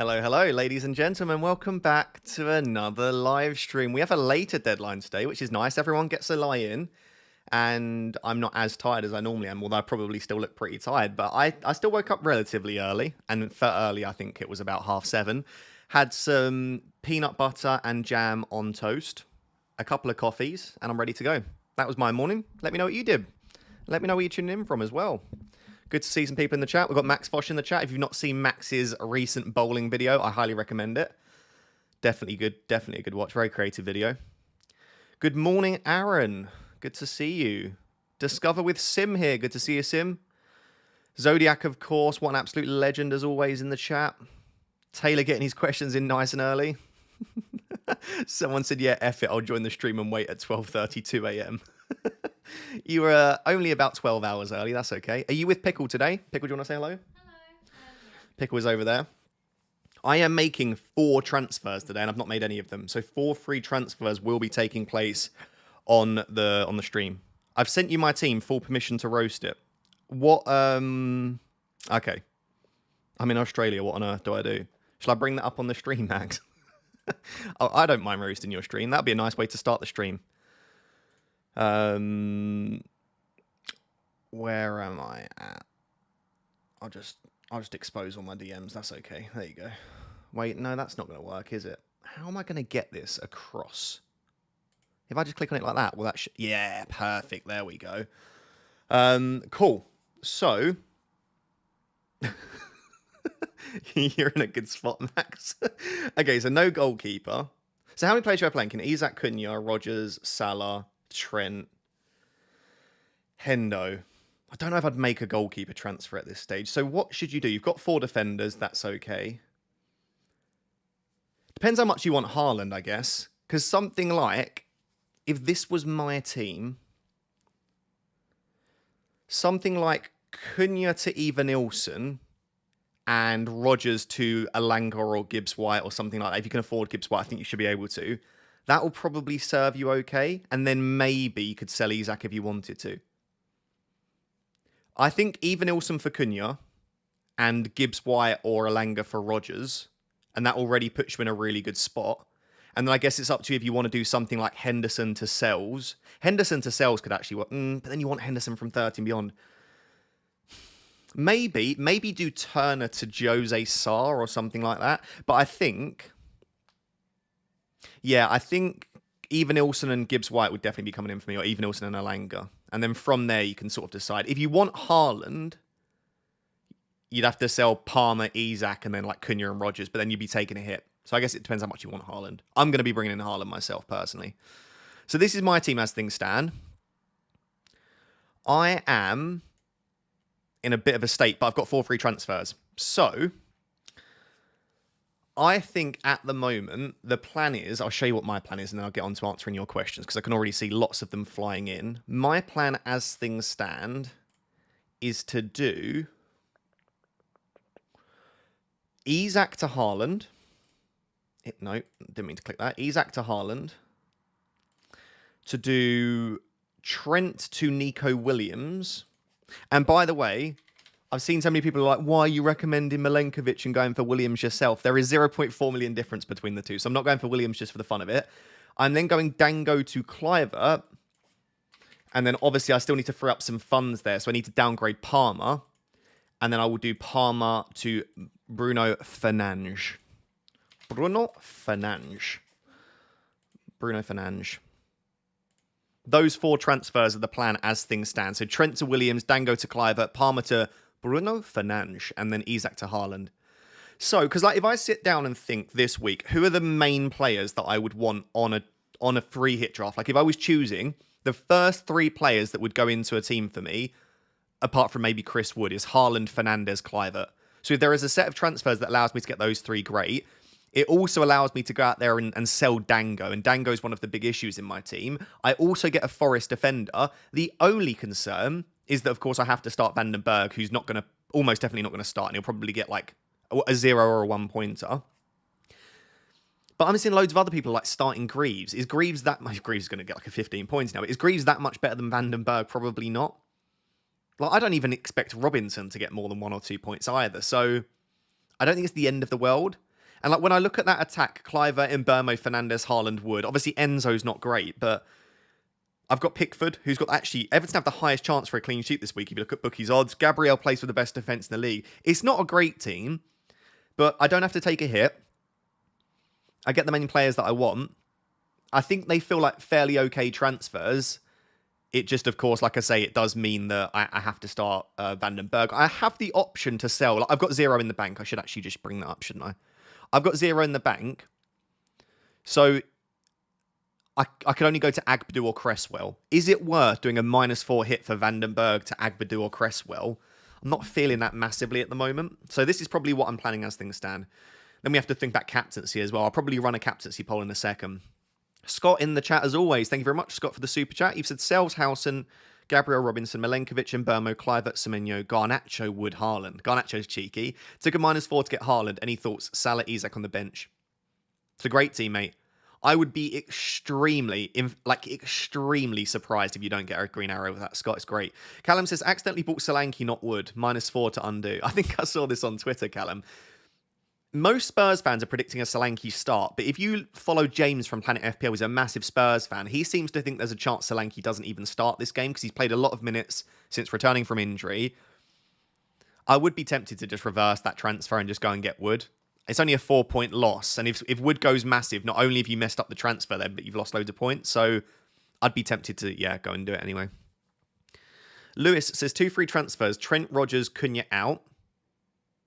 Hello, hello, ladies and gentlemen. Welcome back to another live stream. We have a later deadline today, which is nice. Everyone gets a lie in, and I'm not as tired as I normally am, although I probably still look pretty tired. But I still woke up relatively early, and for early, I think it was about 7:30. Had some peanut butter and jam on toast, a couple of coffees, and I'm ready to go. That was my morning. Let me know what you did. Let me know where you're tuning in from as well. Good to see some people in the chat. We've got Max Fosh in the chat. If you've not seen Max's recent bowling video, I highly recommend it. Definitely a good watch. Very creative video. Good morning, Aaron. Good to see you. Discover with Sim here. Good to see you, Sim. Zodiac, of course. What an absolute legend, as always, in the chat. Taylor getting his questions in nice and early. Someone said, yeah, F it. I'll join the stream and wait at 12:32 a.m. You were only about 12 hours early. That's okay. Are you with Pickle today? Pickle, do you want to say hello? Hello. Pickle is over there. I am making 4 transfers today, and I've not made any of them. So 4 free transfers will be taking place on the stream. I've sent you my team, full permission to roast it. What? Okay. I'm in Australia. What on earth do I do? Shall I bring that up on the stream, Max? Oh, I don't mind roasting your stream. That'd be a nice way to start the stream. Where am I at? I'll just expose all my DMs. That's okay. There you go. Wait, no, that's not going to work, is it? How am I going to get this across? If I just click on it like that, well, that yeah, perfect. There we go. Cool. So, you're in a good spot, Max. Okay, so no goalkeeper. So how many players are I playing? Isaac, Cunha, Rogers, Salah, Trent, Hendo. I don't know if I'd make a goalkeeper transfer at this stage. So what should you do? You've got 4 defenders. That's okay. Depends how much you want Haaland, I guess. Because something like, if this was my team, something like Cunha to Eva Nilsson and Rogers to Alanga or Gibbs White or something like that. If you can afford Gibbs White, I think you should be able to. That will probably serve you okay. And then maybe you could sell Isak if you wanted to. I think Eva Nilsson for Cunha and Gibbs White or Alanga for Rogers. And that already puts you in a really good spot. And then I guess it's up to you if you want to do something like Henderson to Sells. Henderson to Sells could actually work. But then you want Henderson from 30 and beyond. Maybe do Turner to Jose Sarr or something like that. But I think Eva Nilsson and Gibbs White would definitely be coming in for me, or Eva Nilsson and Alanga. And then from there, you can sort of decide. If you want Haaland, you'd have to sell Palmer, Isak, and then like Cunha and Rogers, but then you'd be taking a hit. So I guess it depends how much you want Haaland. I'm going to be bringing in Haaland myself, personally. So this is my team as things stand. I am in a bit of a state, but I've got 4 free transfers. So I think at the moment, the plan is, I'll show you what my plan is, and then I'll get on to answering your questions, because I can already see lots of them flying in. My plan as things stand is to do Isak to Haaland. No, didn't mean to click that. Isak to Haaland. To do Trent to Nico Williams. And by the way, I've seen so many people like, why are you recommending Milenkovic and going for Williams yourself? There is 0.4 million difference between the two. So I'm not going for Williams just for the fun of it. I'm then going Dango to Kluivert. And then obviously I still need to free up some funds there. So I need to downgrade Palmer. And then I will do Palmer to Bruno Fernandes. Bruno Fernandes. Those 4 transfers are the plan as things stand. So Trent to Williams, Dango to Kluivert, Palmer to Bruno Fernandes, and then Isak to Haaland. So, because like if I sit down and think this week, who are the main players that I would want on a free hit draft? Like if I was choosing the first 3 players that would go into a team for me, apart from maybe Chris Wood, is Haaland, Fernandes, Kluivert. So if there is a set of transfers that allows me to get those 3, great. It also allows me to go out there and sell Dango, and Dango is one of the big issues in my team. I also get a Forest defender. The only concern is that, of course, I have to start Van den Berg, who's almost definitely not going to start, and he'll probably get like a 0 or a 1-pointer. But I'm seeing loads of other people like starting Greaves. Is Greaves Greaves is going to get like a 15 points now, but is Greaves that much better than Van den Berg? Probably not. Like, I don't even expect Robinson to get more than 1 or 2 points either, so I don't think it's the end of the world. And like when I look at that attack, Cliver, Mbeumo, Fernandes, Haaland, Wood. Obviously Enzo's not great, but I've got Pickford, who's got actually Everton have the highest chance for a clean sheet this week. If you look at bookies odds, Gabriel plays with the best defense in the league. It's not a great team, but I don't have to take a hit. I get the main players that I want. I think they feel like fairly okay transfers. It just, of course, like I say, it does mean that I have to start Van den Berg. I have the option to sell. Like, I've got 0 in the bank. I should actually just bring that up, shouldn't I? I've got 0 in the bank. So I can only go to Agbadu or Cresswell. Is it worth doing a -4 hit for Van den Berg to Agbadu or Cresswell? I'm not feeling that massively at the moment. So this is probably what I'm planning as things stand. Then we have to think about captaincy as well. I'll probably run a captaincy poll in a second. Scott in the chat as always. Thank you very much, Scott, for the super chat. You've said Selshausen, Gabriel Robinson, Milenkovic, Mbeumo, Kluivert, Semenyo, Garnacho, Wood, Haaland. Garnacho's cheeky. Took a -4 to get Haaland. Any thoughts? Salah, Isak on the bench. It's a great team, mate. I would be extremely surprised if you don't get a green arrow with that. Scott, it's great. Callum says, accidentally bought Solanke, not Wood. -4 to undo. I think I saw this on Twitter, Callum. Most Spurs fans are predicting a Solanke start, but if you follow James from Planet FPL, who's a massive Spurs fan, he seems to think there's a chance Solanke doesn't even start this game because he's played a lot of minutes since returning from injury. I would be tempted to just reverse that transfer and just go and get Wood. It's only a 4-point loss, and if Wood goes massive, not only have you messed up the transfer then, but you've lost loads of points, so I'd be tempted to, go and do it anyway. Lewis says 2 free transfers, Trent, Rodgers, Cunha out.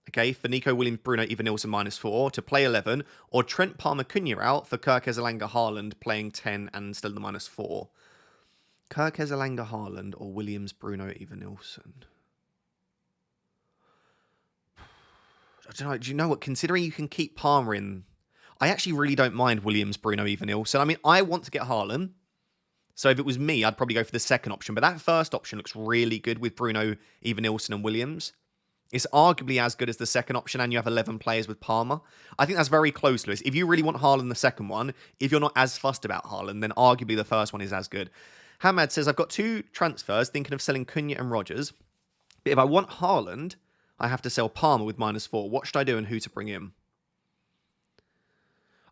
Okay, for Nico Williams, Bruno, Evanilson -4 to play 11, or Trent Palmer Cunha out for Kirk Ezelanga Haaland playing 10 and still the -4. Kirk Ezelanga Haaland or Williams, Bruno, Evanilson. I don't know. Do you know what? Considering you can keep Palmer in, I actually really don't mind Williams, Bruno, Evanilson. I mean, I want to get Haaland. So if it was me, I'd probably go for the second option. But that first option looks really good with Bruno, Evanilson and Williams. It's arguably as good as the second option, and you have 11 players with Palmer. I think that's very close, Lewis. If you really want Haaland, the second one, if you're not as fussed about Haaland, then arguably the first one is as good. Hamad says, I've got 2 transfers, thinking of selling Cunha and Rodgers. But if I want Haaland, I have to sell Palmer with -4. What should I do and who to bring in?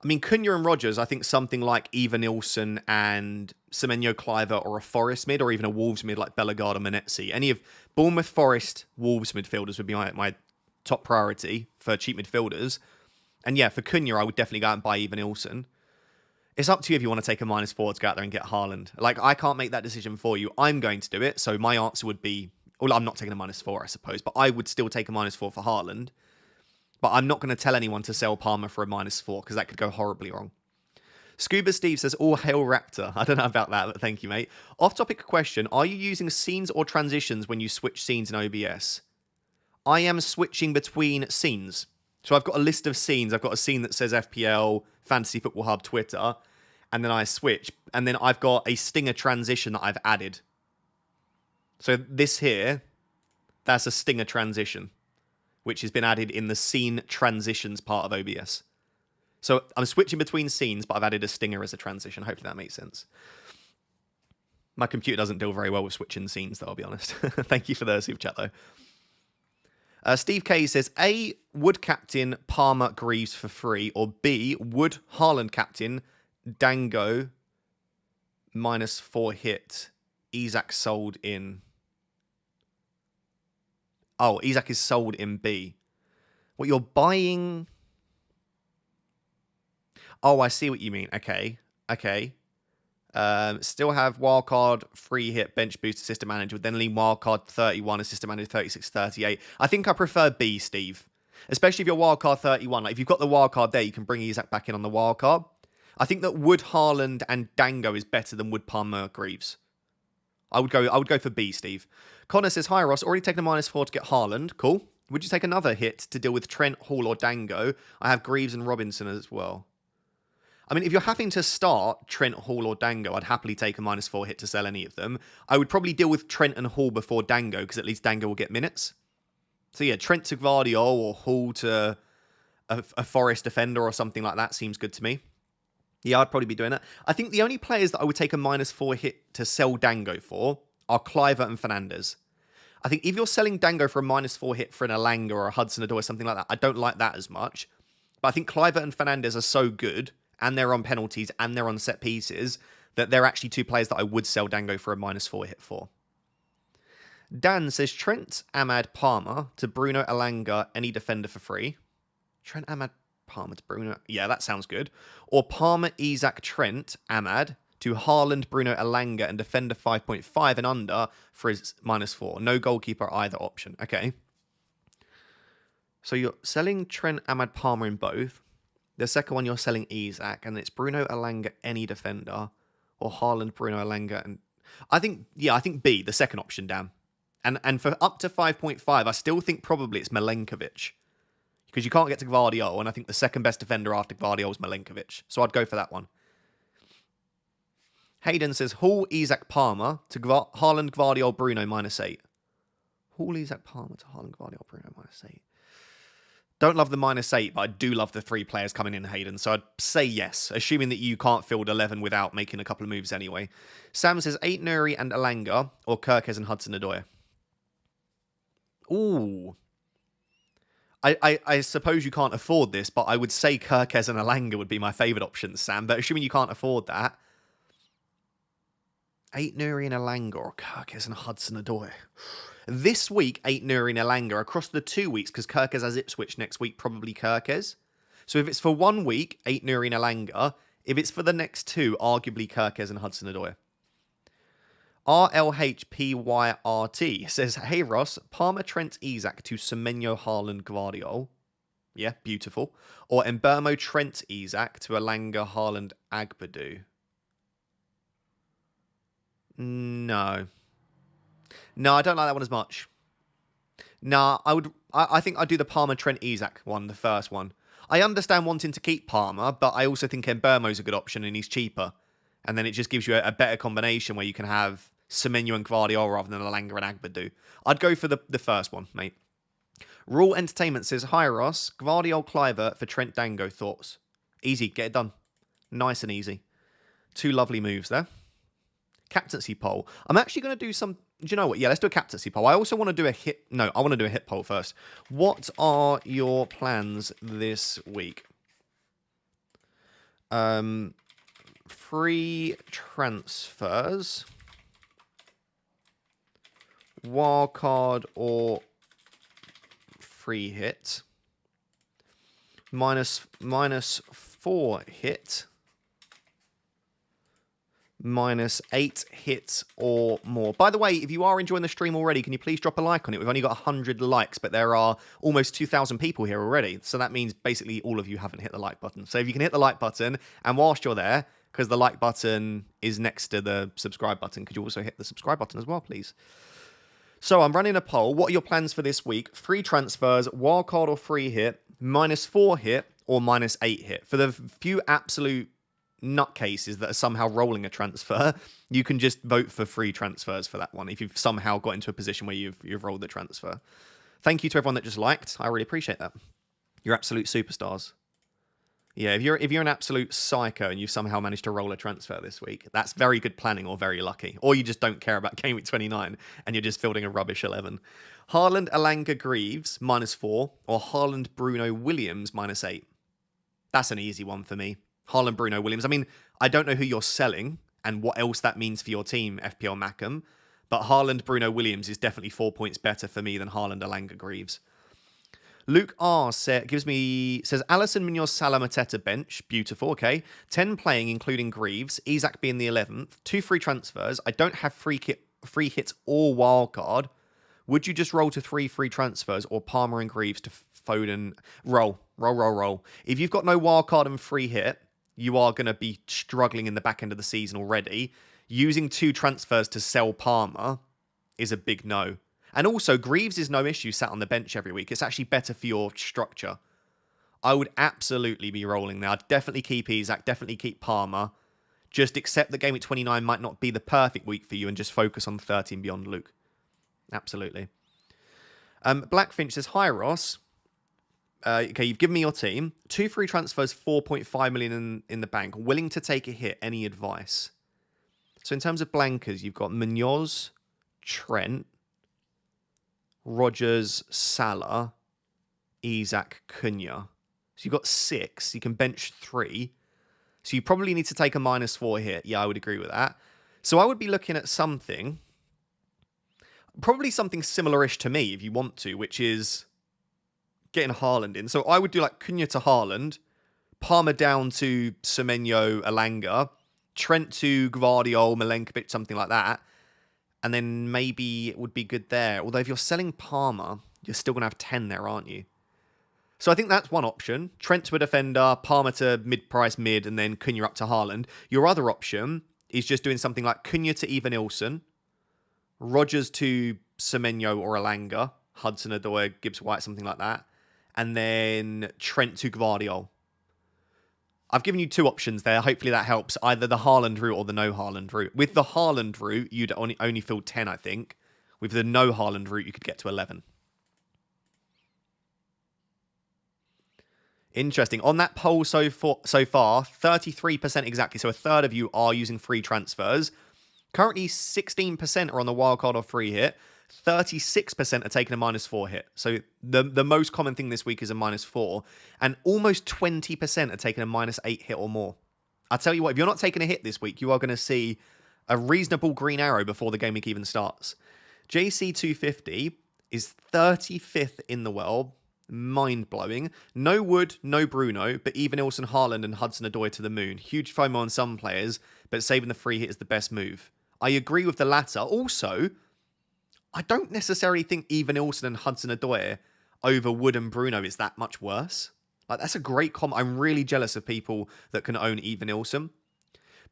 I mean, Cunha and Rodgers, I think something like Evanilson and Semenyo Kluivert or a Forest mid or even a Wolves mid like Bellegarde or Menezzi. Any of Bournemouth, Forest, Wolves midfielders would be my top priority for cheap midfielders. And yeah, for Cunha, I would definitely go out and buy Evanilson. It's up to you if you want to take a -4 to go out there and get Haaland. Like, I can't make that decision for you. I'm going to do it. So my answer would be, well, I'm not taking a -4, I suppose, but I would still take a -4 for Haaland. But I'm not going to tell anyone to sell Palmer for a -4 because that could go horribly wrong. Scuba Steve says, all hail Raptor. I don't know about that, but thank you, mate. Off-topic question. Are you using scenes or transitions when you switch scenes in OBS? I am switching between scenes. So I've got a list of scenes. I've got a scene that says FPL, Fantasy Football Hub, Twitter. And then I switch. And then I've got a stinger transition that I've added. So this here, that's a stinger transition, which has been added in the scene transitions part of OBS. So I'm switching between scenes, but I've added a stinger as a transition. Hopefully that makes sense. My computer doesn't deal very well with switching scenes, though, I'll be honest. Thank you for the super chat, though. Steve K says, A, Wood captain Palmer Greaves for free, or B, Wood Haaland captain Dango -4 hit. Isak sold in. Oh, Isak is sold in B. What you're buying... Oh, I see what you mean. Okay. Still have wildcard, free hit, bench boost, assistant manager, then leave wildcard 31, assistant manager 36, 38. I think I prefer B, Steve. Especially if you're wildcard 31. Like, if you've got the wildcard there, you can bring Isak back in on the wildcard. I think that Wood, Haaland, and Dango is better than Wood, Palmer, Greaves. I would go for B, Steve. Connor says, hi, Ross. Already taken a -4 to get Haaland. Cool. Would you take another hit to deal with Trent, Hall, or Dango? I have Greaves and Robinson as well. I mean, if you're having to start Trent, Hall, or Dango, I'd happily take a -4 hit to sell any of them. I would probably deal with Trent and Hall before Dango, because at least Dango will get minutes. So yeah, Trent to Gvardiol or Hall to a Forest defender or something like that seems good to me. Yeah, I'd probably be doing that. I think the only players that I would take a -4 hit to sell Dango for are Kluivert and Fernandes. I think if you're selling Dango for a -4 hit for an Alanga or a Hudson-Odoi or something like that, I don't like that as much. But I think Kluivert and Fernandes are so good, and they're on penalties, and they're on set pieces, that they're actually two players that I would sell Dango for a -4 hit for. Dan says Trent, Ahmad, Palmer to Bruno Alanga, any defender for free. Trent, Ahmad, Palmer to Bruno. Yeah, that sounds good. Or Palmer, Isak, Trent, Ahmad to Haaland, Bruno Alanga, and defender 5.5 and under for his -4. No goalkeeper either option. Okay. So you're selling Trent, Ahmad, Palmer in both. The second one you're selling Isak, and it's Bruno Alanga, any defender, or Haaland, Bruno Alanga, and I think B, the second option, Dan. And for up to 5.5, I still think probably it's Milenkovic. Because you can't get to Gvardiol, and I think the second best defender after Gvardiol is Milenkovic. So I'd go for that one. Hayden says Hall, Isak, Palmer to Haaland, Gvardiol, Bruno -8. Hall, Isak, Palmer to Haaland, Gvardiol, Bruno -8. Don't love the -8, but I do love the 3 players coming in, Hayden. So I'd say yes, assuming that you can't field 11 without making a couple of moves anyway. Sam says 8 Nuri and Alanga, or Kirkes and Hudson-Odoi. Ooh. I suppose you can't afford this, but I would say Kirkes and Alanga would be my favourite options, Sam. But assuming you can't afford that, 8 Nuri and Alanga, or Kirkes and Hudson-Odoi. This week, 8 Nuri and Alanga. Across the 2 weeks, because Kirkes has Ipswich next week, probably Kirkes. So if it's for 1 week, 8 Nuri and Alanga. If it's for the next 2, arguably Kirkes and Hudson-Odoi. RLHPYRT says, hey Ross, Palmer, Trent, Isak to Semenyo, Haaland, Gvardiol. Yeah, beautiful. Or Mbermo, Trent, Isak to Alanga, Haaland, Agbadu. No, I don't like that one as much. No, I think I'd do the Palmer, Trent, Isak one, the first one. I understand wanting to keep Palmer, but I also think Mbermo's a good option and he's cheaper. And then it just gives you a better combination where you can have Semenyo and Gvardiol rather than Alanga and Agbadu. I'd go for the first one, mate. Rule Entertainment says, hi Ross, Gvardiol, Kluivert for Trent, Dango, thoughts? Easy, get it done. Nice and easy. 2 lovely moves there. Captaincy poll. I'm actually going to do some... Do you know what? Yeah, let's do a captaincy poll. I also want to do a hit... No, I want to do a hit poll first. What are your plans this week? Free transfers, wildcard or free hit, -4 hit, -8 hits or more. By the way, if you are enjoying the stream already, can you please drop a like on it? We've only got 100 likes, but there are almost 2,000 people here already. So that means basically all of you haven't hit the like button. So if you can hit the like button, and whilst you're there, because the like button is next to the subscribe button, could you also hit the subscribe button as well, please? So I'm running a poll. What are your plans for this week? Free transfers, wildcard or free hit, -4 hit or -8 hit. For the few absolute nutcases that are somehow rolling a transfer, you can just vote for free transfers for that one if you've somehow got into a position where you've rolled the transfer. Thank you to everyone that just liked. I really appreciate that. You're absolute superstars. Yeah, if you're an absolute psycho and you've somehow managed to roll a transfer this week, that's very good planning or very lucky. Or you just don't care about Gameweek29 and you're just fielding a rubbish 11. Haaland, Alanga, Greaves, -4, or Haaland, Bruno, Williams, -8. That's an easy one for me. Haaland, Bruno, Williams. I mean, I don't know who you're selling and what else that means for your team, FPL Mackham, but Haaland, Bruno, Williams is definitely 4 points better for me than Haaland, Alanga, Greaves. Luke R says Alisson, Munoz, Salah, Mateta bench. Beautiful, okay. 10 playing, including Greaves. Isak being the 11th. 2 free transfers. I don't have free hits or wildcard. Would you just roll to 3 free transfers or Palmer and Greaves to Foden? Roll. If you've got no wildcard and free hit, you are going to be struggling in the back end of the season already. Using 2 transfers to sell Palmer is a big no. And also, Greaves is no issue sat on the bench every week. It's actually better for your structure. I would absolutely be rolling there. I'd definitely keep Isak, definitely keep Palmer. Just accept that Gameweek29 might not be the perfect week for you and just focus on 13 beyond, Luke. Absolutely. Blackfinch says, hi, Ross. Okay, you've given me your team. 2 free transfers, 4.5 million in the bank. Willing to take a hit. Any advice? So in terms of blankers, you've got Munoz, Trent, Rodgers, Salah, Isak, Cunha. So you've got 6. You can bench 3. So you probably need to take a -4 hit. Yeah, I would agree with that. So I would be looking at something, probably something similar-ish to me if you want to, which is getting Haaland in. So I would do like Cunha to Haaland, Palmer down to Semenyo, Elanga, Trent to Gvardiol, Milenkovic, something like that. And then maybe it would be good there. Although if you're selling Palmer, you're still going to have 10 there, aren't you? So I think that's one option. Trent to a defender, Palmer to mid-price mid, and then Cunha up to Haaland. Your other option is just doing something like Cunha to Evanilson, Rodgers to Semenyo or Elanga, Hudson-Odoi, Gibbs-White, something like that. And then Trent to Gvardiol. I've given you 2 options there. Hopefully that helps. Either the Haaland route or the no Haaland route. With the Haaland route, you'd only fill 10, I think. With the no Haaland route, you could get to 11. Interesting. On that poll so far, 33% exactly. So a third of you are using free transfers. Currently, 16% are on the wildcard or free hit. 36% are taking a -4 hit. So the most common thing this week is a -4. And almost 20% are taking a -8 hit or more. I'll tell you what, if you're not taking a hit this week, you are going to see a reasonable green arrow before the game week even starts. JC250 is 35th in the world. Mind-blowing. No Wood, no Bruno, but Evanilson, Haaland and Hudson-Odoi to the moon. Huge FOMO on some players, but saving the free hit is the best move. I agree with the latter. Also, I don't necessarily think Evanilson and Hudson-Odoi over Wood and Bruno is that much worse. Like, that's a great combo. I'm really jealous of people that can own Evanilson.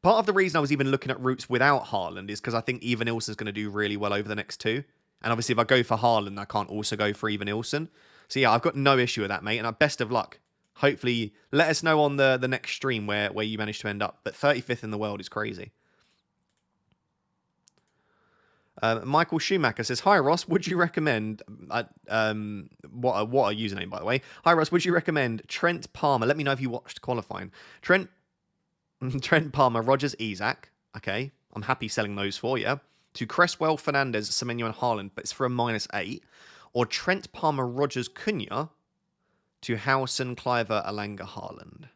Part of the reason I was even looking at routes without Haaland is because I think Evanilson is going to do really well over the next 2. And obviously, if I go for Haaland, I can't also go for Evanilson. So yeah, I've got no issue with that, mate. And best of luck. Hopefully, let us know on the next stream where you manage to end up. But 35th in the world is crazy. Michael Schumacher says, "Hi Ross, would you recommend what a username by the way? Hi Ross, would you recommend Trent Palmer? Let me know if you watched qualifying. Trent Palmer, Rodgers, Isak. Okay, I'm happy selling those for you. To Cresswell, Fernandes, Semenyo, and Haaland, but it's for a -8. Or Trent Palmer, Rodgers, Cunha to Howson, Cliver, Elanga, Haaland.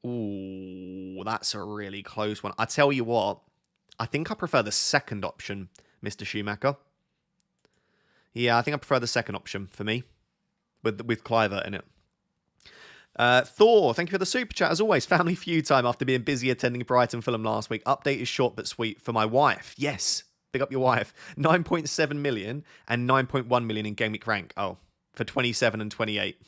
Ooh, that's a really close one. I tell you what, I think I prefer the second option, Mr. Schumacher. Yeah, I think I prefer the second option for me, with Cliver in it. Thor, thank you for the super chat. As always, family feud time after being busy attending Brighton Fulham last week. Update is short but sweet for my wife. Yes, big up your wife. 9.7 million and 9.1 million in game week rank. Oh, for 27 and 28.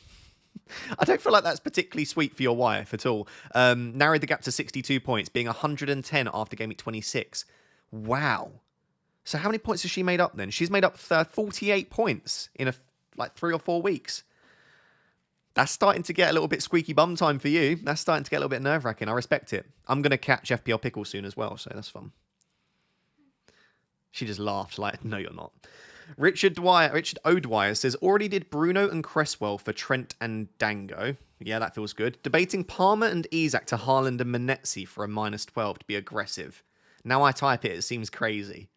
I don't feel like that's particularly sweet for your wife at all. Narrowed the gap to 62 points, being 110 after game week 26. Wow. So how many points has she made up then? She's made up 48 points in 3 or 4 weeks. That's starting to get a little bit squeaky bum time for you. That's starting to get a little bit nerve-wracking. I respect it. I'm going to catch FPL Pickle soon as well, so that's fun. She just laughed like, no, you're not. Richard O'Dwyer says, already did Bruno and Cresswell for Trent and Dango. Yeah, that feels good. Debating Palmer and Isak to Haaland and Manetzi for a -12 to be aggressive. Now I type it seems crazy.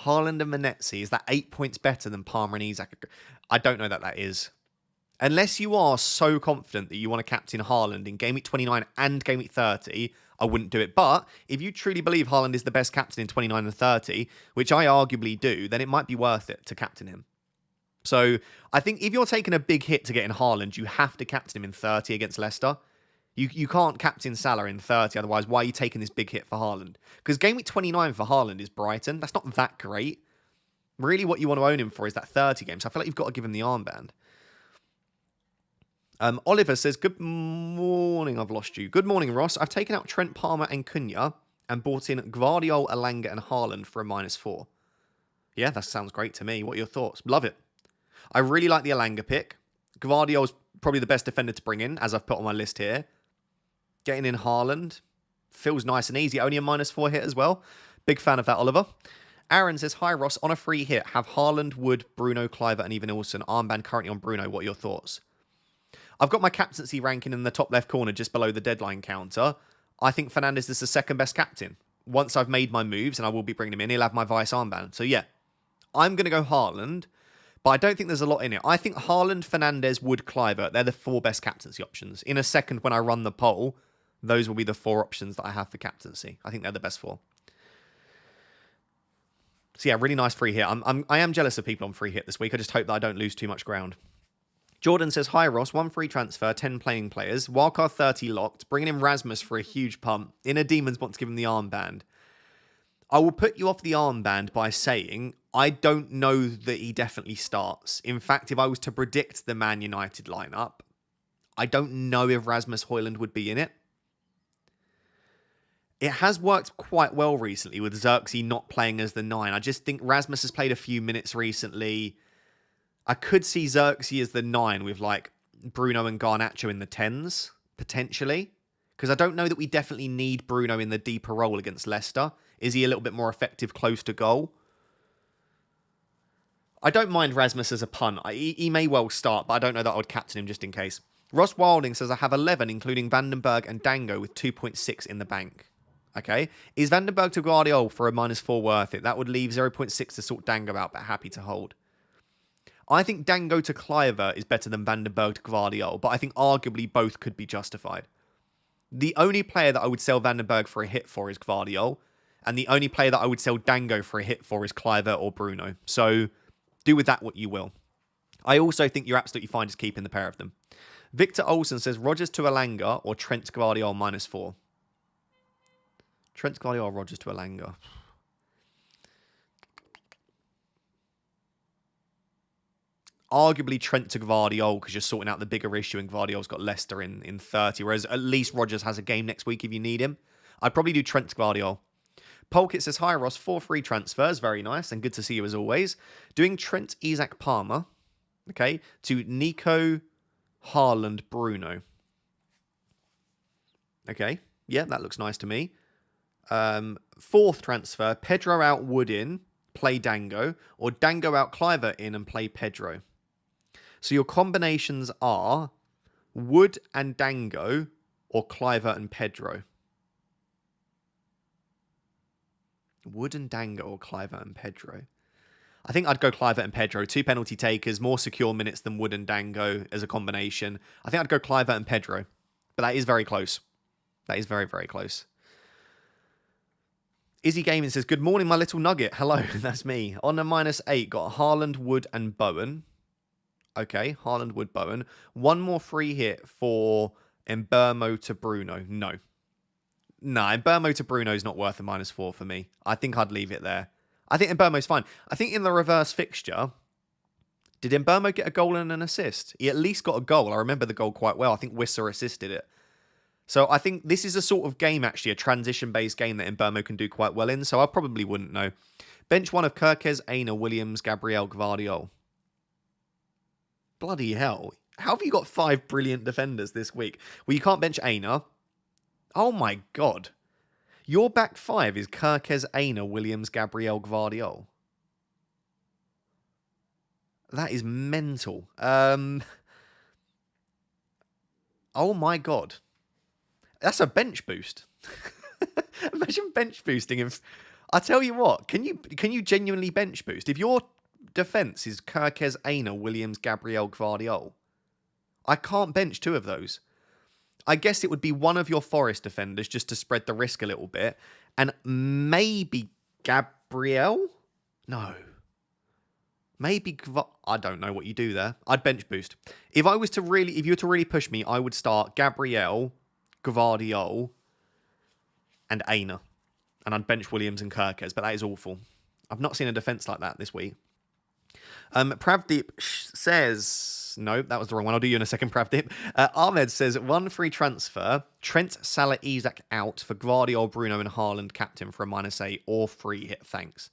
Haaland and Manetzi, is that 8 points better than Palmer and Isak? I don't know that is. Unless you are so confident that you want to captain Haaland in game week 29 and game week 30, I wouldn't do it. But if you truly believe Haaland is the best captain in 29 and 30, which I arguably do, then it might be worth it to captain him. So I think if you're taking a big hit to get in Haaland, you have to captain him in 30 against Leicester. You can't captain Salah in 30, otherwise why are you taking this big hit for Haaland? Because game week 29 for Haaland is Brighton. That's not that great. Really what you want to own him for is that 30 game. So I feel like you've got to give him the armband. Oliver says, good morning, I've lost you. Good morning, Ross. I've taken out Trent Palmer and Cunha and bought in Gvardiol, Elanga and Haaland for a -4. Yeah, that sounds great to me. What are your thoughts? Love it. I really like the Elanga pick. Gvardiol's probably the best defender to bring in, as I've put on my list here. Getting in Haaland feels nice and easy. Only a -4 hit as well. Big fan of that, Oliver. Aaron says, hi, Ross. On a free hit, have Haaland, Wood, Bruno, Cliver and Evanilson. Armband currently on Bruno. What are your thoughts? I've got my captaincy ranking in the top left corner just below the deadline counter. I think Fernandes is the second best captain. Once I've made my moves, and I will be bringing him in, he'll have my vice armband. So yeah, I'm going to go Haaland, but I don't think there's a lot in it. I think Haaland, Fernandes, Wood, Kluivert, they're the 4 best captaincy options. In a second, when I run the poll, those will be the 4 options that I have for captaincy. I think they're the best 4. So yeah, really nice free hit. I am jealous of people on free hit this week. I just hope that I don't lose too much ground. Jordan says, hi Ross, 1 free transfer, 10 playing players, wildcard 30 locked, bringing in Rasmus for a huge pump. Inner Demons want to give him the armband. I will put you off the armband by saying, I don't know that he definitely starts. In fact, if I was to predict the Man United lineup, I don't know if Rasmus Højlund would be in it. It has worked quite well recently with Xerxes not playing as the 9. I just think Rasmus has played a few minutes recently. I could see Xerxes as the 9 with like Bruno and Garnacho in the 10s, potentially. Because I don't know that we definitely need Bruno in the deeper role against Leicester. Is he a little bit more effective close to goal? I don't mind Rasmus as a punt. He may well start, but I don't know that I would captain him just in case. Ross Wilding says, I have 11, including Vandenberg and Dango with 2.6 in the bank. Okay. Is Vandenberg to Guardiola for a -4 worth it? That would leave 0.6 to sort Dango out, but happy to hold. I think Dango to Kluivert is better than Vandenberg to Guardiola, but I think arguably both could be justified. The only player that I would sell Vandenberg for a hit for is Guardiola, and the only player that I would sell Dango for a hit for is Kluivert or Bruno. So do with that what you will. I also think you're absolutely fine just keeping the pair of them. Victor Olsen says, Rodgers to Elanga or Trent to Guardiola -4. Trent to Guardiola or Rodgers to Elanga. Arguably Trent to Guardiola because you're sorting out the bigger issue and Guardiola's got Leicester in 30, whereas at least Rodgers has a game next week if you need him. I'd probably do Trent to Guardiola. Polkit says, hi Ross, 4 free transfers. Very nice and good to see you as always. Doing Trent, Isaac, Palmer, okay, to Nico, Haaland, Bruno. Okay, yeah, that looks nice to me. 4th transfer, Pedro out, Wood in, play Dango, or Dango out, Kluivert in and play Pedro. So your combinations are Wood and Dango or Kluivert and Pedro. Wood and Dango or Kluivert and Pedro. I think I'd go Kluivert and Pedro. 2 penalty takers, more secure minutes than Wood and Dango as a combination. I think I'd go Kluivert and Pedro. But that is very close. That is very, very close. Izzy Gaming says, good morning, my little nugget. Hello, that's me. On a -8, got Haaland, Wood, and Bowen. Okay, Haaland, Wood, Bowen. 1 more free hit for Mbeumo to Bruno. No. No, Mbeumo to Bruno is not worth a -4 for me. I think I'd leave it there. I think Mbeumo's fine. I think in the reverse fixture, did Mbeumo get a goal and an assist? He at least got a goal. I remember the goal quite well. I think Wissa assisted it. So I think this is a sort of game, actually, a transition-based game that Mbeumo can do quite well in, so I probably wouldn't know. Bench 1 of Kirkes, Aina, Williams, Gabriel, Gvardiol. Bloody hell. How have you got 5 brilliant defenders this week? Well, you can't bench Aina. Oh my god. Your back 5 is Kirkes, Aina, Williams, Gabriel, Gvardiol. That is mental. Oh my god. That's a bench boost. Imagine bench boosting him. I tell you what, can you genuinely bench boost? If your defense is Kirkes, Aina, Williams, Gabriel, Gvardiol, I can't bench 2 of those. I guess it would be one of your Forest defenders just to spread the risk a little bit. And maybe Gabriel? No. Maybe I don't know what you do there. I'd bench boost. If you were to really push me, I would start Gabriel, Gvardiol, and Aina. And I'd bench Williams and Kirkes, but that is awful. I've not seen a defence like that this week. Pravdeep says... No, that was the wrong one. I'll do you in a second, Pravdeep. Ahmed says, 1 free transfer. Trent, Salah, Isak out for Gvardiol, Bruno and Haaland captain for a -8 or free hit. Thanks.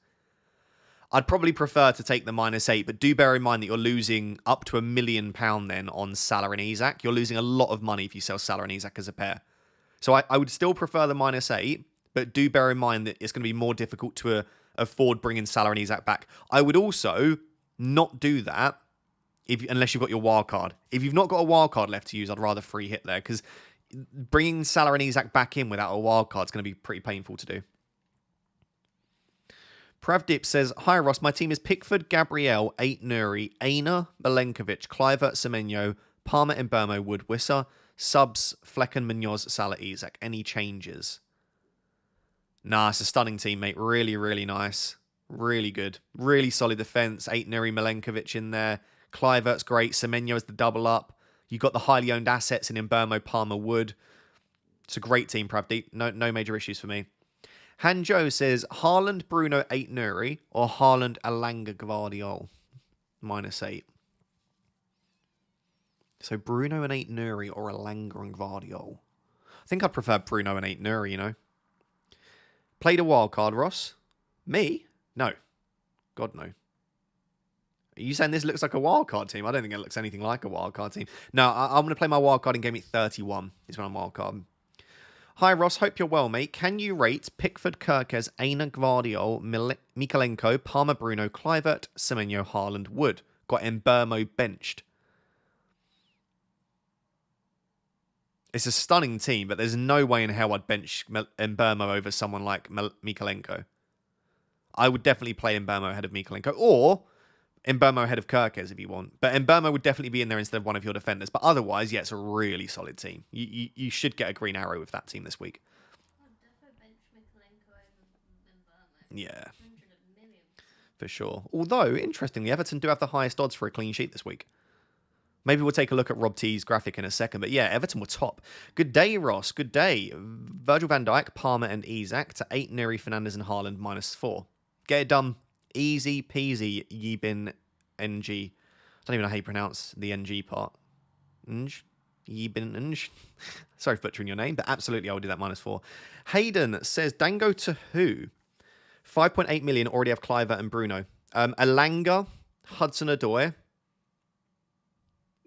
I'd probably prefer to take the -8, but do bear in mind that you're losing up to £1 million then on Salah and Isak. You're losing a lot of money if you sell Salah and Isak as a pair. So I would still prefer the -8, but do bear in mind that it's going to be more difficult to afford bringing Salah and Isak back. I would also not do that unless you've got your wild card. If you've not got a wild card left to use, I'd rather free hit there, because bringing Salah and Isak back in without a wild card is going to be pretty painful to do. Pravdip says, hi Ross, my team is Pickford, Gabriel, 8 Nuri, Aina, Milenkovic, Cliver, Semenyo, Palmer, Mbermo, Wood, Wisser, Subs, Flecken, Munoz, Salah, Isak. Any changes? Nah, it's a stunning team, mate. Really, really nice. Really good. Really solid defence. 8 Nuri, Milenkovic in there. Clivert's great. Semenyo is the double up. You've got the highly owned assets in Mbermo, Palmer, Wood. It's a great team, Pravdeep. No major issues for me. Hanjo says, Haaland, Bruno, 8 Nuri, or Haaland, Alanga, Gvardiol, -8. So Bruno and 8 Nuri, or Alanga and Gvardiol. I think I'd prefer Bruno and 8 Nuri, you know. Played a wild card, Ross? Me? No. God, no. Are you saying this looks like a wild card team? I don't think it looks anything like a wild card team. No, I'm going to play my wild card in Game Week 31 is when I'm wild card. Hi, Ross. Hope you're well, mate. Can you rate Pickford, Kirkes, Aina, Gvardiol, Mikalenko, Palmer, Bruno, Clivert, Semenyo, Haaland, Wood? Got Mbermo benched. It's a stunning team, but there's no way in hell I'd bench Mbermo over someone like Mikalenko. I would definitely play Mbermo ahead of Mikalenko, or Mbermo ahead of Kirkes if you want. But Mbermo would definitely be in there instead of one of your defenders. But otherwise, yeah, it's a really solid team. You should get a green arrow with that team this week. I'd definitely bench Mikalenko over Mbermo. Yeah. 100 million. For sure. Although, interestingly, Everton do have the highest odds for a clean sheet this week. Maybe we'll take a look at Rob T's graphic in a second. But yeah, Everton were top. Good day, Ross. Good day. Virgil van Dijk, Palmer and Isak to 8 Nuri, Fernandes and Haaland -4. Get it done. Easy peasy, Yibin NG. I don't even know how you pronounce the NG part. Yibin NG. Sorry for butchering your name, but absolutely I will do that -4. Hayden says, Dango to who? 5.8 million, already have Cliver and Bruno. Alanga, Hudson-Odoi,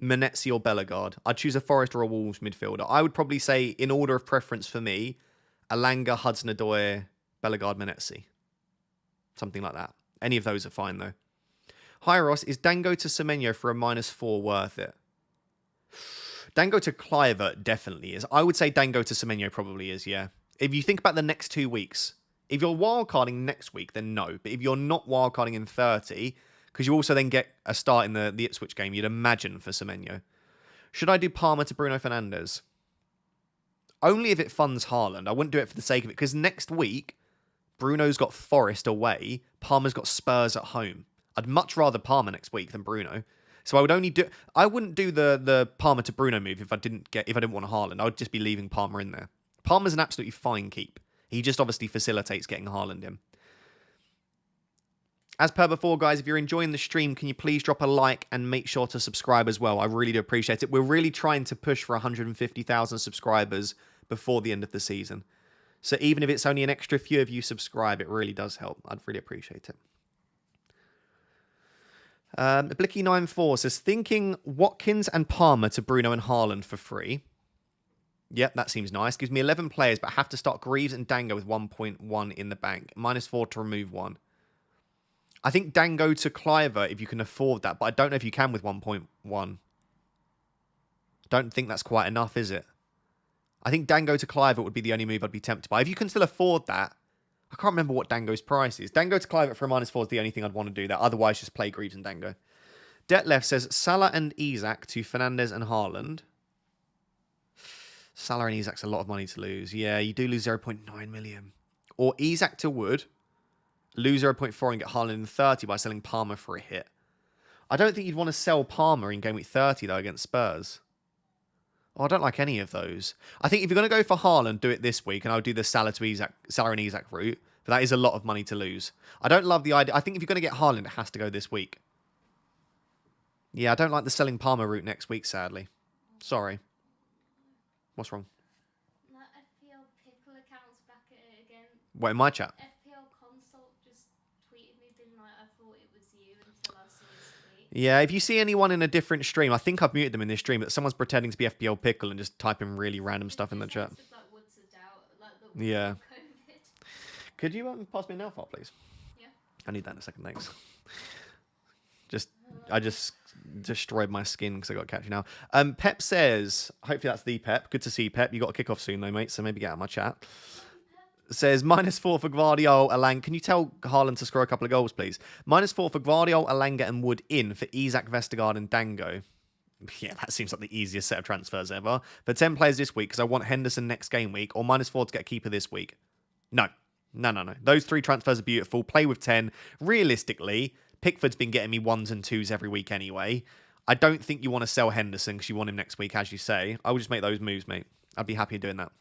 Menetzi or Bellegarde. I'd choose a Forest or a Wolves midfielder. I would probably say, in order of preference for me, Alanga, Hudson-Odoi, Bellegarde, Menetzi. Something like that. Any of those are fine, though. Hi, Ross. Is Dango to Semenyo for a -4 worth it? Dango to Cliver definitely is. I would say Dango to Semenyo probably is, yeah. If you think about the next 2 weeks, if you're wildcarding next week, then no. But if you're not wildcarding in 30, because you also then get a start in the Ipswich game, you'd imagine for Semenyo. Should I do Palmer to Bruno Fernandes? Only if it funds Haaland. I wouldn't do it for the sake of it, because next week, Bruno's got Forest away. Palmer's got Spurs at home. I'd much rather Palmer next week than Bruno. So I wouldn't do the Palmer to Bruno move if I didn't want a Haaland. I would just be leaving Palmer in there. Palmer's an absolutely fine keep. He just obviously facilitates getting Haaland in. As per before, guys, if you're enjoying the stream, can you please drop a like and make sure to subscribe as well? I really do appreciate it. We're really trying to push for 150,000 subscribers before the end of the season. So even if it's only an extra few of you subscribe, it really does help. I'd really appreciate it. Blicky94 says, thinking Watkins and Palmer to Bruno and Haaland for free. Yep, that seems nice. Gives me 11 players, but have to start Greaves and Dango with 1.1 in the bank. -4 to remove 1. I think Dango to Cliver, if you can afford that, but I don't know if you can with 1.1. Don't think that's quite enough, is it? I think Dango to Cliver would be the only move I'd be tempted by. If you can still afford that, I can't remember what Dango's price is. Dango to Cliver for a -4 is the only thing I'd want to do that. Otherwise, just play Greaves and Dango. Detlef says, Salah and Isak to Fernandes and Haaland. Salah and Isak's a lot of money to lose. Yeah, you do lose 0.9 million. Or Isak to Wood, lose 0.4 and get Haaland in 30 by selling Palmer for a hit. I don't think you'd want to sell Palmer in Game Week 30, though, against Spurs. Oh, I don't like any of those. I think if you're going to go for Haaland, do it this week, and I'll do the Salah and Isak route. But that is a lot of money to lose. I don't love the idea. I think if you're going to get Haaland, it has to go this week. Yeah, I don't like the selling Palmer route next week, sadly. Sorry. What's wrong? That FPL Pickle account's back at it again. What, in my chat? FPL Consult just tweeted me being like, I thought it was you until I saw his tweet. Yeah, if you see anyone in a different stream, I think I've muted them in this stream, but someone's pretending to be FPL Pickle and just typing really random stuff in the chat. Yeah. Could you pass me an nail file, please? Yeah. I need that in a second, thanks. I just destroyed my skin because I got catchy now. Pep says, hopefully that's the Pep. Good to see you, Pep. You got a kickoff soon though, mate, so maybe get out of my chat. says -4 for Guardiola, Alanga. Can you tell Haaland to score a couple of goals, please? -4 for Guardiola, Alanga, and Wood in for Isak, Vestergaard, and Dango. Yeah, that seems like the easiest set of transfers ever. For 10 players this week, because I want Henderson next game week, or -4 to get a keeper this week. No. No. Those 3 transfers are beautiful. Play with 10. Realistically, Pickford's been getting me 1s and 2s every week anyway. I don't think you want to sell Henderson because you want him next week, as you say. I will just make those moves, mate. I'd be happy doing that.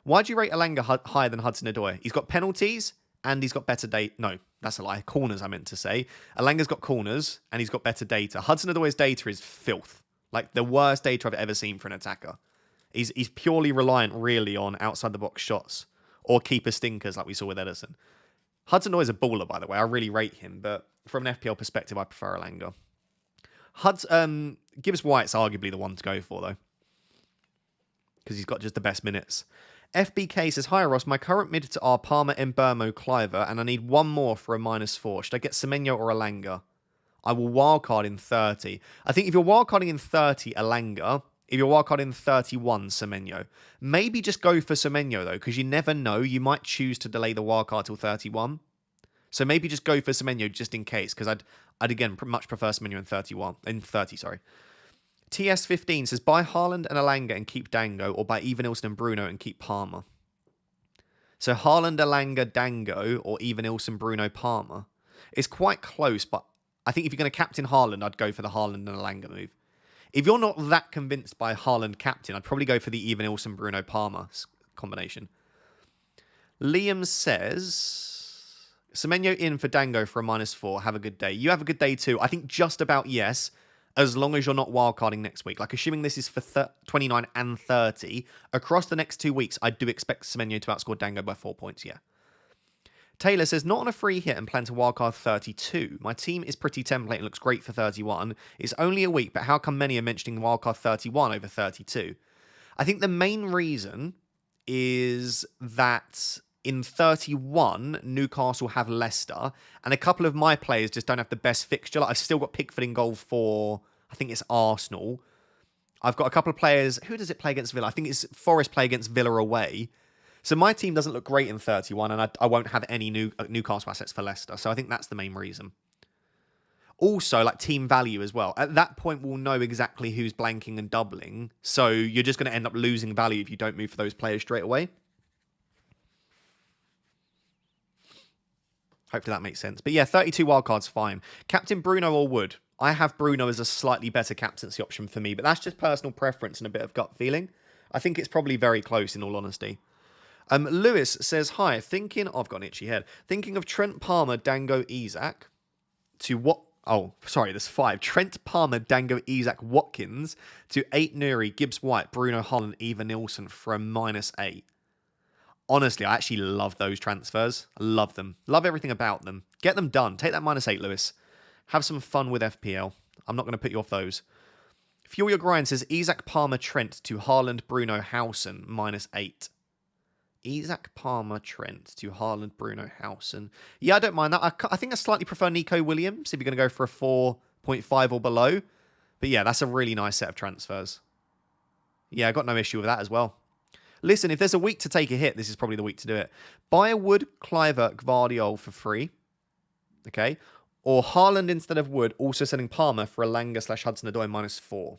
Why do you rate Alanga higher than Hudson-Odoi? He's got penalties and he's got better data. No, that's a lie. Corners, I meant to say. Alanga's got corners and he's got better data. Hudson-Odoi's data is filth. Like the worst data I've ever seen for an attacker. He's purely reliant, really, on outside-the-box shots or keeper stinkers like we saw with Ederson. Hudson-Odoi is a baller, by the way. I really rate him, but from an FPL perspective, I prefer Alanga. Gibbs White's arguably the one to go for, though, because he's got just the best minutes. FBK says, hi Ross, my current mids are Palmer, Mbermo, Cliver, and I need one more for a -4. Should I get Semenyo or Alanga? I will wildcard in 30. I think if you're wildcarding in 30, Alanga. If you're wildcarding in 31, Semenyo. Maybe just go for Semenyo, though, because you never know. You might choose to delay the wildcard till 31. So maybe just go for Semenyo just in case, because I'd again much prefer Semenyo in 30, sorry. TS15 says, buy Haaland and Alanga and keep Dango, or buy Evanilson and Bruno and keep Palmer. So Haaland, Alanga, Dango, or Evanilson, Bruno, Palmer. It's quite close, but I think if you're going to captain Haaland, I'd go for the Haaland and Alanga move. If you're not that convinced by Haaland captain, I'd probably go for the Evanilson, Bruno, Palmer combination. Liam says, Semenyo in for Dango for a -4. Have a good day. You have a good day too. I think just about yes, as long as you're not wildcarding next week. Like, assuming this is for 29 and 30, across the next 2 weeks, I do expect Semenyo to outscore Dango by 4 points, yeah. Taylor says, not on a free hit and plan to wildcard 32. My team is pretty template and looks great for 31. It's only a week, but how come many are mentioning wildcard 31 over 32? I think the main reason is that in 31, Newcastle have Leicester, and a couple of my players just don't have the best fixture. Like, I've still got Pickford in goal for, I think it's Arsenal. I've got a couple of players. Who does it play against Villa? I think it's Forest play against Villa away. So my team doesn't look great in 31, and I won't have any Newcastle assets for Leicester. So I think that's the main reason. Also, like, team value as well. At that point, we'll know exactly who's blanking and doubling. So you're just going to end up losing value if you don't move for those players straight away. Hopefully that makes sense. But yeah, 32 wildcards, fine. Captain Bruno or Wood? I have Bruno as a slightly better captaincy option for me, but that's just personal preference and a bit of gut feeling. I think it's probably very close, in all honesty. Lewis says, hi, I've got an itchy head. Thinking of Trent Palmer, Dango, Isak to what? Oh, sorry, there's 5. Trent Palmer, Dango, Isak, Watkins to 8 Nuri, Gibbs White, Bruno Holland, Eva Nilsson for a -8. Honestly, I actually love those transfers. I love them. Love everything about them. Get them done. Take that -8, Lewis. Have some fun with FPL. I'm not going to put you off those. Fuel Your Grind says, Isak, Palmer, Trent to Haaland, Bruno, Howson, -8. Isak, Palmer, Trent to Haaland, Bruno, Howson. Yeah, I don't mind that. I think I slightly prefer Nico Williams if you're going to go for a 4.5 or below. But yeah, that's a really nice set of transfers. Yeah, I got no issue with that as well. Listen, if there's a week to take a hit, this is probably the week to do it. Buy a Wood, Cliver, Gvardiol for free. Okay. Or Haaland instead of Wood, also selling Palmer for a Alanga/Hudson-Odoi -4.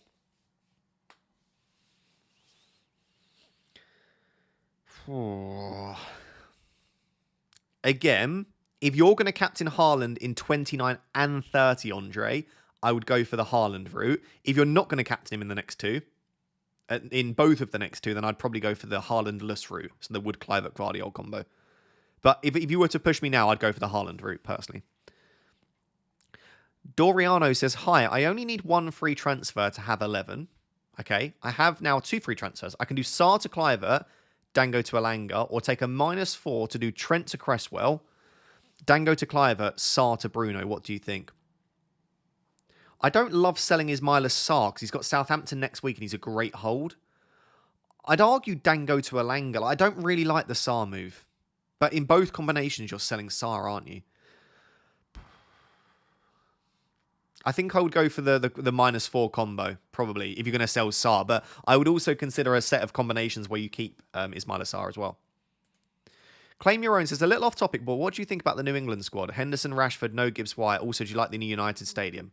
Again, if you're going to captain Haaland in 29 and 30, Andre, I would go for the Haaland route. If you're not going to captain him in the next 2, in both of the next 2, then I'd probably go for the Haaland-less route, so the Wood, Cliver, Gvardiol combo. But if you were to push me now, I'd go for the Haaland route, personally. Doriano says, hi, I only need 1 free transfer to have 11. Okay, I have now 2 free transfers. I can do Sarr to Cliver, Dango to Alanga, or take a -4 to do Trent to Cresswell, Dango to Cliver, Sarr to Bruno. What do you think? I don't love selling Ismaila Sarr because he's got Southampton next week and he's a great hold. I'd argue Dango to Alanga. I don't really like the Sarr move. But in both combinations, you're selling Sarr, aren't you? I think I would go for the -4 combo, probably, if you're going to sell Sarr. But I would also consider a set of combinations where you keep Ismaila Sarr as well. Claim Your Own says, a little off topic, but what do you think about the New England squad? Henderson, Rashford, no Gibbs White. Also, do you like the new United Stadium?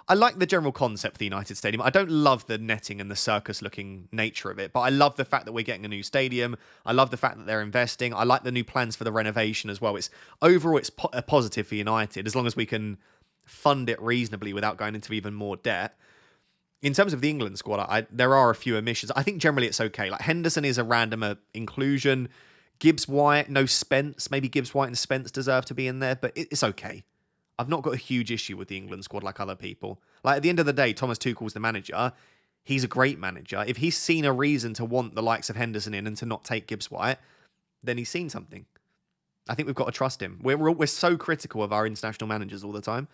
I like the general concept of the United Stadium. I don't love the netting and the circus-looking nature of it, but I love the fact that we're getting a new stadium. I love the fact that they're investing. I like the new plans for the renovation as well. Overall, it's a positive for United, as long as we can fund it reasonably without going into even more debt. In terms of the England squad, there are a few omissions. I think generally it's okay. Like Henderson is a random inclusion. Gibbs White, no Spence. Maybe Gibbs White and Spence deserve to be in there, but it's okay. I've not got a huge issue with the England squad like other people. Like, at the end of the day, Thomas Tuchel's the manager. He's a great manager. If he's seen a reason to want the likes of Henderson in and to not take Gibbs White, then he's seen something. I think we've got to trust him. We're so critical of our international managers all the time.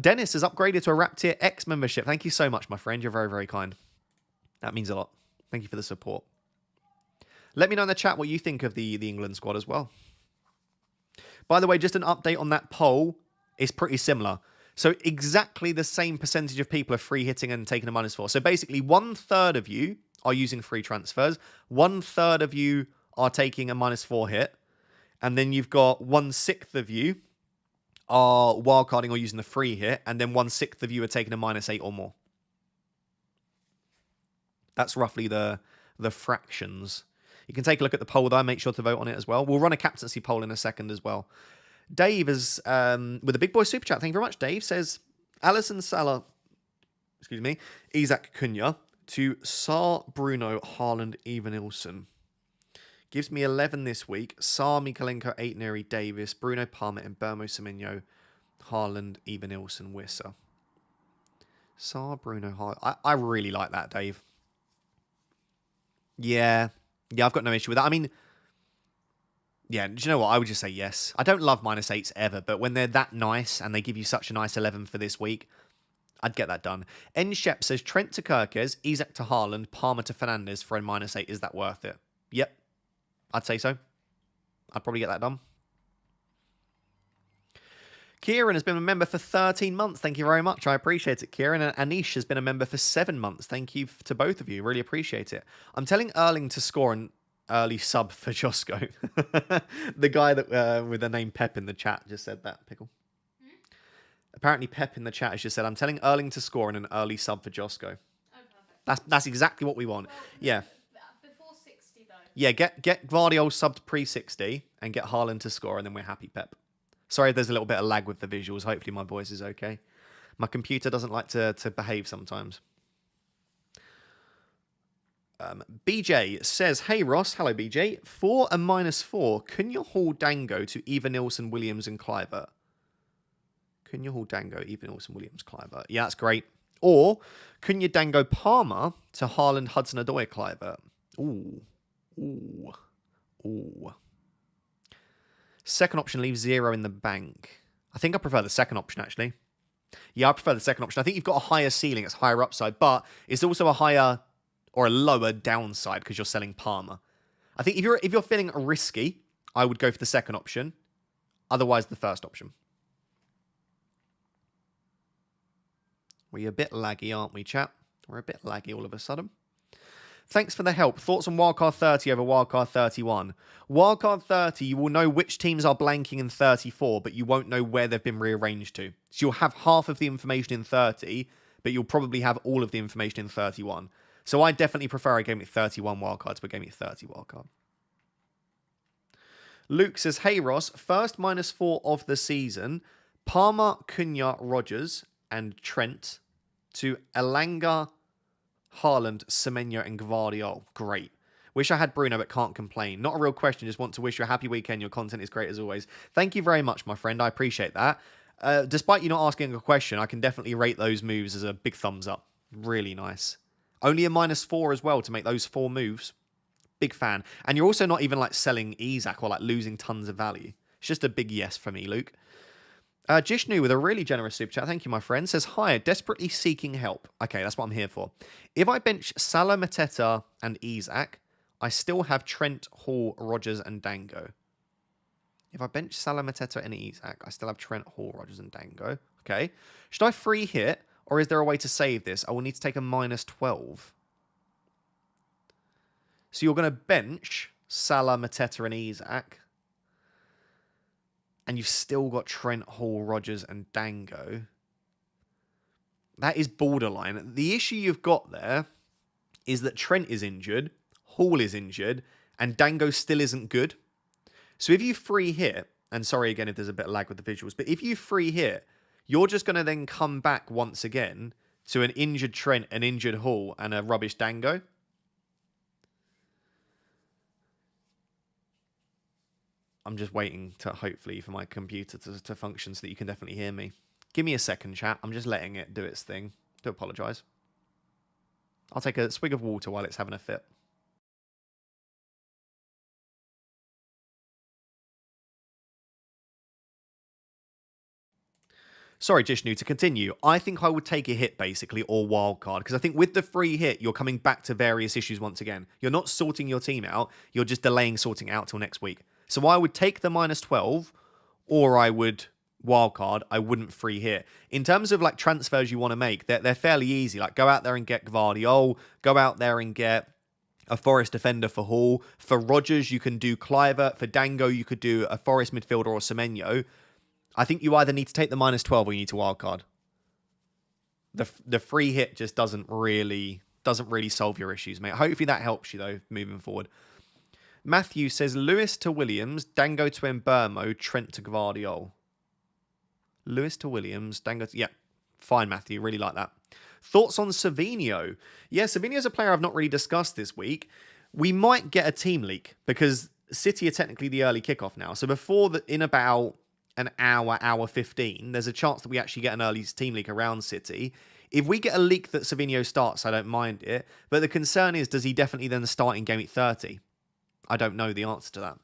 Dennis has upgraded to a Rap Tier X membership. Thank you so much, my friend. You're very, very kind. That means a lot. Thank you for the support. Let me know in the chat what you think of the England squad as well. By the way, just an update on that poll. It's pretty similar. So exactly the same percentage of people are free hitting and taking a -4. So basically 1/3 of you are using free transfers. 1/3 of you are taking a -4 hit. And then you've got 1/6 of you are wildcarding or using the free hit. And then 1/6 of you are taking a -8 or more. That's roughly the fractions. You can take a look at the poll though. Make sure to vote on it as well. We'll run a captaincy poll in a second as well. Dave is, with a big boy super chat, thank you very much, Dave, says, Alisson Salah, Isaac Cunha to Sar, Bruno, Haaland, Evanilson. Gives me 11 this week. Sar, Mikalenko, Aitneri, Davis, Bruno Palmer, and Bermo Semenyo, Haaland, Evanilson, Wissa. Sar, Bruno, Haaland. I really like that, Dave. Yeah, I've got no issue with that. I mean, yeah, do you know what? I would just say yes. I don't love -8s ever, but when they're that nice and they give you such a nice 11 for this week, I'd get that done. N Shep says, Trent to Kirkes, Isak to Haaland, Palmer to Fernandes for a -8. Is that worth it? Yep. I'd say so. I'd probably get that done. Kieran has been a member for 13 months. Thank you very much. I appreciate it, Kieran. And Anish has been a member for 7 months. Thank you to both of you. Really appreciate it. I'm telling Erling to score an early sub for Josko. The guy that with the name Pep in the chat just said that, Pickle. Apparently Pep in the chat has just said, I'm telling Erling to score in an early sub for Josko. Oh, perfect. That's exactly what we want. Well, yeah. Before 60, though. Yeah, get Guardiola subbed pre-60 and get Haaland to score, and then we're happy, Pep. Sorry if there's a little bit of lag with the visuals. Hopefully my voice is okay. My computer doesn't like to behave sometimes. BJ says, hey Ross, hello BJ. For a -4, can you haul Dango to Evanilson, Williams and Kluivert? Can you haul Dango, Evanilson, Williams, Kluivert? Yeah, that's great. Or can you Dango Palmer to Haaland, Hudson-Odoi, Kluivert? Ooh. Second option leaves 0 in the bank. I think I prefer the second option, actually. Yeah, I prefer the second option. I think you've got a higher ceiling, it's higher upside, but it's also a higher or a lower downside because you're selling Palmer. I think if you're feeling risky, I would go for the second option. Otherwise, the first option. We're a bit laggy, aren't we, chat? We're a bit laggy all of a sudden. Thanks for the help. Thoughts on Wildcard 30 over Wildcard 31? Wildcard 30, you will know which teams are blanking in 34, but you won't know where they've been rearranged to. So you'll have half of the information in 30, but you'll probably have all of the information in 31. So I definitely prefer a game with 31 wildcards to a game with 30 wildcard. Luke says, hey Ross, first -4 of the season. Palmer, Cunha, Rogers, and Trent to Elanga, Haaland, Semenyo, and Gvardiol. Great. Wish I had Bruno, but can't complain. Not a real question. Just want to wish you a happy weekend. Your content is great as always. Thank you very much, my friend. I appreciate that. Despite you not asking a question, I can definitely rate those moves as a big thumbs up. Really nice. Only a -4 as well to make those 4 moves. Big fan. And you're also not even like selling Isak or like losing tons of value. It's just a big yes for me, Luke. Jishnu with a really generous super chat. Thank you, my friend. Says, hi, desperately seeking help. Okay, that's what I'm here for. If I bench Salah, Mateta, and Isak, I still have Trent, Hall, Rogers, and Dango. If I bench Salah, Mateta, and Isak, I still have Trent, Hall, Rogers, and Dango. Okay. Should I free hit, or is there a way to save this? I will need to take a -12. So you're going to bench Salah, Mateta, and Isak. and you've still got Trent, Hall, Rodgers, and Dango. That is borderline. The issue you've got there is that Trent is injured, Hall is injured, and Dango still isn't good. So if you free hit, and sorry again if there's a bit of lag with the visuals, but if you free hit, you're just going to then come back once again to an injured Trent, an injured Hall, and a rubbish Dango. I'm just waiting to hopefully for my computer to function so that you can definitely hear me. Give me a second, chat. I'm just letting it do its thing. Do apologise. I'll take a swig of water while it's having a fit. Sorry, Jishnu, to continue, I think I would take a hit, basically, or wildcard, because I think with the free hit, you're coming back to various issues once again. You're not sorting your team out, you're just delaying sorting out till next week. So I would take the -12, or I would wildcard, I wouldn't free hit. In terms of like transfers you want to make, they're fairly easy. Like go out there and get Gvardiol, go out there and get a Forest defender for Hall. For Rodgers, you can do Clivert. For Dango, you could do a Forest midfielder or Semenyo. I think you either need to take the -12 or you need to wildcard. The free hit just doesn't really solve your issues, mate. Hopefully that helps you though, moving forward. Matthew says Lewis to Williams, Dango to Mbermo, Trent to Gvardiol. Lewis to Williams, Dango to... Yeah, fine, Matthew. Really like that. Thoughts on Savinho? Yeah, Savinho's a player I've not really discussed this week. We might get a team leak because City are technically the early kickoff now. So in about an hour 15, there's a chance that we actually get an early team leak around City. If we get a leak that Savinho starts, I don't mind it. But the concern is, does he definitely then start in game week 30? I don't know the answer to that.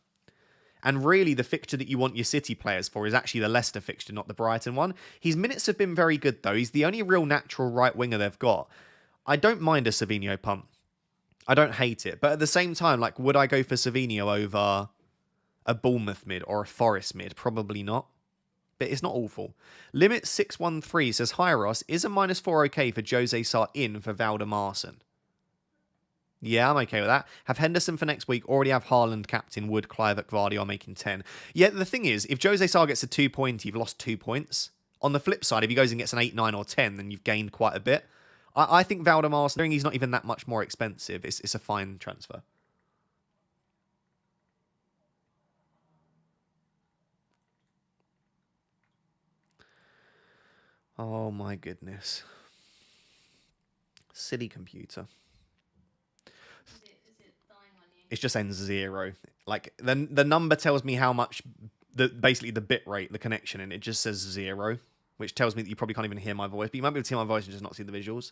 And really, the fixture that you want your City players for is actually the Leicester fixture, not the Brighton one. His minutes have been very good, though. He's the only real natural right winger they've got. I don't mind a Savinho punt. I don't hate it. But at the same time, like, would I go for Savinho over a Bournemouth mid or a Forest mid? Probably not. But it's not awful. Limit 613 says, Hi Ross, is a -4 okay for Jose Sarr in for Valdemarson? Yeah, I'm okay with that. Have Henderson for next week. Already have Haaland, captain, Wood, Clivert, Gvardiol making 10. Yeah, the thing is, if Jose Sarr gets a 2 point, you've lost 2 points. On the flip side, if he goes and gets an 8, 9 or 10, then you've gained quite a bit. I think Valdemarson, he's not even that much more expensive. It's a fine transfer. Oh my goodness. Silly computer. It's just saying 0. Like the number tells me how much basically the bit rate, the connection, and it just says 0, which tells me that you probably can't even hear my voice. But you might be able to hear my voice and just not see the visuals.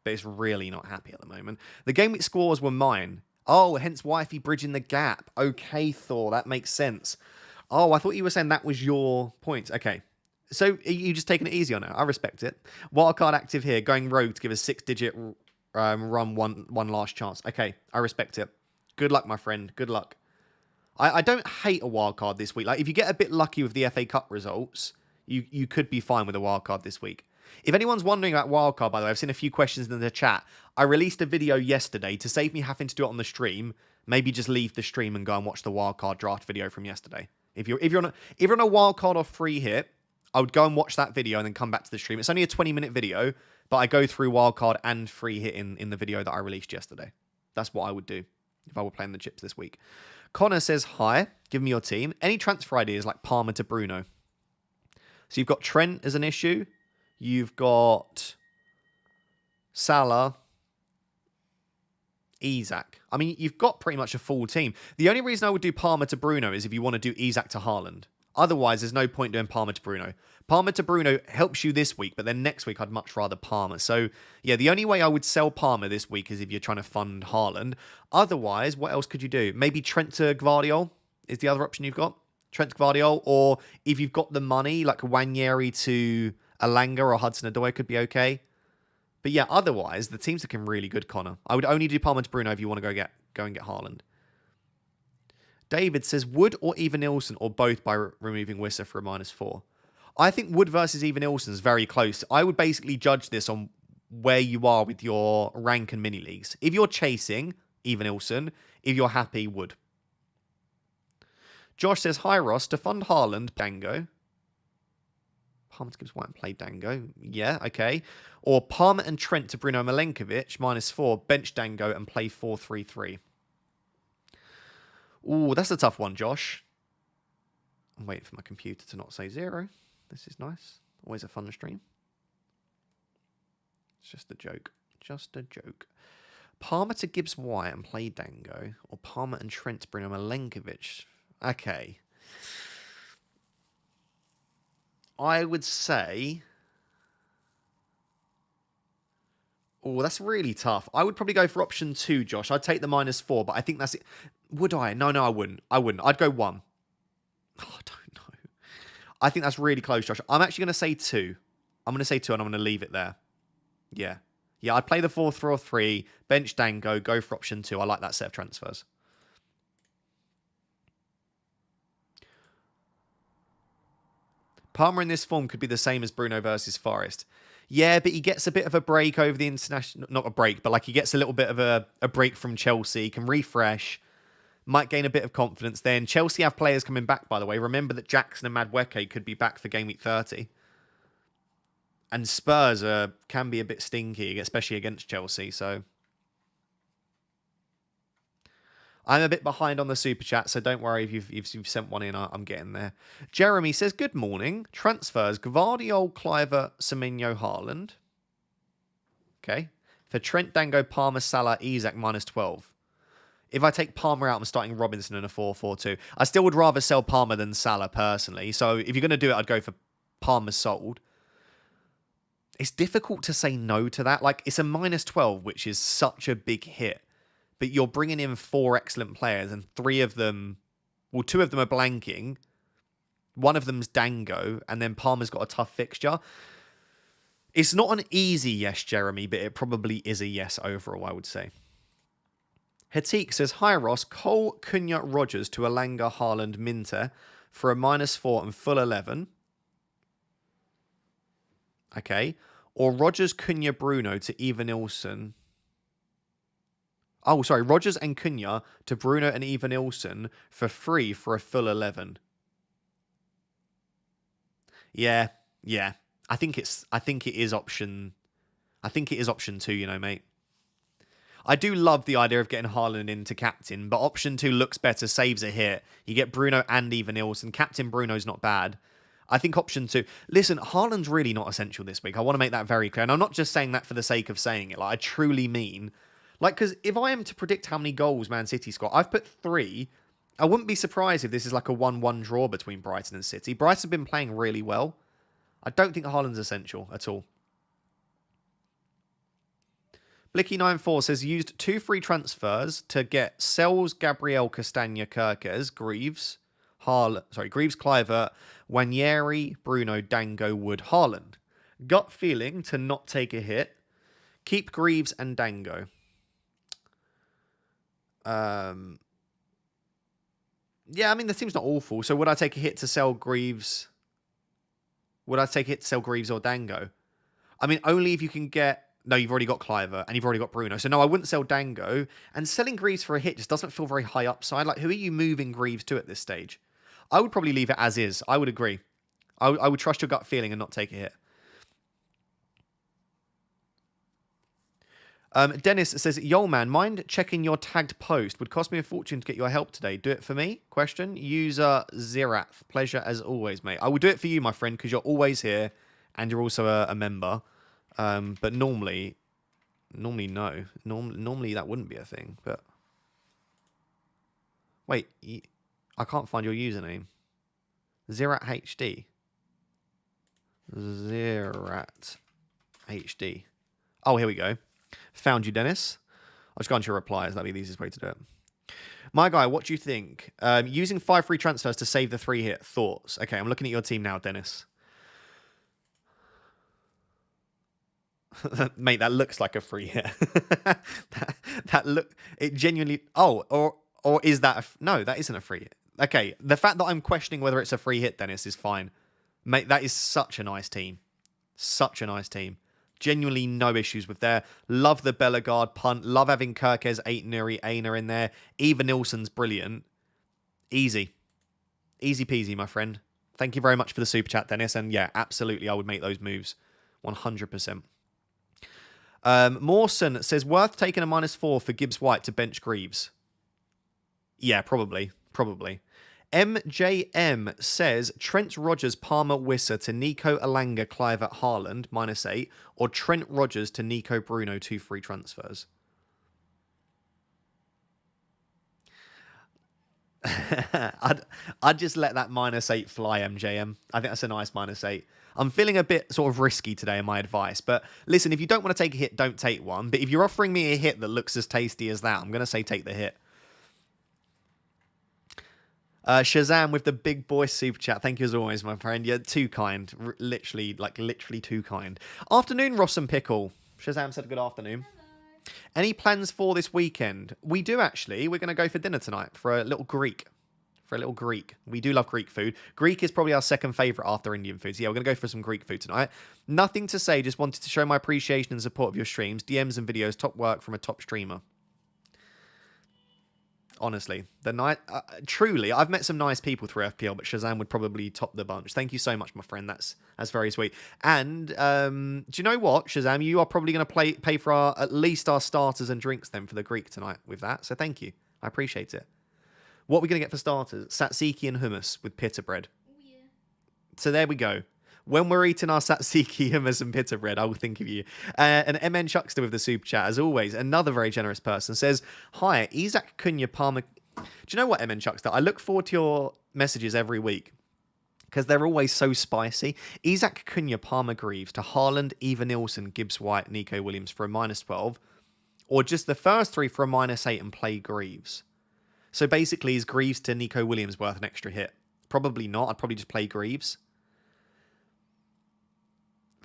But it's really not happy at the moment. The game week scores were mine. Oh, hence wifey bridging the gap. Okay, Thor, that makes sense. Oh, I thought you were saying that was your points. Okay. So you just taking it easy on it. I respect it. Wildcard active here, going rogue to give a 6-digit run one last chance. Okay, I respect it. Good luck, my friend. Good luck. I don't hate a wildcard this week. Like, if you get a bit lucky with the FA Cup results, you could be fine with a wildcard this week. If anyone's wondering about wildcard, by the way, I've seen a few questions in the chat. I released a video yesterday to save me having to do it on the stream. Maybe just leave the stream and go and watch the wildcard draft video from yesterday. If you're on a wildcard or free hit, I would go and watch that video and then come back to the stream. It's only a 20-minute video, but I go through wildcard and free hit in the video that I released yesterday. That's what I would do if I were playing the chips this week. Connor says, hi, give me your team. Any transfer ideas like Palmer to Bruno? So you've got Trent as an issue. You've got Salah, Isak. I mean, you've got pretty much a full team. The only reason I would do Palmer to Bruno is if you want to do Isak to Haaland. Otherwise, there's no point doing Palmer to Bruno. Palmer to Bruno helps you this week, but then next week I'd much rather Palmer. So, yeah, the only way I would sell Palmer this week is if you're trying to fund Haaland. Otherwise, what else could you do? Maybe Trent to Gvardiol is the other option you've got. Trent to Gvardiol, or if you've got the money, like Wanyeri to Alanga or Hudson-Odoi could be okay. But yeah, otherwise, the team's looking really good, Connor. I would only do Palmer to Bruno if you want to go and get Haaland. David says, Wood or Evanilson, or both by removing Wissa for a -4? I think Wood versus Evanilson is very close. I would basically judge this on where you are with your rank and mini leagues. If you're chasing, Evanilson. If you're happy, Wood. Josh says, hi Ross, to fund Haaland, Dango. Palmer to Gibbs White and play Dango. Yeah, okay. Or Palmer and Trent to Bruno Milenkovic, -4, bench Dango and play 4-3-3. Ooh, that's a tough one, Josh. I'm waiting for my computer to not say 0. This is nice. Always a fun stream. It's just a joke. Just a joke. Palmer to Gibbs White and play Dango. Or Palmer and Trent to Bruno Milenkovic. Okay. I would say... Oh, that's really tough. I would probably go for option 2, Josh. I'd take the -4, but I think that's it. Would I? No, I wouldn't. I'd go 1. Oh, I don't know. I think that's really close, Josh. I'm actually going to say 2. I'm going to say 2 and I'm going to leave it there. Yeah. Yeah, I'd play the 4-3-3, bench Dango, go for option 2. I like that set of transfers. Palmer in this form could be the same as Bruno versus Forest. Yeah, but he gets a bit of a break over the international... Not a break, but like he gets a little bit of a break from Chelsea, can refresh, might gain a bit of confidence then. Chelsea have players coming back, by the way. Remember that Jackson and Madueke could be back for Game Week 30. And Spurs can be a bit stinky, especially against Chelsea, so... I'm a bit behind on the super chat, so don't worry if you've sent one in. I'm getting there. Jeremy says, good morning. Transfers, Gvardiol, Kluivert, Semenyo, Haaland. Okay. For Trent, Dango, Palmer, Salah, Isak, -12. If I take Palmer out, I'm starting Robinson in a 4-4-2. I still would rather sell Palmer than Salah, personally. So if you're going to do it, I'd go for Palmer sold. It's difficult to say no to that. Like, it's a -12, which is such a big hit. But you're bringing in 4 excellent players and 3 of them... Well, 2 of them are blanking. 1 of them's Dango. And then Palmer's got a tough fixture. It's not an easy yes, Jeremy, but it probably is a yes overall, I would say. Hatik says, hi Ross, Cole, Cunha, Rogers to Alanga, Haaland, Minter for a -4 and full 11. Okay. Or Rogers, Cunha, Bruno to Eva Nilsson. Oh, sorry. Rogers and Cunha to Bruno and Eva Nilsson for free for a full 11. Yeah. I think it is option 2, you know, mate. I do love the idea of getting Haaland into captain, but option 2 looks better, saves a hit. You get Bruno and Eva Nilsson. Captain Bruno's not bad. I think option 2... Listen, Haaland's really not essential this week. I want to make that very clear. And I'm not just saying that for the sake of saying it. Like, I truly mean... Like, because if I am to predict how many goals Man City score, I've put 3. I wouldn't be surprised if this is like a 1-1 draw between Brighton and City. Brighton have been playing really well. I don't think Haaland's essential at all. Blicky94 says, used 2 free transfers to get Sells, Gabriel, Castagna, Kirkes, Greaves, Greaves, Kluivert, Wanyeri, Bruno, Dango, Wood, Haaland. Gut feeling to not take a hit. Keep Greaves and Dango. Yeah, I mean, the team's not awful. So would I take a hit to sell Greaves? Would I take a hit to sell Greaves or Dango? I mean, only if you can get... No, you've already got Kluivert and you've already got Bruno. So no, I wouldn't sell Dango. And selling Greaves for a hit just doesn't feel very high upside. Like, who are you moving Greaves to at this stage? I would probably leave it as is. I would agree. I would trust your gut feeling and not take a hit. Dennis says, yo man, mind checking your tagged post? Would cost me a fortune to get your help today. Do it for me? Question. User Zirath. Pleasure as always, mate. I will do it for you, my friend, because you're always here and you're also a member. But normally no. Normally that wouldn't be a thing. But wait, I can't find your username. Zirat HD. Zirat HD. Oh, here we go. Found you, Dennis. I'll just go into your replies. That'll be the easiest way to do it. My guy, what do you think? Using 5 free transfers to save the 3 hit. Thoughts? Okay, I'm looking at your team now, Dennis. Mate, that looks like a free hit. It genuinely... Oh, or is that... No, that isn't a free hit. Okay, the fact that I'm questioning whether it's a free hit, Dennis, is fine. Mate, that is such a nice team. Such a nice team. Genuinely no issues with there. Love the Bellegarde punt. Love having Kirkes, Aitner in there. Eva Nilsson's brilliant. Easy. Easy peasy, my friend. Thank you very much for the super chat, Dennis. And yeah, absolutely, I would make those moves. 100%. Mawson says, worth taking a -4 for Gibbs White to bench Greaves. Yeah, probably. MJM says, Trent Rogers, Palmer, Wisser to Nico, Alanga, Clive at Haaland, -8, or Trent Rogers to Nico, Bruno, 2 free transfers. I'd just let that -8 fly, MJM. I think that's a nice -8. I'm feeling a bit sort of risky today in my advice, but listen, if you don't want to take a hit, don't take one. But if you're offering me a hit that looks as tasty as that, I'm going to say take the hit. Shazam with the big boy super chat. Thank you as always, my friend. You're too kind. Literally too kind. Afternoon, Ross and Pickle. Shazam said good afternoon. Hello. Any plans for this weekend? We do actually. We're going to go for dinner tonight for a little Greek. We do love Greek food. Greek is probably our second favourite after Indian food. So yeah, we're going to go for some Greek food tonight. Nothing to say. Just wanted to show my appreciation and support of your streams, DMs and videos. Top work from a top streamer. Honestly, truly, I've met some nice people through FPL, but Shazam would probably top the bunch. Thank you so much, my friend. That's very sweet. And do you know what, Shazam? You are probably going to pay for at least our starters and drinks then for the Greek tonight with that. So thank you. I appreciate it. What are we going to get for starters? Tzatziki and hummus with pita bread. Oh, yeah. So there we go. When we're eating our tzatziki, hummus, and pita bread, I will think of you. And MN Chuckster with the super chat, as always, another very generous person, says, hi, Isaac Cunha Palmer. Do you know what, MN Chuckster? I look forward to your messages every week because they're always so spicy. Isaac Cunha Palmer Greaves to Haaland, Eva Nilsson, Gibbs White, Nico Williams for a -12. Or just the first three for a -8 and play Greaves. So basically, is Greaves to Nico Williams worth an extra hit? Probably not. I'd probably just play Greaves.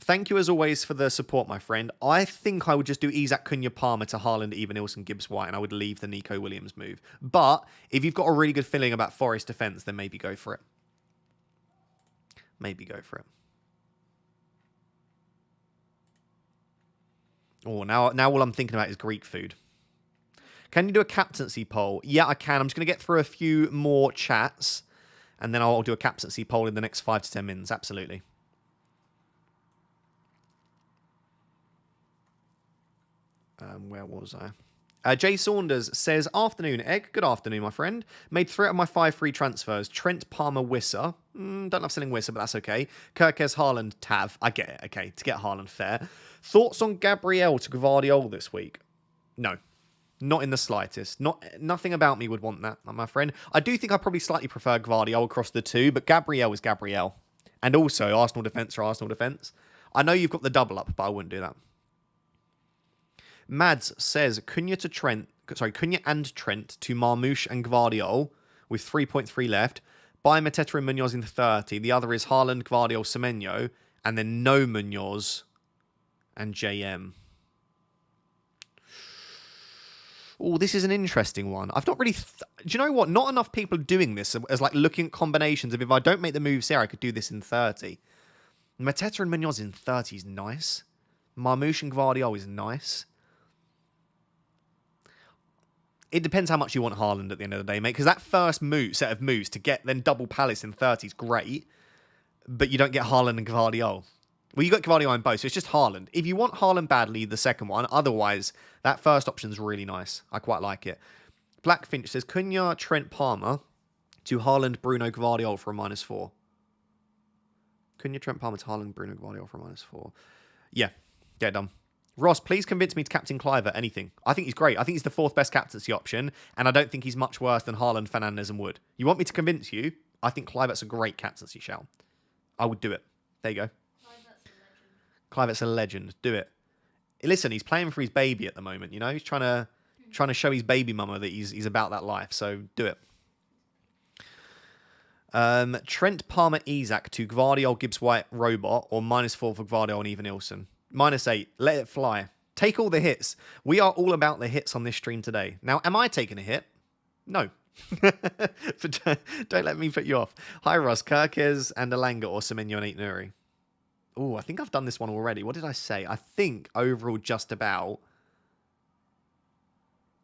Thank you as always for the support, my friend. I think I would just do Isaac Cunha Palmer to Haaland, Eva Nilsson, Gibbs White, and I would leave the Nico Williams move. But if you've got a really good feeling about Forest defence, then maybe go for it. Oh, now all I'm thinking about is Greek food. Can you do a captaincy poll? Yeah, I can. I'm just going to get through a few more chats, and then I'll do a captaincy poll in the next 5 to 10 minutes. Absolutely. Where was I? Jay Saunders says, afternoon, Egg. Good afternoon, my friend. Made 3 out of my 5 free transfers. Trent, Palmer, Wisser. Don't love selling Wisser, but that's okay. Kirkes, Haaland, Tav. I get it. Okay, to get Haaland, fair. Thoughts on Gabriel to Gvardiol this week? No. Not in the slightest. Nothing about me would want that, my friend. I do think I probably slightly prefer Gvardiol across the two, but Gabriel is Gabriel. And also, Arsenal defence or Arsenal defence. I know you've got the double up, but I wouldn't do that. Mads says Cunha and Trent to Marmouche and Gvardiol with 3.3 left. Buy Mateta and Munoz in 30. The other is Haaland, Gvardiol, Semenyo, and then no Munoz and JM. Oh, this is an interesting one. I've not really... do you know what? Not enough people are doing this as like looking at combinations of if I don't make the moves here, I could do this in 30. Mateta and Munoz in 30 is nice. Marmouche and Gvardiol is nice. It depends how much you want Haaland at the end of the day, mate. Because that first set of moves to get then double Palace in 30 is great. But you don't get Haaland and Gvardiol. Well, you got Gvardiol in both, so it's just Haaland. If you want Haaland badly, the second one. Otherwise, that first option is really nice. I quite like it. Blackfinch says, Cunha, Trent, Palmer to Haaland, Bruno, Gvardiol for a -4. Cunha, Trent, Palmer to Haaland, Bruno, Gvardiol for a -4. Yeah, get it done. Ross, please convince me to captain Clive at anything. I think he's great. I think he's the 4th best captaincy option, and I don't think he's much worse than Haaland, Fernandes, and Wood. You want me to convince you? I think Clive's a great captaincy shout. I would do it. There you go. Clive's a legend. Do it. Listen, he's playing for his baby at the moment. You know, he's trying to show his baby mama that he's about that life. So do it. Trent, Palmer, Isak to Gvardiol, Gibbs White, Robot, or -4 for Gvardiol and Eva Nilsson. -8. Let it fly. Take all the hits. We are all about the hits on this stream today. Now, am I taking a hit? No. But don't let me put you off. Hi, Ross. Kirkes and Alanga or Semenyo and 8 Nuri. Oh, I think I've done this one already. What did I say? I think overall just about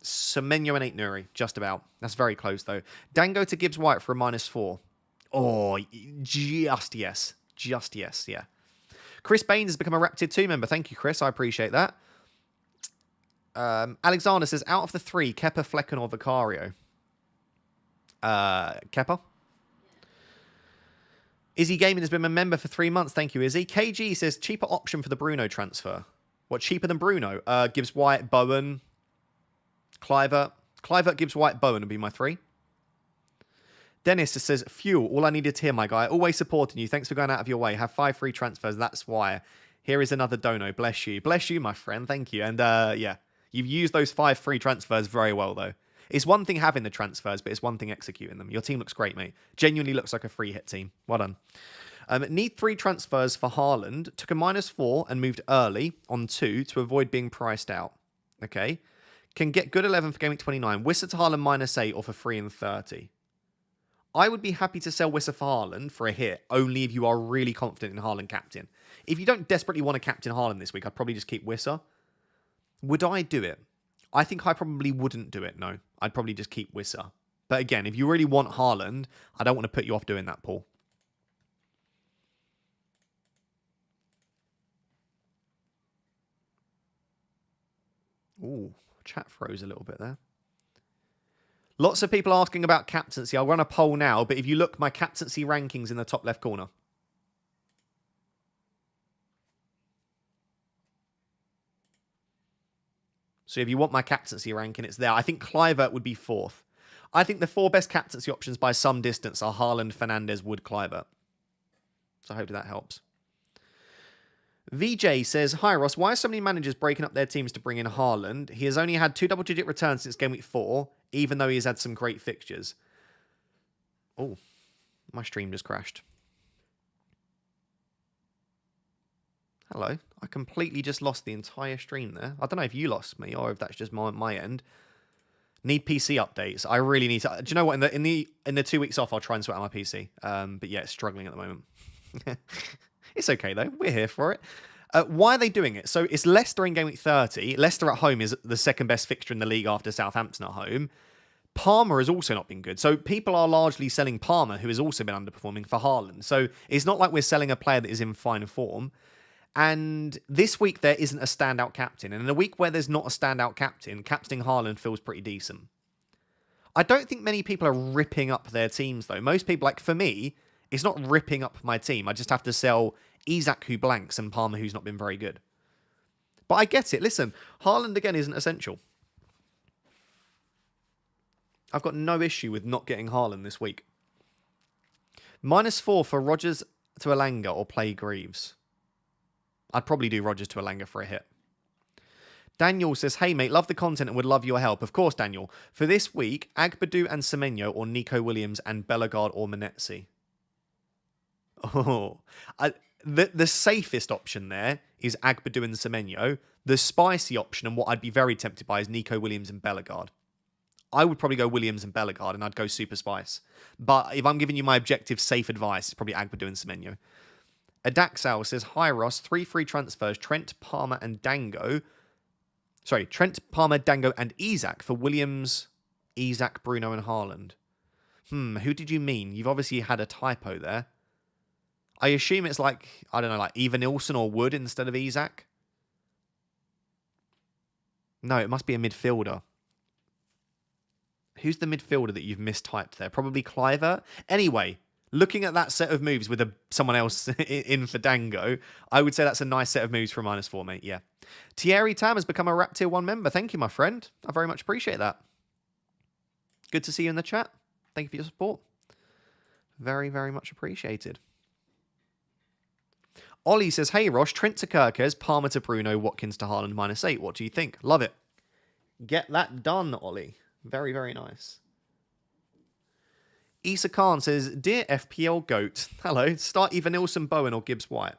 Semenyo and 8 Nuri. Just about. That's very close, though. Dango to Gibbs White for a -4. Oh, just yes. Just yes, yeah. Chris Baines has become a Raptid 2 member. Thank you, Chris. I appreciate that. Alexander says, out of the three, Kepa, Flecken, or Vicario? Kepa. Izzy Gaming has been a member for 3 months. Thank you, Izzy. KG says, cheaper option for the Bruno transfer. What, cheaper than Bruno? Gibbs White, Bowen, Clivert. Clivert, Gibbs White, Bowen would be my three. Dennis says, fuel, all I needed to hear, my guy. Always supporting you. Thanks for going out of your way. Have 5 free transfers. That's why. Here is another dono. Bless you. Bless you, my friend. Thank you. And yeah, you've used those 5 free transfers very well, though. It's one thing having the transfers, but it's one thing executing them. Your team looks great, mate. Genuinely looks like a free hit team. Well done. Need 3 transfers for Haaland. Took a -4 and moved early on 2 to avoid being priced out. Okay. Can get good 11 for Gameweek 29. Whistle to Haaland -8 or for free and 30. I would be happy to sell Wissa for Haaland for a hit, only if you are really confident in Haaland captain. If you don't desperately want to captain Haaland this week, I'd probably just keep Wissa. Would I do it? I think I probably wouldn't do it, no. I'd probably just keep Wissa. But again, if you really want Haaland, I don't want to put you off doing that, Paul. Ooh, chat froze a little bit there. Lots of people asking about captaincy. I'll run a poll now, but if you look, my captaincy rankings in the top left corner. So if you want my captaincy ranking, it's there. I think Clivert would be 4th. I think the 4 best captaincy options by some distance are Haaland, Fernandes, Wood, Clivert. So I hope that helps. VJ says, hi Ross, why are so many managers breaking up their teams to bring in Haaland? He has only had 2 double-digit returns since Game Week 4, even though he has had some great fixtures. Oh, my stream just crashed. Hello. I completely just lost the entire stream there. I don't know if you lost me or if that's just my end. Need PC updates. I really need to. Do you know what? In the 2 weeks off, I'll try and sort out my PC. But yeah, it's struggling at the moment. It's okay, though. We're here for it. Why are they doing it? So it's Leicester in Game Week 30. Leicester at home is the second best fixture in the league after Southampton at home. Palmer has also not been good. So people are largely selling Palmer, who has also been underperforming, for Haaland. So it's not like we're selling a player that is in fine form. And this week, there isn't a standout captain. And in a week where there's not a standout captain, captaining Haaland feels pretty decent. I don't think many people are ripping up their teams, though. Most people, like for me, it's not ripping up my team. I just have to sell Isak, who blanks, and Palmer, who's not been very good. But I get it. Listen, Haaland, again, isn't essential. I've got no issue with not getting Haaland this week. -4 for Rodgers to Elanga or play Greaves. I'd probably do Rodgers to Elanga for a hit. Daniel says, hey mate, love the content and would love your help. Of course, Daniel. For this week, Agbadu and Semenyo or Nico Williams and Bellegarde or Manetzi. Oh, the safest option there is Agbadu and Semenyo. The spicy option and what I'd be very tempted by is Nico Williams and Bellegarde. I would probably go Williams and Bellegarde and I'd go super spice. But if I'm giving you my objective safe advice, it's probably Agbadu and Semenyo. Adaxal says, hi Ross, 3 free transfers, Trent, Palmer and Dango. Sorry, Trent, Palmer, Dango and Isak for Williams, Isak, Bruno and Haaland. Who did you mean? You've obviously had a typo there. I assume it's like, I don't know, like Eva Nilsson or Wood instead of Isak. No, it must be a midfielder. Who's the midfielder that you've mistyped there? Probably Clivert. Anyway, looking at that set of moves with someone else in for Dango, I would say that's a nice set of moves for a -4, mate. Yeah. Thierry Tam has become a Rap Tier 1 member. Thank you, my friend. I very much appreciate that. Good to see you in the chat. Thank you for your support. Very, very much appreciated. Ollie says, hey, Rosh, Trent to Kirkes, Palmer to Bruno, Watkins to Haaland -8. What do you think? Love it. Get that done, Ollie. Very, very nice. Issa Khan says, dear FPL GOAT, hello, start either Nilsson, Bowen or Gibbs White.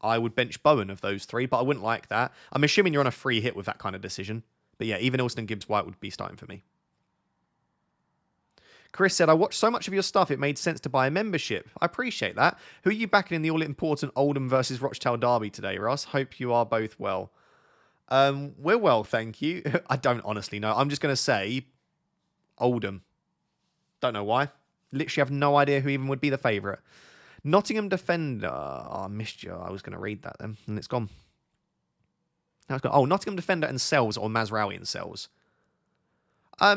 I would bench Bowen of those 3, but I wouldn't like that. I'm assuming you're on a free hit with that kind of decision. But yeah, even Nilsson and Gibbs White would be starting for me. Chris said, I watched so much of your stuff, it made sense to buy a membership. I appreciate that. Who are you backing in the all-important Oldham versus Rochdale derby today, Russ? Hope you are both well. We're well, thank you. I don't honestly know. I'm just going to say Oldham. Don't know why. Literally have no idea who even would be the favourite. Nottingham defender. Oh, I missed you. I was going to read that then, and it's gone. Now it's gone. Oh, Nottingham defender and Sells, or Mazraoui and Sells.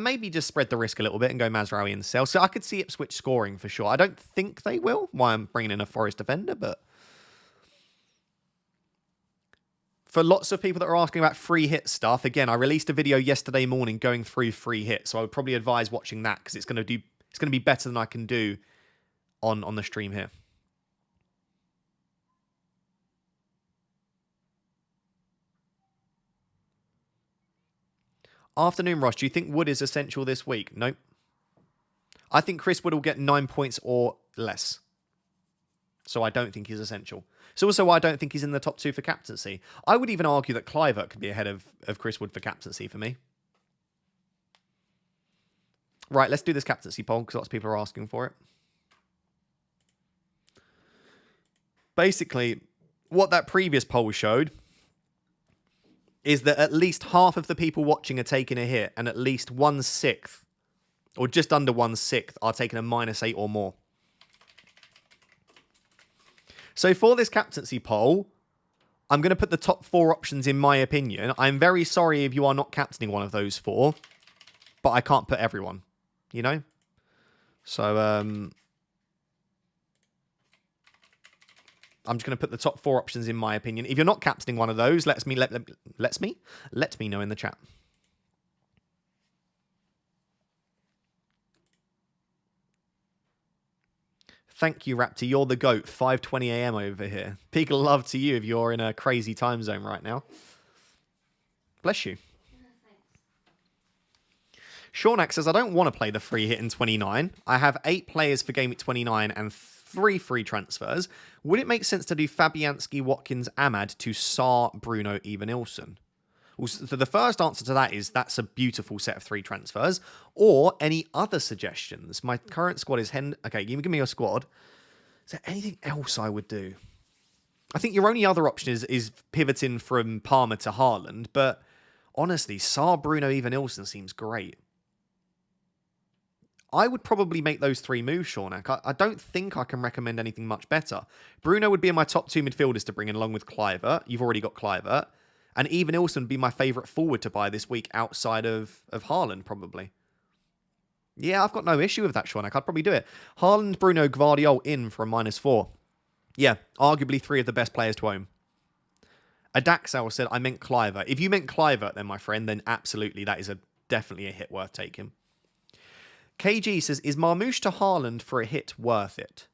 Maybe just spread the risk a little bit and go Mazraoui and Sells. So I could see Ipswich scoring for sure. I don't think they will. Why I'm bringing in a Forest defender, but for lots of people that are asking about free hit stuff, again, I released a video yesterday morning going through free hit, so I would probably advise watching that because it's going to be better than I can do on the stream here. Afternoon, Ross. Do you think Wood is essential this week? Nope. I think Chris Wood will get 9 points or less. So I don't think he's essential. It's also why I don't think he's in the top 2 for captaincy. I would even argue that Clivert could be ahead of Chris Wood for captaincy for me. Right, let's do this captaincy poll because lots of people are asking for it. Basically, what that previous poll showed is that at least half of the people watching are taking a hit and at least 1/6, or just under 1/6, are taking a -8 or more. So for this captaincy poll, I'm going to put the top 4 options in my opinion. I'm very sorry if you are not captaining one of those 4, but I can't put everyone, you know? So, I'm just going to put the top 4 options in my opinion. If you're not captaining one of those, let me know in the chat. Thank you, Raptor. You're the GOAT. 5:20 a.m. over here. Big love to you if you're in a crazy time zone right now. Bless you. Shawnak says, I don't want to play the free hit in 29. I have 8 players for Gameweek 29 and 3 free transfers. Would it make sense to do Fabianski, Watkins, Ahmad to Saar, Bruno, Evanilson? Well, so the first answer to that is that's a beautiful set of 3 transfers. Or any other suggestions? My current squad is Okay, give me your squad. Is there anything else I would do? I think your only other option is pivoting from Palmer to Haaland. But honestly, Saar, Bruno, Evanilson seems great. I would probably make those 3 moves, Shawnak. I don't think I can recommend anything much better. Bruno would be in my top 2 midfielders to bring in along with Clivert. You've already got Clivert. And Evanilson would be my favourite forward to buy this week outside of Haaland, probably. Yeah, I've got no issue with that, Shawnak. I'd probably do it. Haaland, Bruno, Gvardiol in for a -4. Yeah, arguably 3 of the best players to own. Adaxal said, I meant Clivert. If you meant Clivert, then, my friend, then absolutely, that is definitely a hit worth taking. KG says, is Marmoush to Haaland for a hit worth it?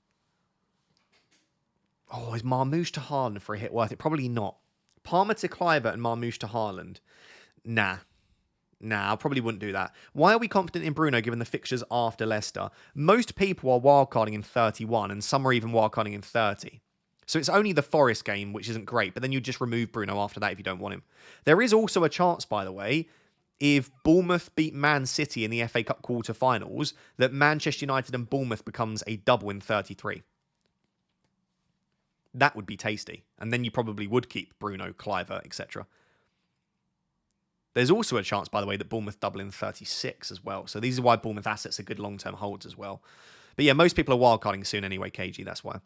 Oh, is Marmoush to Haaland for a hit worth it? Probably not. Palmer to Clivert and Marmoush to Haaland. Nah, I probably wouldn't do that. Why are we confident in Bruno given the fixtures after Leicester? Most people are wildcarding in 31 and some are even wildcarding in 30. So it's only the Forest game, which isn't great, but then you just remove Bruno after that if you don't want him. There is also a chance, by the way, if Bournemouth beat Man City in the FA Cup quarter-finals, that Manchester United and Bournemouth becomes a double in 33. That would be tasty. And then you probably would keep Bruno, Clivert, etc. There's also a chance, by the way, that Bournemouth double in 36 as well. So these are why Bournemouth assets are good long-term holds as well. But yeah, most people are wildcarding soon anyway, KG, that's why.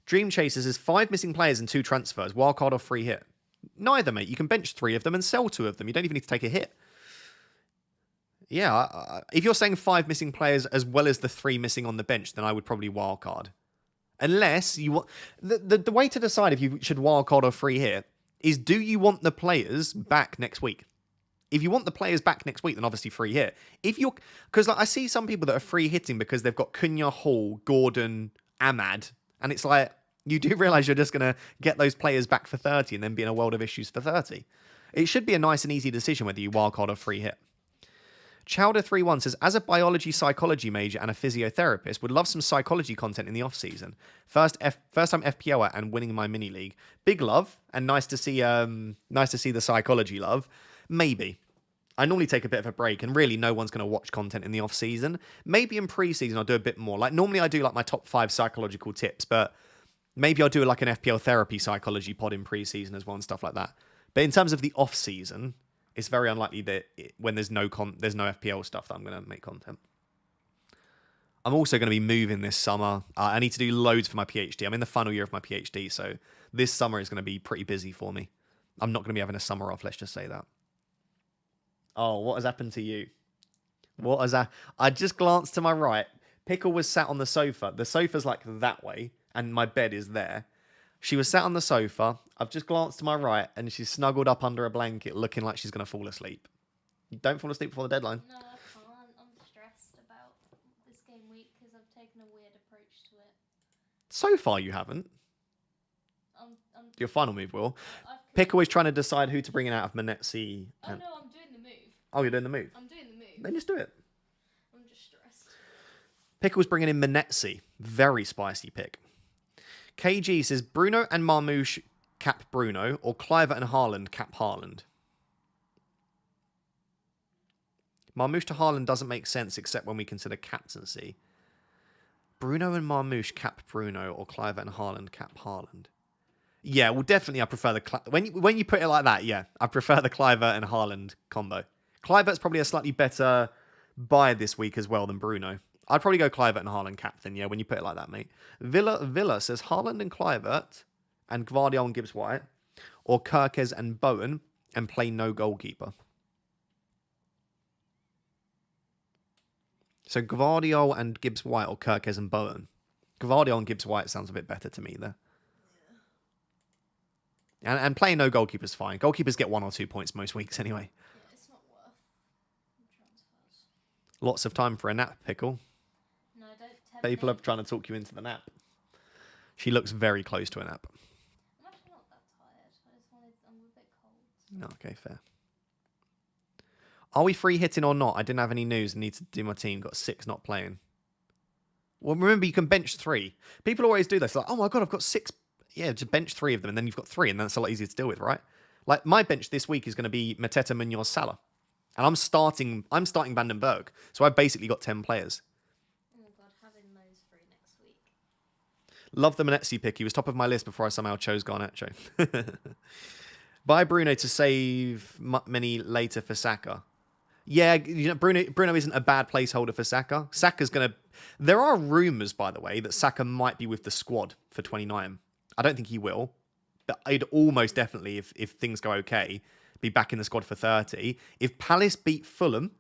Dream Chasers is 5 missing players and 2 transfers. Wildcard or free hit? Neither, mate. You can bench 3 of them and sell 2 of them. You don't even need to take a hit. Yeah, if you're saying 5 missing players as well as the 3 missing on the bench, then I would probably wildcard. Unless you want... The way to decide if you should wildcard or free hit is, do you want the players back next week? If you want the players back next week, then obviously free hit. If you're... Because I see some people that are free hitting because they've got Cunha, Hall, Gordon, Ahmad, and it's like... You do realise you're just going to get those players back for 30 and then be in a world of issues for 30. It should be a nice and easy decision whether you wildcard or free hit. Chowder31 says, as a biology psychology major and a physiotherapist, would love some psychology content in the off-season. First time FPL and winning my mini league. Big love, and nice to see the psychology love. Maybe. I normally take a bit of a break, and really no one's going to watch content in the off-season. Maybe in pre-season I'll do a bit more. Like normally I do like my top 5 psychological tips, but maybe I'll do like an FPL therapy psychology pod in pre-season as well and stuff like that. But in terms of the off-season, it's very unlikely that when there's no FPL stuff that I'm going to make content. I'm also going to be moving this summer. I need to do loads for my PhD. I'm in the final year of my PhD, so this summer is going to be pretty busy for me. I'm not going to be having a summer off, let's just say that. Oh, what has happened to you? What has that? I just glanced to my right. Pickle was sat on the sofa. The sofa's like that way, and my bed is there. She was sat on the sofa. I've just glanced to my right, and she's snuggled up under a blanket, looking like she's going to fall asleep. Don't fall asleep before the deadline. No, I can't. I'm stressed about this game week because I've taken a weird approach to it. So far, you haven't. Your final move will. Pickle is trying to decide who to bring in out of Manetsi. Oh, no, I'm doing the move. Oh, you're doing the move? I'm doing the move. Then just do it. I'm just stressed. Pickle's bringing in Manetsi. Very spicy pick. KG says Bruno and Marmouche cap Bruno, or Kluivert and Haaland cap Haaland. Marmouche to Haaland doesn't make sense except when we consider captaincy. Bruno and Marmouche cap Bruno, or Kluivert and Haaland cap Haaland. Yeah, well, definitely I prefer the... When you put it like that, yeah, I prefer the Kluivert and Haaland combo. Kluivert's probably a slightly better buy this week as well than Bruno. I'd probably go Kluivert and Haaland captain, yeah, when you put it like that, mate. Villa says Haaland and Kluivert and Gvardiol and Gibbs-White, or Kirkes and Bowen, and play no goalkeeper. So Gvardiol and Gibbs-White, or Kirkes and Bowen. Gvardiol and Gibbs-White sounds a bit better to me there. And playing no goalkeeper's fine. Goalkeepers get 1 or 2 points most weeks anyway. Yeah, it's not worth transfers. Lots of time for a nap, Pickle. No, don't tempt People me. are trying to talk you into the nap. She looks very close to a nap. I'm actually not that tired. I'm a bit cold. No, okay, fair. Are we free hitting or not? I didn't have any news and need to do my team. Got 6 not playing. Well, remember, you can bench 3. People always do this. Like, oh my God, I've got 6. Yeah, just bench 3 of them, and then you've got 3, and that's a lot easier to deal with, right? Like, my bench this week is going to be Mateta, Munoz, Salah. And I'm starting Vandenberg. So I've basically got 10 players. Oh my God, having those 3 next week. Love the Manetsi pick. He was top of my list before I somehow chose Garnacho. Buy Bruno to save many later for Saka. Yeah, you know, Bruno isn't a bad placeholder for Saka. Saka's going to... There are rumours, by the way, that Saka might be with the squad for 29. I don't think he will, but I'd almost definitely, if things go okay, be back in the squad for 30. If Palace beat Fulham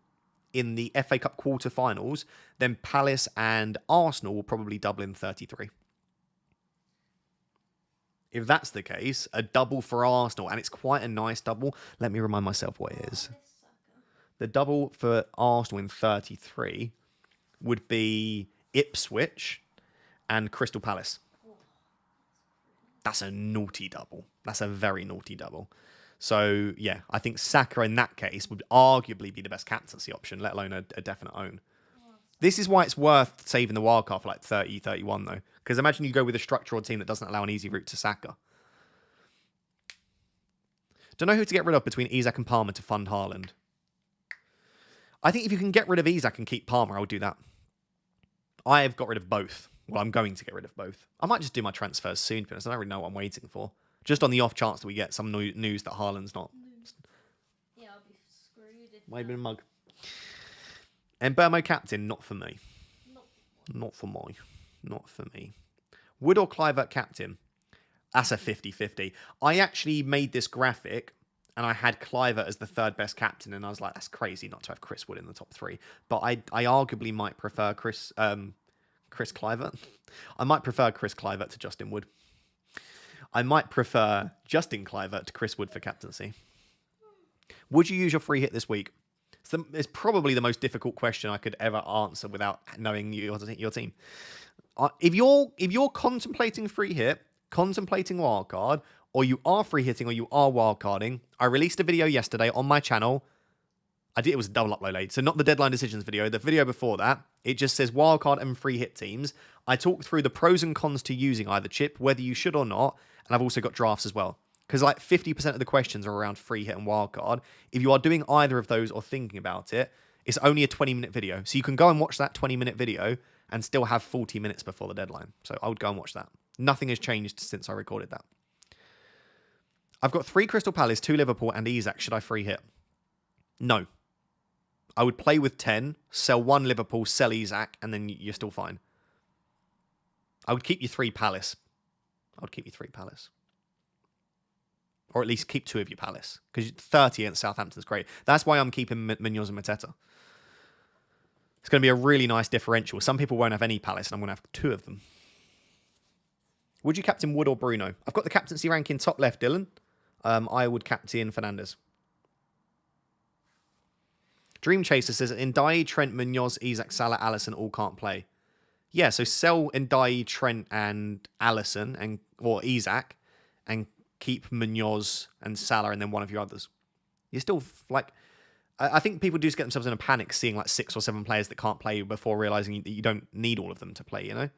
in the FA Cup quarter-finals, then Palace and Arsenal will probably double in 33. If that's the case, a double for Arsenal, and it's quite a nice double. Let me remind myself what it is. The double for Arsenal in 33 would be Ipswich and Crystal Palace. That's a naughty double. That's a very naughty double. So, yeah, I think Saka in that case would arguably be the best captaincy option, let alone a definite own. This is why it's worth saving the wildcard for like 30, 31, though. Because imagine you go with a structural team that doesn't allow an easy route to Saka. Don't know who to get rid of between Isak and Palmer to fund Haaland. I think if you can get rid of Isak and keep Palmer, I'll do that. I've got rid of both. Well, I'm going to get rid of both. I might just do my transfers soon, to be honest. I don't really know what I'm waiting for. Just on the off chance that we get some news that Haaland's not. Yeah, I'll be screwed if Maybe a mug. And Burmo captain, not for me. Not for me. Wood or Kluivert captain? That's a 50-50. I actually made this graphic and I had Kluivert as the 3rd best captain, and I was like, that's crazy not to have Chris Wood in the top 3. But I arguably might prefer Chris Kluivert. I might prefer Chris Kluivert to Justin Wood. I might prefer Justin Kluivert to Chris Wood for captaincy. Would you use your free hit this week? It's probably the most difficult question I could ever answer without knowing your team. If you're contemplating free hit, contemplating wildcard, or you are free hitting or you are wildcarding, I released a video yesterday on my channel. It was a double upload late, so not the deadline decisions video. The video before that, it just says wildcard and free hit teams. I talked through the pros and cons to using either chip, whether you should or not, and I've also got drafts as well. Because like 50% of the questions are around free hit and wildcard. If you are doing either of those or thinking about it, it's only a 20-minute video. So you can go and watch that 20-minute video and still have 40 minutes before the deadline. So I would go and watch that. Nothing has changed since I recorded that. I've got 3 Crystal Palace, 2 Liverpool, and Isak. Should I free hit? No. I would play with 10, sell 1 Liverpool, sell Isak, and then you're still fine. I would keep you 3 Palace. I would keep you 3 Palace. Or at least keep 2 of your Palace. Because 30 against Southampton is great. That's why I'm keeping Munoz and Mateta. It's going to be a really nice differential. Some people won't have any Palace, and I'm going to have 2 of them. Would you captain Wood or Bruno? I've got the captaincy ranking top left, Dylan. I would captain Fernandes. Dream Chaser says, Ndiaye, Trent, Munoz, Isak, Salah, Alisson all can't play. Yeah, so sell Ndiaye, Trent, and Alisson, or Isak, and keep Munoz and Salah, and then one of your others. You're still, like... I think people do get themselves in a panic seeing like 6 or 7 players that can't play before realising that you don't need all of them to play, you know?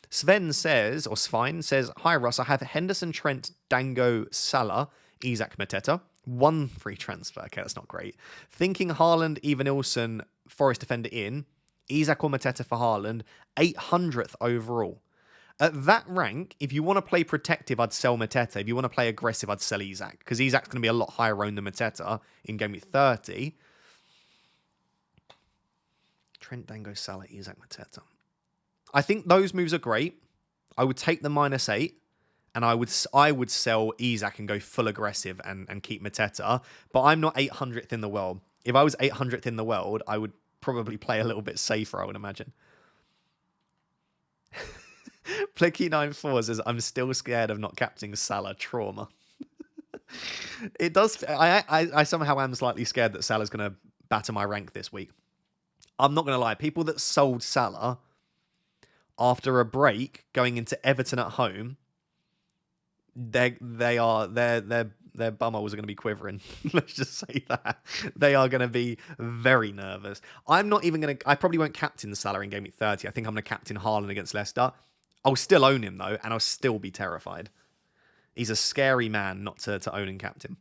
Sven says, or Svein says, Hi Russ, I have Henderson, Trent, Dango, Salah, Isak, Mateta. 1 free transfer. Okay, that's not great. Thinking Haaland, Evanilson, Forest defender in. Isak or Mateta for Haaland. 800th overall. At that rank, if you want to play protective, I'd sell Mateta. If you want to play aggressive, I'd sell Isak. Because Isak's going to be a lot higher owned than Mateta in game week 30. Trent, Dango, Salah, Isak, Mateta. I think those moves are great. I would take the -8. And I would sell Isak and go full aggressive and keep Mateta. But I'm not 800th in the world. If I was 800th in the world, I would probably play a little bit safer, I would imagine. Plicky94 says, I'm still scared of not captaining Salah. Trauma. It does. I somehow am slightly scared that Salah's going to batter my rank this week. I'm not going to lie. People that sold Salah after a break going into Everton at home, their bumholes are going to be quivering. Let's just say that. They are going to be very nervous. I'm not even going to... I probably won't captain Salah in game week 30. I think I'm going to captain Haaland against Leicester. I'll still own him, though, and I'll still be terrified. He's a scary man not to own and captain.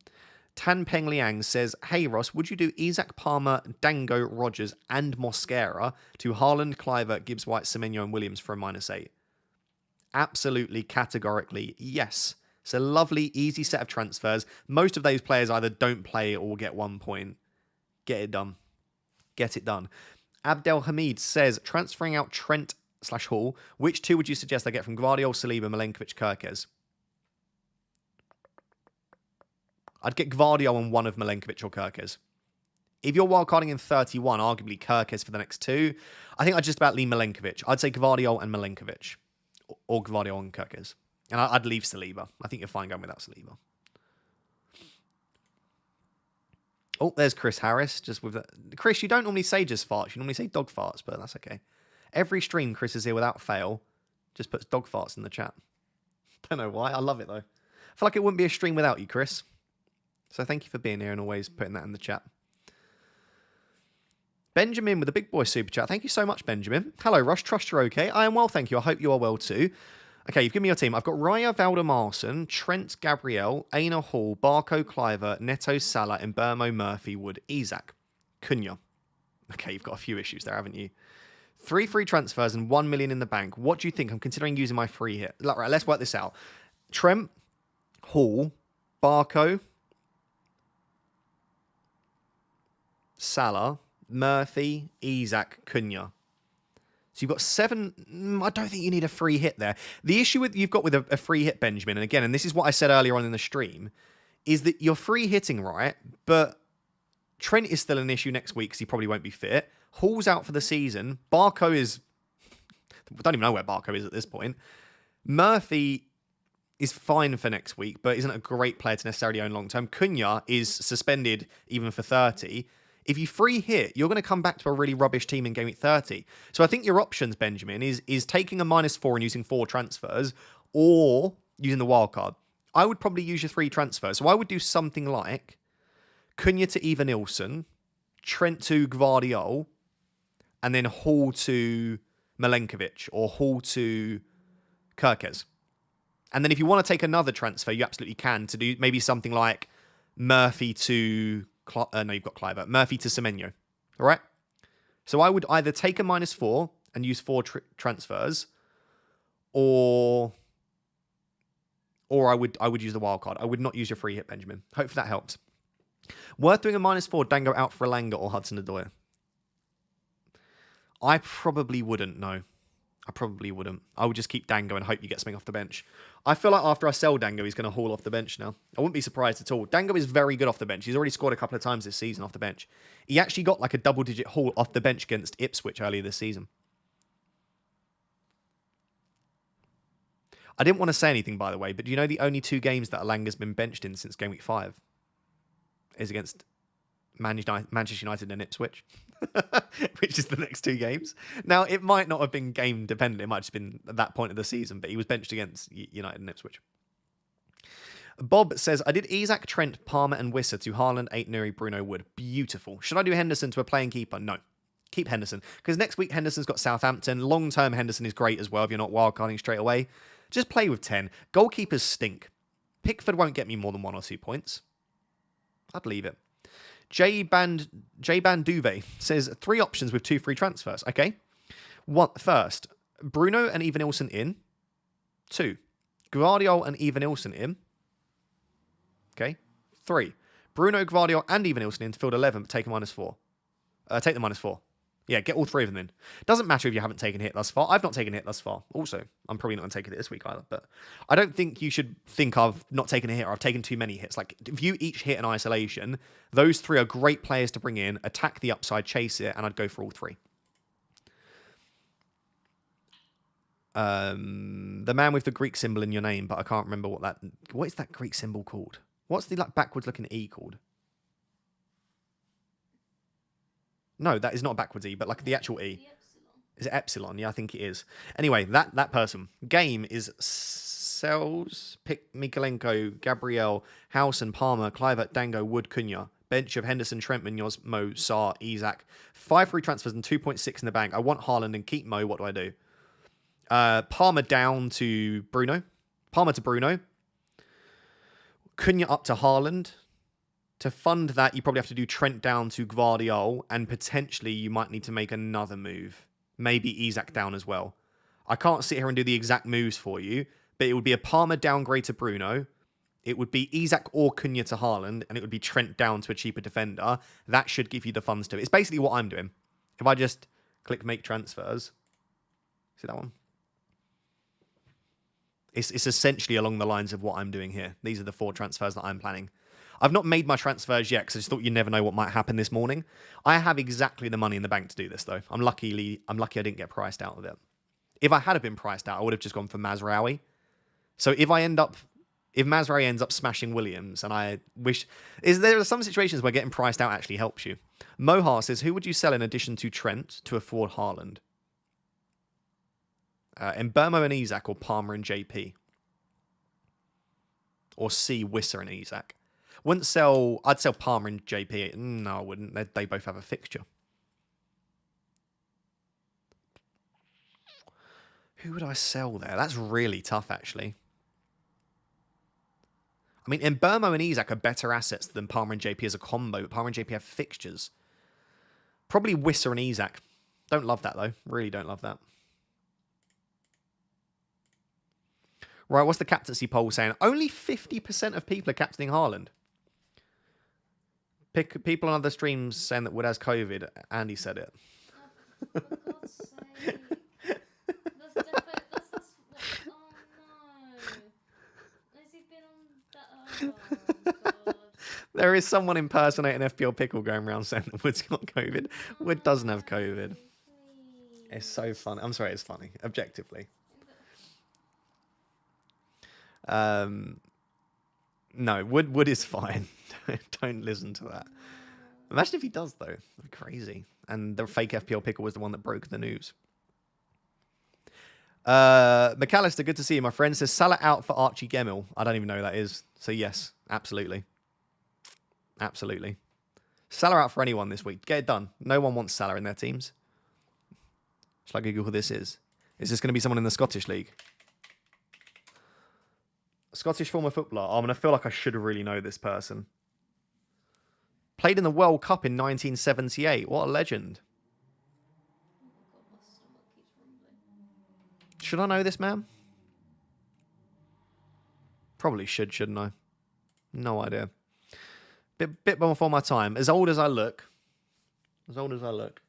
Tan Peng Liang says, Hey Ross, would you do Isak, Palmer, Dango, Rogers, and Mosquera to Haaland, Clivert, Gibbs White, Semenyo, and Williams for a -8? Absolutely, categorically, yes. It's a lovely, easy set of transfers. Most of those players either don't play or get 1 point. Get it done. Get it done. Abdel Hamid says, transferring out Trent/Hall, which 2 would you suggest I get from Gvardiol, Saliba, Milenkovic, Kirkez? I'd get Gvardiol and 1 of Milenkovic or Kirkez. If you're wildcarding in 31, arguably Kirkez for the next 2, I think I'd just about leave Milenkovic. I'd say Gvardiol and Milenkovic. Or Gvardiol and Kirkez. And I'd leave Saliba. I think you're fine going without Saliba. Oh, there's Chris Harris. Just with Chris, you don't normally say just farts. You normally say dog farts, but that's okay. Every stream, Chris is here without fail. Just puts dog farts in the chat. Don't know why. I love it, though. I feel like it wouldn't be a stream without you, Chris. So thank you for being here and always putting that in the chat. Benjamin with the big boy super chat. Thank you so much, Benjamin. Hello, Rush. Trust you're okay. I am well, thank you. I hope you are well too. Okay, you've given me your team. I've got Raya, Valdemarson, Trent, Gabriel, Aina Hall, Barco, Cliver, Neto, Salah, Mbermo, Murphy, Wood, Isak, Cunha. Okay, you've got a few issues there, haven't you? 3 free transfers and 1 million in the bank. What do you think? I'm considering using my free hit. Right, let's work this out. Trent, Hall, Barco, Salah, Murphy, Isak, Cunha. So you've got 7. I don't think you need a free hit there. The issue you've got with a free hit, Benjamin, and again, and this is what I said earlier on in the stream, is that you're free hitting, right? But Trent is still an issue next week because he probably won't be fit. Hall's out for the season. Barco is... I don't even know where Barco is at this point. Murphy is fine for next week, but isn't a great player to necessarily own long term. Cunha is suspended even for 30. If you free hit, you're going to come back to a really rubbish team in game week 30. So I think your options, Benjamin, is taking a -4 and using 4 transfers, or using the wild card. I would probably use your 3 transfers. So I would do something like Cunha to Evanilson, Trent to Gvardiol, and then Hall to Milenkovic, or Hall to Kirkez. And then if you want to take another transfer, you absolutely can, to do maybe something like Murphy to... no, you've got Cliver. Murphy to Semenyo. All right? So I would either take a -4 and use 4 transfers, or I would use the wild card. I would not use your free hit, Benjamin. Hopefully that helps. Worth doing a -4, Dango out for Elanga or Hudson-Odoi? I probably wouldn't, no. I probably wouldn't. I would just keep Dango and hope you get something off the bench. I feel like after I sell Dango, he's going to haul off the bench now. I wouldn't be surprised at all. Dango is very good off the bench. He's already scored a couple of times this season off the bench. He actually got like a double-digit haul off the bench against Ipswich earlier this season. I didn't want to say anything, by the way, but do you know the only 2 games that Elanga's been benched in since Game Week 5 is against Manchester United and Ipswich, which is the next 2 games. Now, it might not have been game dependent. It might have just been at that point of the season, but he was benched against United and Ipswich. Bob says, I did Isak, Trent, Palmer and Wisser to Haaland, 8 Nuri, Bruno, Wood. Beautiful. Should I do Henderson to a playing keeper? No. Keep Henderson. Because next week, Henderson's got Southampton. Long-term, Henderson is great as well if you're not wildcarding straight away. Just play with 10. Goalkeepers stink. Pickford won't get me more than 1 or 2 points. I'd leave it. J Banduve says 3 options with 2 free transfers. Okay. First, Bruno and Evan-Nilsson in. 2, Gvardiol and Evan-Nilsson in. Okay. 3, Bruno, Gvardiol and Evan-Nilsson in to field 11, but take a -4. Take the -4. Yeah, get all 3 of them in. Doesn't matter if you haven't taken a hit thus far. I've not taken a hit thus far. Also, I'm probably not going to take it this week either. But I don't think you should think I've not taken a hit or I've taken too many hits. Like, if you each hit in isolation, those 3 are great players to bring in, attack the upside, chase it, and I'd go for all 3. The man with the Greek symbol in your name, but I can't remember what is that Greek symbol called? What's the backwards looking E called? No, that is not a backwards E, but like the actual E. Is it epsilon? Yeah, I think it is. Anyway, that person. Game is Sells, Pick, Mikolenko, Gabriel, Howson, Palmer, Clivert, Dango, Wood, Cunha. Bench of Henderson, Trent, Munoz, Mo, Sarr, Isak. 5 free transfers and 2.6 in the bank. I want Haaland and keep Mo. What do I do? Palmer down to Bruno. Palmer to Bruno. Cunha up to Haaland. To fund that, you probably have to do Trent down to Gvardiol, and potentially you might need to make another move. Maybe Isak down as well. I can't sit here and do the exact moves for you, but it would be a Palmer downgrade to Bruno. It would be Isak or Cunha to Haaland, and it would be Trent down to a cheaper defender. That should give you the funds to it. It's basically what I'm doing. If I just click make transfers, see that one? It's essentially along the lines of what I'm doing here. These are the 4 transfers that I'm planning. I've not made my transfers yet because I just thought you never know what might happen this morning. I have exactly the money in the bank to do this, though. I'm lucky I didn't get priced out of it. If I had been priced out, I would have just gone for Mazraoui. So if Mazraoui ends up smashing Williams, and there are some situations where getting priced out actually helps you. Mohar says, who would you sell in addition to Trent to afford Haaland? Mbermo and Isak, or Palmer and JP? Or C, Wisser and Isak? I'd sell Palmer and JP. No, I wouldn't. They both have a fixture. Who would I sell there? That's really tough, actually. I mean, Mbermo and Isak are better assets than Palmer and JP as a combo, but Palmer and JP have fixtures. Probably Wisser and Isak. Don't love that, though. Really don't love that. Right, what's the captaincy poll saying? Only 50% of people are captaining Haaland. People on other streams saying that Wood has COVID. Andy said it. For God's sake. Oh no. Has he been on that? Oh God. There is someone impersonating FPL Pickle going around saying that Wood's got COVID. Wood doesn't have COVID. Please. It's so funny. I'm sorry, it's funny. Objectively. No, Wood is fine. Don't listen to that. Imagine if he does, though. That'd be crazy. And the fake FPL Pickle was the one that broke the news. McAllister, good to see you, my friend. Says Salah out for Archie Gemmill. I don't even know who that is. So yes, absolutely. Absolutely. Salah out for anyone this week. Get it done. No one wants Salah in their teams. Shall I Google who this is? Is this going to be someone in the Scottish League? Scottish former footballer. Oh, I'm going to feel like I should really know this person. Played in the World Cup in 1978. What a legend. Should I know this man? Probably should, shouldn't I? No idea. Bit more for my time. As old as I look. As old as I look.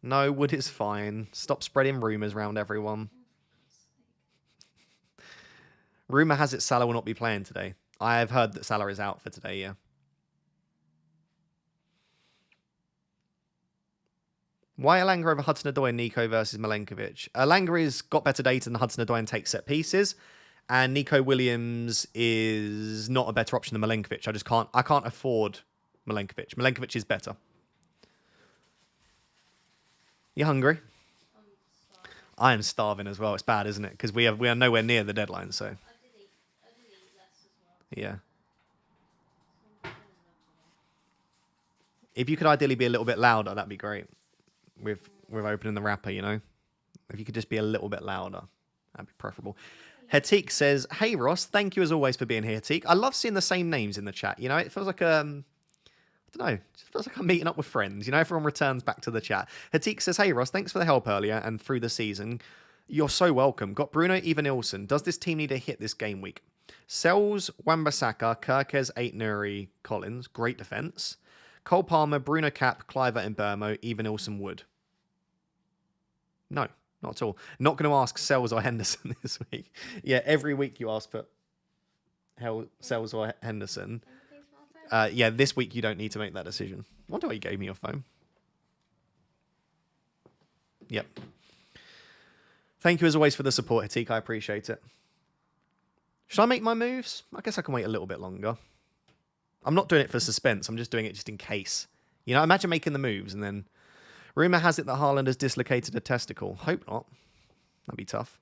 No, Wood is fine. Stop spreading rumours around everyone. Rumour has it Salah will not be playing today. I have heard that Salah is out for today, yeah. Why Alanga over Hudson-Odoi and Nico versus Milenkovic? Alanga's got better data than Hudson-Odoi and takes set pieces. And Nico Williams is not a better option than Milenkovic. I can't afford Milenkovic. Milenkovic is better. You hungry? I am starving as well. It's bad, isn't it? Because we are nowhere near the deadline, so. I did eat less as well. Yeah. If you could ideally be a little bit louder, that'd be great. With opening the wrapper, you know? If you could just be a little bit louder, that'd be preferable. Hatik says, "Hey Ross, thank you as always for being here, Hatik. I love seeing the same names in the chat. You know, it feels like I don't know, it just feels like I'm meeting up with friends. You know, everyone returns back to the chat." Hatik says, "Hey Ross, thanks for the help earlier and through the season. You're so welcome. Got Bruno Evanilson. Does this team need a hit this game week? Sells Wan-Bissaka, Kirkes, Nuri, Collins. Great defense. Cole Palmer, Bruno Cap, Cliver and Burmo, Evanilson Wood." No, not at all. Not going to ask Sells or Henderson this week. Yeah, every week you ask for Sells or Henderson. Yeah, this week you don't need to make that decision. I wonder why you gave me your phone. Yep. Thank you as always for the support, Hatik. I appreciate it. Should I make my moves? I guess I can wait a little bit longer. I'm not doing it for suspense. I'm just doing it just in case. You know, imagine making the moves and then... Rumour has it that Haaland has dislocated a testicle. Hope not. That'd be tough.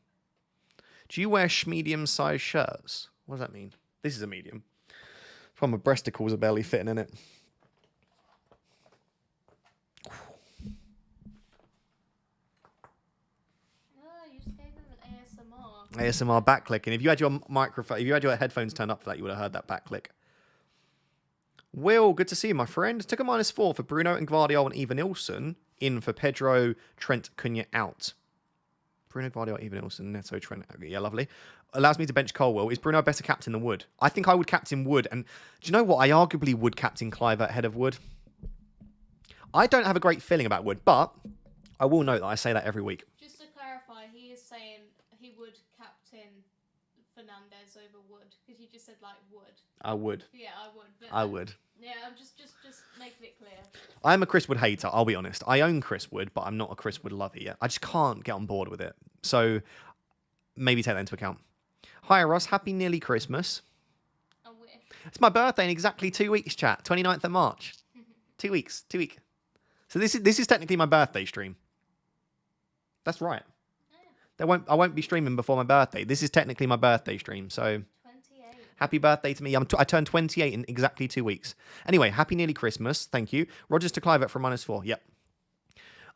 Do you wear medium-sized shirts? What does that mean? This is a medium. Well, my breasticles are barely fitting in it. You just gave them an ASMR. ASMR backclicking. If you had your microphone, if you had your headphones turned up for that, you would have heard that backclick. Will, good to see you, my friend. Took a -4 for Bruno and Gvardiol and Evanilson. In for Pedro, Trent, Cunha out. Bruno, Gvardiol, Evanilson, Neto, Trent. Yeah, lovely. Allows me to bench Colwell. Is Bruno a better captain than Wood? I think I would captain Wood. And do you know what? I arguably would captain Cliver ahead of Wood. I don't have a great feeling about Wood, but I will note that I say that every week. Just to clarify, he is saying he would captain Fernandez over Wood because you just said like Wood. I would. Yeah, I would. But, I would. Yeah, I'm just making it clear. I'm a Chris Wood hater, I'll be honest. I own Chris Wood, but I'm not a Chris Wood lover yet. I just can't get on board with it. So maybe take that into account. Hi, Ross. Happy nearly Christmas. I wish. It's my birthday in exactly 2 weeks, chat. 29th of March. 2 weeks. 2 weeks. So this is technically my birthday stream. That's right. I won't be streaming before my birthday. This is technically my birthday stream, so... 28. Happy birthday to me. I turned 28 in exactly 2 weeks. Anyway, happy nearly Christmas. Thank you. Rogers to Clive for -4. Yep.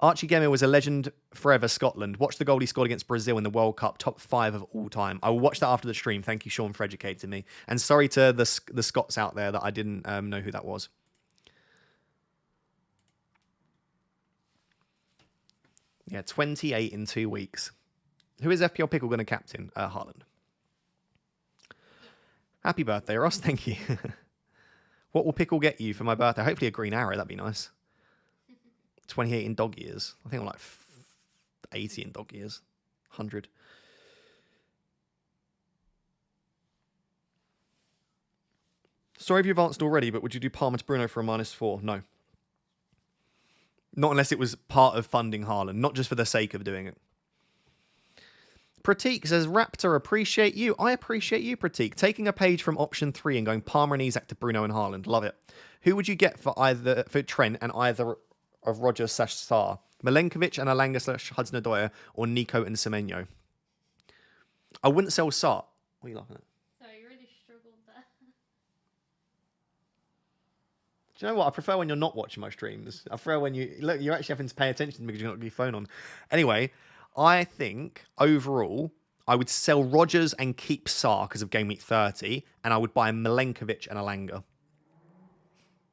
Archie Gemmill was a legend forever, Scotland. Watch the goal he scored against Brazil in the World Cup, top 5 of all time. I will watch that after the stream. Thank you, Sean, for educating me. And sorry to the Scots out there that I didn't know who that was. Yeah, 28 in 2 weeks. Who is FPL Pickle going to captain? Haaland. Happy birthday, Ross. Thank you. What will Pickle get you for my birthday? Hopefully a green arrow. That'd be nice. 28 in dog years. I think I'm like 80 in dog years. 100. Sorry if you've answered already, but would you do Palmer to Bruno for a -4? No. Not unless it was part of funding Haaland, not just for the sake of doing it. Pratik says, Raptor, appreciate you. I appreciate you, Pratik. Taking a page from option 3 and going Palmer and Isak to Bruno and Haaland. Love it. Who would you get for Trent and either of Rogers / Sarr? Milenkovic and Alanga / Hudson-Odoi or Nico and Semenyo? I wouldn't sell Sarr. What are you laughing at? Sorry, you really struggled there. Do you know what? I prefer when you're not watching my streams. I prefer when you're actually having to pay attention because you're not got your phone on. Anyway, I think overall I would sell Rogers and keep Sarr because of Game Week 30, and I would buy Milenkovic and Alanga.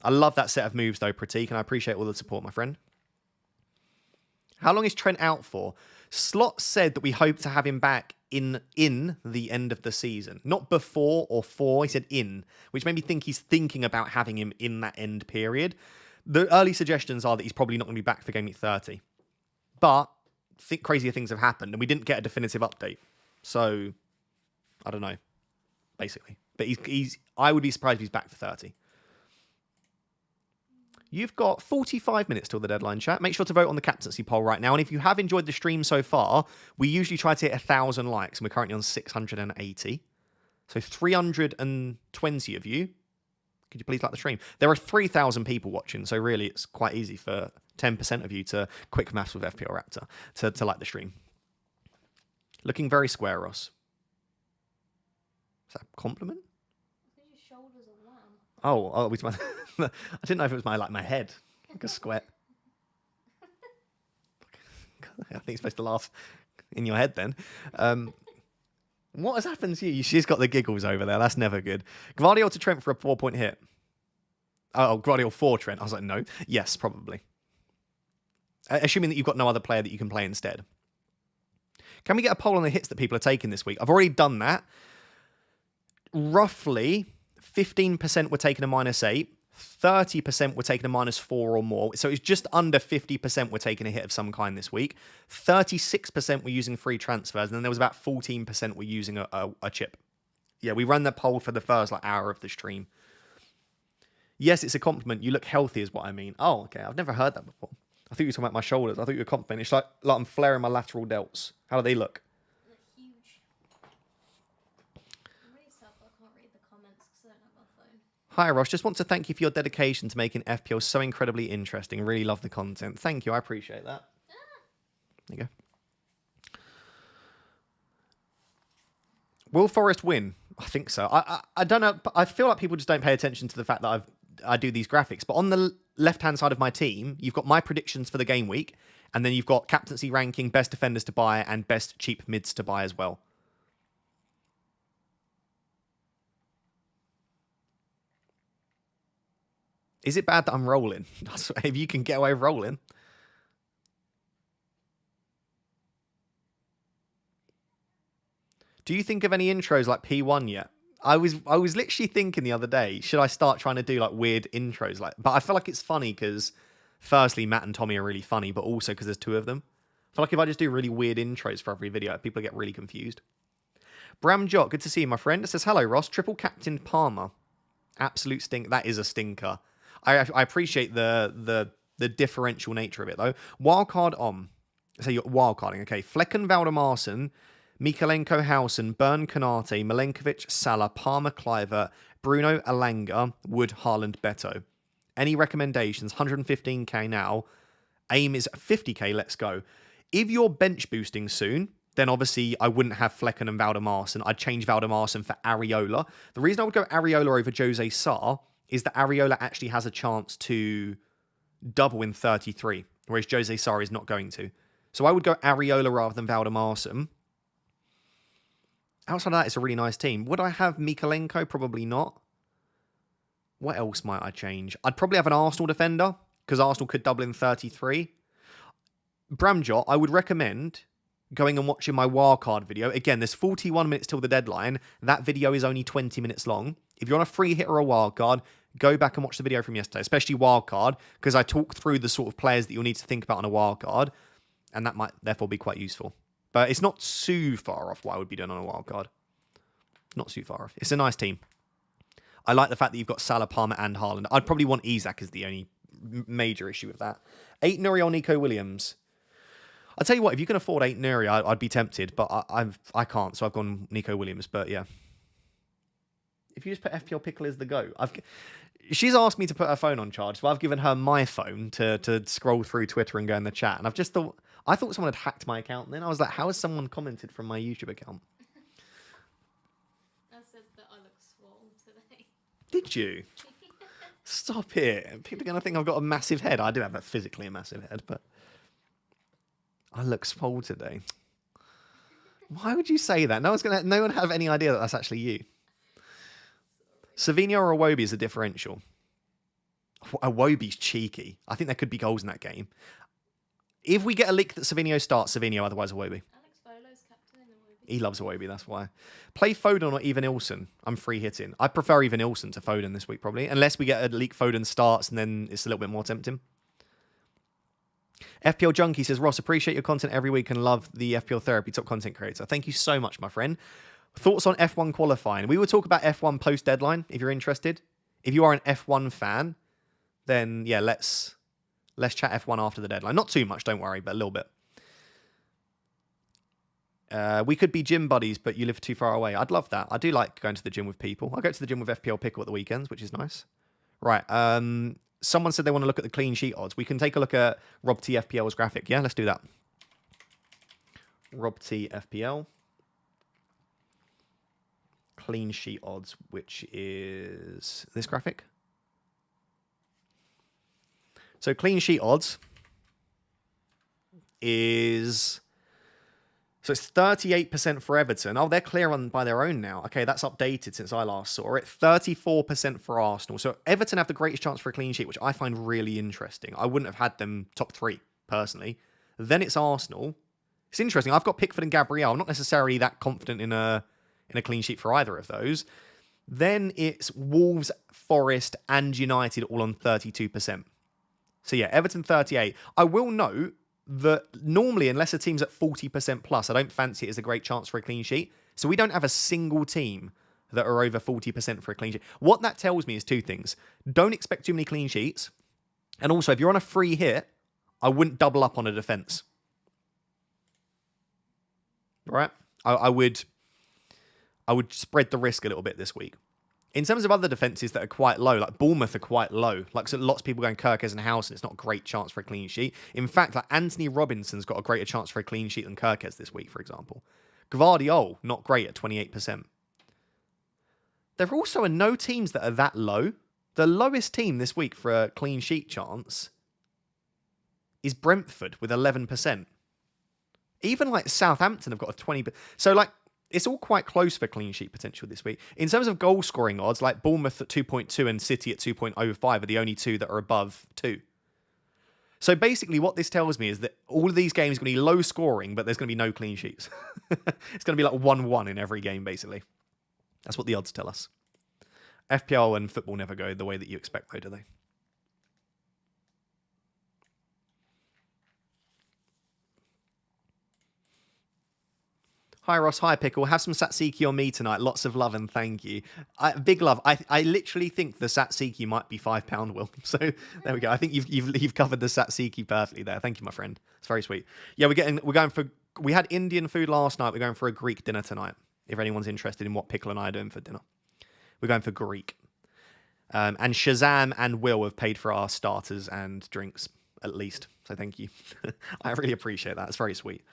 I love that set of moves though, Pratik, and I appreciate all the support, my friend. How long is Trent out for? Slot said that we hope to have him back in the end of the season. Not before or for, he said in, which made me think he's thinking about having him in that end period. The early suggestions are that he's probably not going to be back for Game Week 30. But crazier things have happened, and we didn't get a definitive update. So, I don't know, basically. But I would be surprised if he's back for 30. You've got 45 minutes till the deadline, chat. Make sure to vote on the captaincy poll right now. And if you have enjoyed the stream so far, we usually try to hit 1,000 likes, and we're currently on 680. So 320 of you. Could you please like the stream? There are 3,000 people watching, so really it's quite easy for 10% of you to quick maths with FPL Raptor to like the stream. Looking very square, Ross. Is that a compliment? Your shoulders are lamb. Oh, it's my. I didn't know if it was my head, like a square. I think it's supposed to laugh in your head then. What has happened to you? She's got the giggles over there. That's never good. Gvardiol to Trent for a 4-point hit. Oh, Gvardiol for Trent. I was like, no. Yes, probably. Assuming that you've got no other player that you can play instead. Can we get a poll on the hits that people are taking this week? I've already done that. Roughly 15% were taking a -8. 30% were taking a -4 or more. So it's just under 50% were taking a hit of some kind this week. 36% were using free transfers. And then there was about 14% were using a chip. Yeah, we ran that poll for the first hour of the stream. Yes, it's a compliment. You look healthy is what I mean. Oh, okay. I've never heard that before. I thought you were talking about my shoulders. I thought you were complimenting. It's like I'm flaring my lateral delts. How do they look? They're huge. I'm really sad I can't read the comments because I don't have my phone. Hi, Ross. Just want to thank you for your dedication to making FPL so incredibly interesting. Really love the content. Thank you. I appreciate that. There you go. Will Forest win? I think so. I don't know. I feel like people just don't pay attention to the fact that I do these graphics. But on the left-hand side of my team, you've got my predictions for the game week, and then you've got captaincy ranking, best defenders to buy, and best cheap mids to buy as well. Is it bad that I'm rolling? If you can get away with rolling. Do you think of any intros like P1 yet? I was literally thinking the other day, should I start trying to do like weird intros? But I feel like it's funny because firstly, Matt and Tommy are really funny, but also because there's two of them. I feel like if I just do really weird intros for every video, people get really confused. Bram Jot, good to see you, my friend. It says, hello, Ross. Triple Captain Palmer. Absolute stink. That is a stinker. I appreciate the differential nature of it, though. Wildcard on. So you're wildcarding, okay. Flecken Valdemarsen, Mikalenko Hausen, Bern Konate, Milenkovic, Salah, Palmer Clivert, Bruno Alanga, Wood, Haaland, Beto. Any recommendations? 115k now. Aim is 50k. Let's go. If you're bench boosting soon, then obviously I wouldn't have Flecken and Valdemarsen. I'd change Valdemarsen for Areola. The reason I would go Areola over Jose Sarr is that Areola actually has a chance to double in 33, whereas Jose Sarr is not going to. So I would go Areola rather than Valdemarsen. Outside of that, it's a really nice team. Would I have Mikalenko? Probably not. What else might I change? I'd probably have an Arsenal defender, because Arsenal could double in 33. Bramjot, I would recommend going and watching my wildcard video. Again, there's 41 minutes till the deadline. That video is only 20 minutes long. If you're on a free hit or a wildcard, go back and watch the video from yesterday, especially wildcard, because I talk through the sort of players that you'll need to think about on a wildcard, and that might therefore be quite useful. But it's not too far off what I would be doing on a wildcard. Not too far off. It's a nice team. I like the fact that you've got Salah, Palmer, and Haaland. I'd probably want Isak as the only major issue with that. 8 Nuri or Nico Williams. I'll tell you what, if you can afford 8 Nuri, I'd be tempted, but I can't, so I've gone Nico Williams. But yeah. If you just put FPL Pickle as the go. She's asked me to put her phone on charge, so I've given her my phone to scroll through Twitter and go in the chat. And I thought someone had hacked my account. And then I was like, how has someone commented from my YouTube account? I said that I look swole today. Did you? Stop it. People are going to think I've got a massive head. I do have physically a massive head, but I look swole today. Why would you say that? No one have any idea that that's actually you. Savinho or Iwobi is a differential. Iwobi's cheeky. I think there could be goals in that game. If we get a leak that Savinho starts, Savinho, otherwise Iwobi. Alex Volo's captain in Iwobi. He loves Iwobi, that's why. Play Foden or even Ilson. I'm free hitting. I prefer even Ilson to Foden this week, probably. Unless we get a leak Foden starts, and then it's a little bit more tempting. FPL Junkie says, Ross, appreciate your content every week and love the FPL Therapy top content creator. Thank you so much, my friend. Thoughts on F1 qualifying? We will talk about F1 post-deadline, if you're interested. If you are an F1 fan, then, yeah, let's chat F1 after the deadline. Not too much, don't worry, but a little bit. We could be gym buddies, but you live too far away. I'd love that. I do like going to the gym with people. I go to the gym with FPL Pickle at the weekends, which is nice. Right. Someone said they want to look at the clean sheet odds. We can take a look at Rob T FPL's graphic. Yeah, let's do that. Rob T FPL. Clean sheet odds, which is this graphic. So clean sheet odds is... So it's 38% for Everton. Oh, they're clear on by their own now. Okay, that's updated since I last saw it. 34% for Arsenal. So Everton have the greatest chance for a clean sheet, which I find really interesting. I wouldn't have had them top 3, personally. Then it's Arsenal. It's interesting. I've got Pickford and Gabriel. I'm not necessarily that confident in a clean sheet for either of those. Then it's Wolves, Forest, and United all on 32%. So yeah, Everton 38. I will note that normally, unless a team's at 40% plus, I don't fancy it as a great chance for a clean sheet. So we don't have a single team that are over 40% for a clean sheet. What that tells me is 2 things. Don't expect too many clean sheets. And also, if you're on a free hit, I wouldn't double up on a defence. Right? I would spread the risk a little bit this week. In terms of other defences that are quite low, like Bournemouth are quite low. Like so lots of people going Kirkes and House, and it's not a great chance for a clean sheet. In fact, like Anthony Robinson's got a greater chance for a clean sheet than Kirkes this week, for example. Gvardiol, not great at 28%. There also are no teams that are that low. The lowest team this week for a clean sheet chance is Brentford with 11%. Even like Southampton have got a 20%. So like, it's all quite close for clean sheet potential this week. In terms of goal scoring odds, like Bournemouth at 2.2 and City at 2.05 are the only 2 that are above 2. So basically what this tells me is that all of these games are going to be low scoring, but there's going to be no clean sheets. It's going to be like 1-1 in every game, basically. That's what the odds tell us. FPL and football never go the way that you expect, though, do they? Hi, Ross. Hi, Pickle. Have some Satsiki on me tonight. Lots of love and thank you. Big love. I literally think the Satsiki might be £5, Will. So there we go. I think you've covered the Satsiki perfectly there. Thank you, my friend. It's very sweet. Yeah, we had Indian food last night. We're going for a Greek dinner tonight. If anyone's interested in what Pickle and I are doing for dinner, we're going for Greek. And Shazam and Will have paid for our starters and drinks at least. So thank you. I really appreciate that. It's very sweet.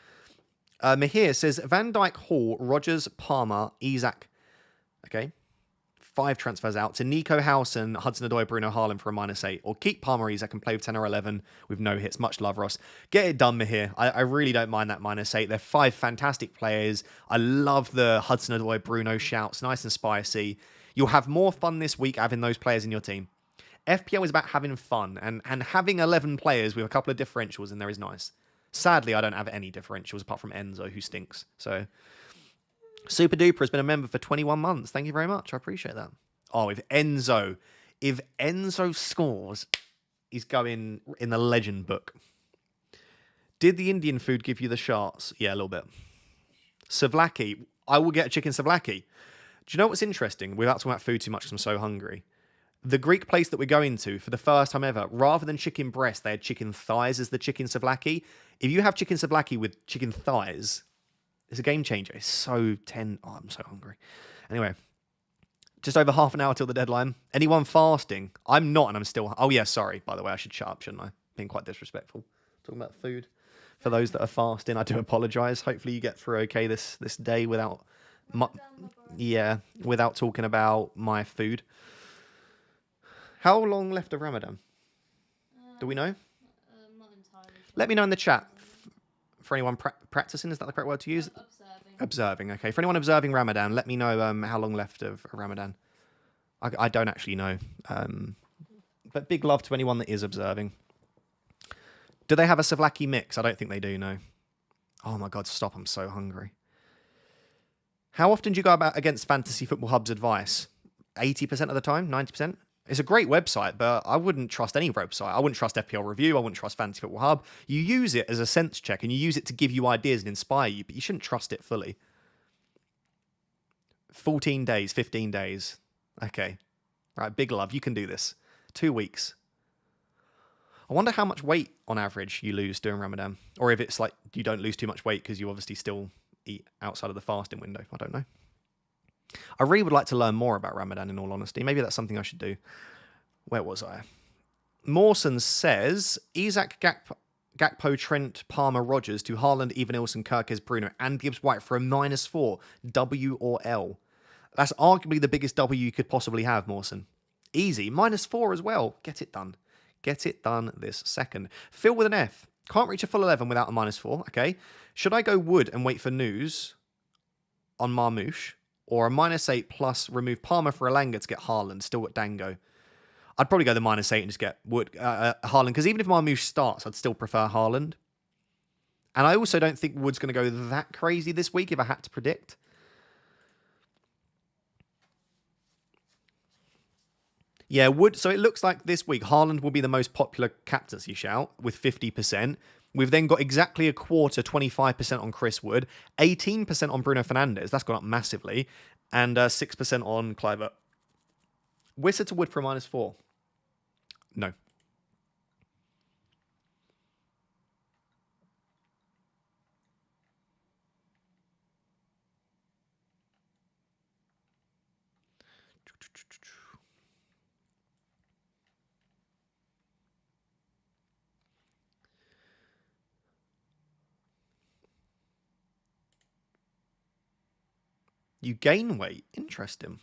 Mahir says, Van Dijk, Hall, Rogers, Palmer, Isak. Okay. 5 transfers out to Nico Howson, Hudson-Odoi, Bruno Haaland for a -8. Or keep Palmer, Isak, and play with 10 or 11 with no hits. Much love, Ross. Get it done, Mahir. I really don't mind that -8. They're 5 fantastic players. I love the Hudson-Odoi, Bruno shouts. Nice and spicy. You'll have more fun this week having those players in your team. FPL is about having fun. And having 11 players with a couple of differentials in there is nice. Sadly, I don't have any differentials apart from Enzo, who stinks. So, Super Duper has been a member for 21 months. Thank you very much. I appreciate that. Oh, if Enzo scores, he's going in the legend book. Did the Indian food give you the sharts? Yeah, a little bit. Savlaki. I will get a chicken savlaki. Do you know what's interesting? Without talking about food too much because I'm so hungry. The Greek place that we're going to, for the first time ever, rather than chicken breast, they had chicken thighs as the chicken savlaki. If you have chicken savlaki with chicken thighs, it's a game changer. It's so Oh, I'm so hungry. Anyway, just over half an hour till the deadline. Anyone fasting? I'm not, and I'm still... Oh, yeah, sorry. By the way, I should shut up, shouldn't I? Being quite disrespectful. Talking about food. For those that are fasting, I do apologise. Hopefully you get through okay this day without... without talking about my food. How long left of Ramadan? Do we know? Not entirely sure. Let me know in the chat. For anyone practicing, is that the correct word to use? Observing, okay. For anyone observing Ramadan, let me know how long left of Ramadan. I don't actually know. But big love to anyone that is observing. Do they have a Savlaki mix? I don't think they do, no. Oh my God, stop. I'm so hungry. How often do you go about against Fantasy Football Hub's advice? 80% of the time? 90%? It's a great website, but I wouldn't trust any website. I wouldn't trust FPL Review. I wouldn't trust Fantasy Football Hub. You use it as a sense check and you use it to give you ideas and inspire you, but you shouldn't trust it fully. 14 days, 15 days. Okay. Right, big love. You can do this. 2 weeks. I wonder how much weight on average you lose during Ramadan. Or if it's like you don't lose too much weight because you obviously still eat outside of the fasting window. I don't know. I really would like to learn more about Ramadan, in all honesty. Maybe that's something I should do. Where was I? Mawson says, Isak, Gakpo, Trent, Palmer, Rogers to Haaland, Evanilson, Kirkes, Bruno, and Gibbs White for a -4. W or L. That's arguably the biggest W you could possibly have, Mawson. Easy. -4 as well. Get it done. Get it done this second. Phil with an F. Can't reach a full 11 without a -4. Okay. Should I go Wood and wait for news on Marmouche? Or a -8 plus remove Palmer for Elanga to get Haaland? Still got Dango. I'd probably go the -8 and just get Wood, Haaland. Because even if Marmouche starts, I'd still prefer Haaland. And I also don't think Wood's going to go that crazy this week if I had to predict. Yeah, Wood. So it looks like this week Haaland will be the most popular captaincy shout with 50%. We've then got exactly a quarter, 25% on Chris Wood, 18% on Bruno Fernandes. That's gone up massively. And 6% on Kluivert. Whistle to Wood for a -4. No. You gain weight. Interesting.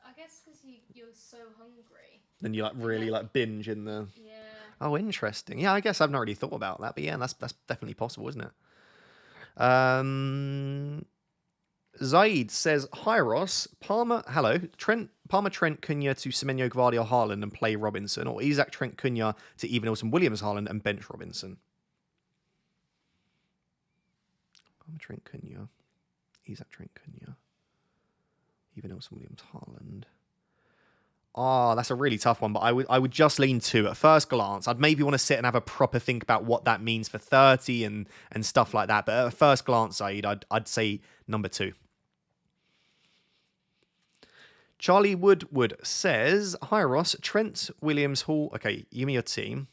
I guess because you're so hungry. Then you like really like binge in the. Yeah. Oh, interesting. Yeah, I guess I've not really thought about that, but yeah, that's definitely possible, isn't it? Zaid says, "Hi Ross, Palmer. Hello, Palmer, Trent, Cunha to Semenyo, Gvardiol, Haaland, and play Robinson, or Isak, Trent, Cunha to Evanilson, Williams, Haaland, and bench Robinson." Palmer, Trent, Cunha, Isak, Trent, Cunha. Evanilson, Williams, Haaland. Oh, that's a really tough one, but I would just lean 2 at first glance. I'd maybe want to sit and have a proper think about what that means for 30 and stuff like that. But at first glance, I'd say number 2. Charlie Woodwood says, "Hi Ross, Trent, Williams, Hall." Okay, give me your team.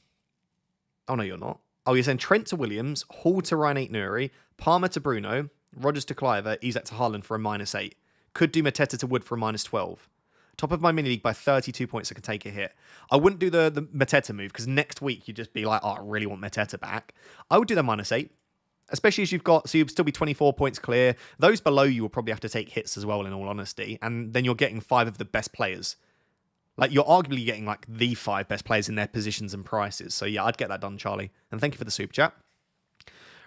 Oh no, you're not. Oh, you're saying Trent to Williams, Hall to Ryan Nuri, Palmer to Bruno, Rogers to Kluivert, Isak to Haaland for a -8. Could do Mateta to Wood for a -12. Top of my mini league by 32 points, I could take a hit. I wouldn't do the Mateta move because next week you'd just be like, oh, I really want Mateta back. I would do the -8, especially as so you'd still be 24 points clear. Those below you will probably have to take hits as well, in all honesty. And then you're getting 5 of the best players. Like, you're arguably getting like the 5 best players in their positions and prices. So yeah, I'd get that done, Charlie. And thank you for the super chat.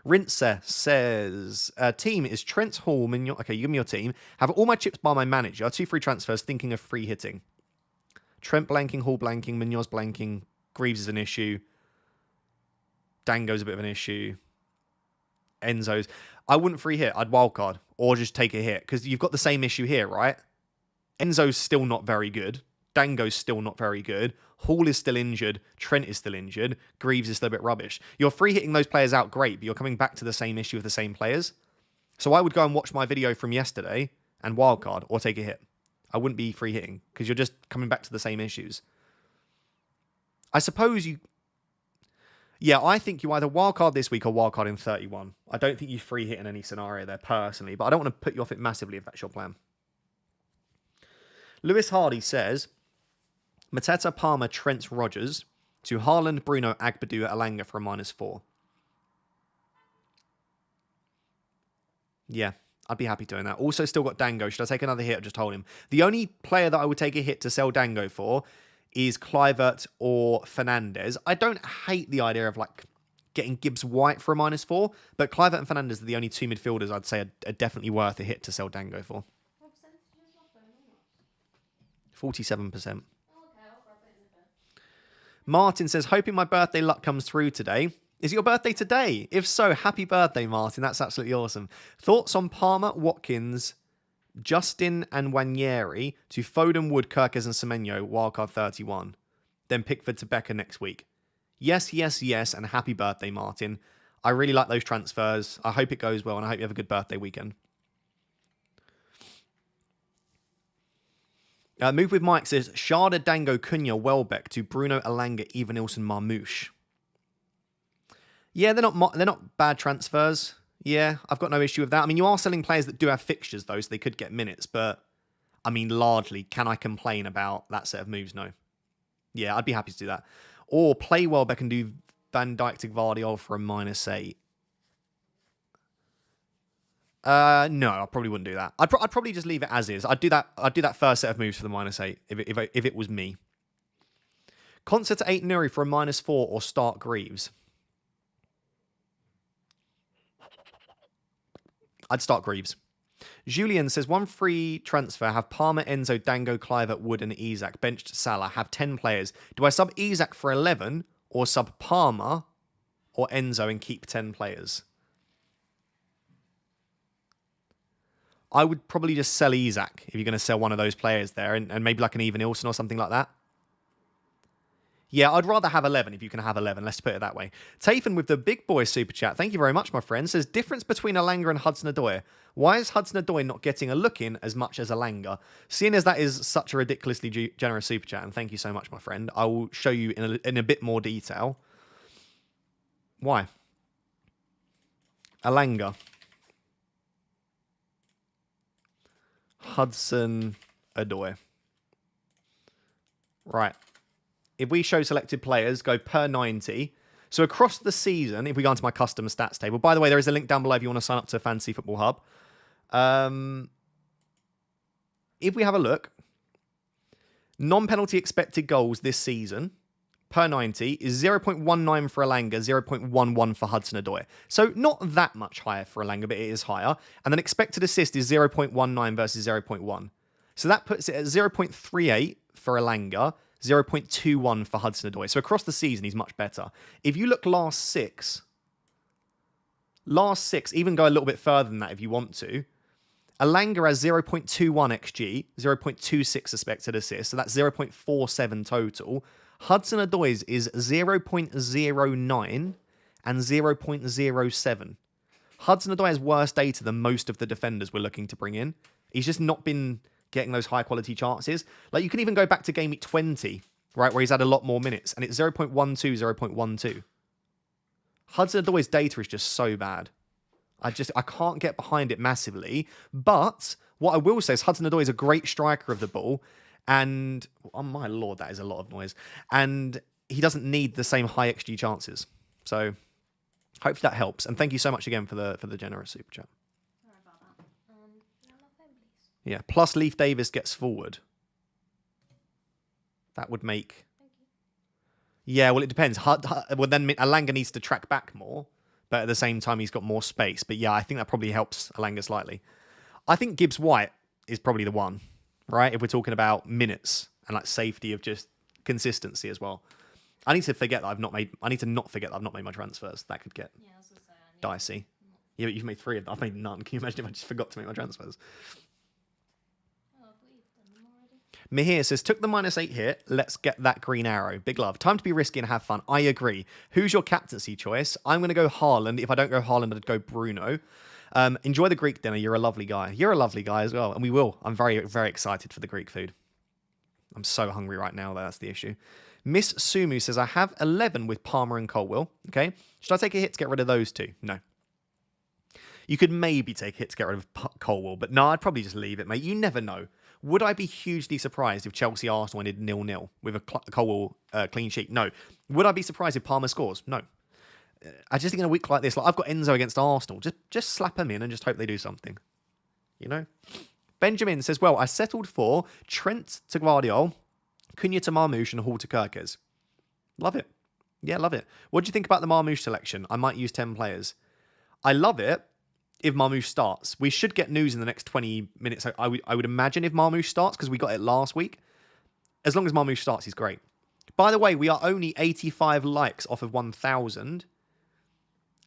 Rinser says, team is Trent, Hall, Mignon. Okay, give me your team. Have all my chips by my manager. 2 free transfers, thinking of free hitting. Trent blanking, Hall blanking, Mignon's blanking. Greaves is an issue. Dango's a bit of an issue. Enzo's. I wouldn't free hit. I'd wildcard. Or just take a hit. Because you've got the same issue here, right? Enzo's still not very good. Dango's still not very good. Hall is still injured. Trent is still injured. Greaves is still a bit rubbish. You're free hitting those players out great, but you're coming back to the same issue with the same players. So I would go and watch my video from yesterday and wildcard or take a hit. I wouldn't be free hitting because you're just coming back to the same issues. I suppose you... Yeah, I think you either wildcard this week or wildcard in 31. I don't think you free hit in any scenario there personally, but I don't want to put you off it massively if that's your plan. Lewis Hardy says, Mateta, Palmer, Trent, Rogers to Haaland, Bruno, Agbadu, Elanga for a -4. Yeah, I'd be happy doing that. Also still got Dango. Should I take another hit or just hold him? The only player that I would take a hit to sell Dango for is Kluivert or Fernandes. I don't hate the idea of like getting Gibbs White for a -4, but Kluivert and Fernandes are the only 2 midfielders I'd say are definitely worth a hit to sell Dango for. What percentage is my phone on that? 47%. Oh, okay, I'll grab it in a bit. Martin says, hoping my birthday luck comes through today. Is it your birthday today? If so, happy birthday, Martin. That's absolutely awesome. Thoughts on Palmer, Watkins, Justin and Wanyeri to Foden, Wood, Kirkes and Semenyo, wildcard 31. Then Pickford to Becker next week. Yes, yes, yes, and happy birthday, Martin. I really like those transfers. I hope it goes well, and I hope you have a good birthday weekend. Move with Mike says, Sharda, Dango, Cunha, Welbeck to Bruno, Alanga, Evanilson, Marmouche. Yeah, they're not bad transfers. Yeah, I've got no issue with that. I mean, you are selling players that do have fixtures, though, so they could get minutes. But, I mean, largely, can I complain about that set of moves? No. Yeah, I'd be happy to do that. Or play Welbeck and do Van Dijk to Gvardiol for a -8. No, I probably wouldn't do that. I'd probably just leave it as is. I'd do that first set of moves for the -8 if it was me. Concert to 8 Nuri for a -4 or start Greaves. I'd start Greaves. Julian says, 1 free transfer. Have Palmer, Enzo, Dango, Clivert, Wood and Isak. Benched Salah. Have 10 players. Do I sub Isak for 11 or sub Palmer or Enzo and keep 10 players? I would probably just sell Isak if you're going to sell one of those players there and maybe like an Evanilson or something like that. Yeah, I'd rather have 11 if you can have 11. Let's put it that way. Tafen with the big boy super chat. Thank you very much, my friend. Says, difference between Alanga and Hudson-Odoi. Why is Hudson-Odoi not getting a look in as much as Alanga? Seeing as that is such a ridiculously generous super chat, and thank you so much, my friend, I will show you in a bit more detail. Why? Alanga. Hudson-Odoi. Right. If we show selected players, go per 90. So across the season, if we go into my custom stats table, by the way, there is a link down below if you want to sign up to Fantasy Football Hub. If we have a look, non-penalty expected goals this season, per 90, is 0.19 for Alanga, 0.11 for Hudson-Odoi. So not that much higher for Alanga, but it is higher. And then expected assist is 0.19 versus 0.1. So that puts it at 0.38 for Alanga, 0.21 for Hudson-Odoi. So across the season, he's much better. If you look last six, even go a little bit further than that if you want to, Alanga has 0.21 XG, 0.26 expected assist, so that's 0.47 total. Hudson-Odoi's is 0.09 and 0.07. Hudson-Odoi has worse data than most of the defenders we're looking to bring in. He's just not been getting those high quality chances. Like, you can even go back to Gameweek 20, right, where he's had a lot more minutes, and it's 0.12, 0.12. Hudson-Odoi's data is just so bad. I can't get behind it massively. But what I will say is Hudson-Odoi is a great striker of the ball, and oh my lord, that is a lot of noise. And he doesn't need the same high XG chances. So hopefully that helps. And thank you so much again for the generous super chat. Yeah, plus Leif Davis gets forward. That would make... Yeah, well, it depends. Well, then Alanga needs to track back more, but at the same time, he's got more space. But yeah, I think that probably helps Alanga slightly. I think Gibbs-White is probably the one, right? If we're talking about minutes and like safety of just consistency as well. I need to forget that I've not made... I need to not forget that I've not made my transfers. That could get dicey. Yeah, but you've made 3 of them. I've made none. Can you imagine if I just forgot to make my transfers? Mihir says, took the -8 hit. Let's get that green arrow. Big love. Time to be risky and have fun. I agree. Who's your captaincy choice? I'm going to go Haaland. If I don't go Haaland, I'd go Bruno. Enjoy the Greek dinner. You're a lovely guy. You're a lovely guy as well. And we will. I'm very, very excited for the Greek food. I'm so hungry right now. That's the issue. Miss Sumu says, I have 11 with Palmer and Colwill. Okay. Should I take a hit to get rid of those two? No. You could maybe take a hit to get rid of Colwill, but no, I'd probably just leave it, mate. You never know. Would I be hugely surprised if Chelsea-Arsenal ended 0-0 with a Colwill clean sheet? No. Would I be surprised if Palmer scores? No. I just think in a week like this, like I've got Enzo against Arsenal, just slap him in and just hope they do something. You know? Benjamin says, well, I settled for Trent to Gvardiol, Cunha to Marmouche, and Hall to Kirkes. Love it. Yeah, love it. What do you think about the Marmouche selection? I might use 10 players. I love it. If Marmouche starts, we should get news in the next 20 minutes. I would imagine if Marmouche starts, because we got it last week. As long as Marmouche starts, he's great. By the way, we are only 85 likes off of 1,000.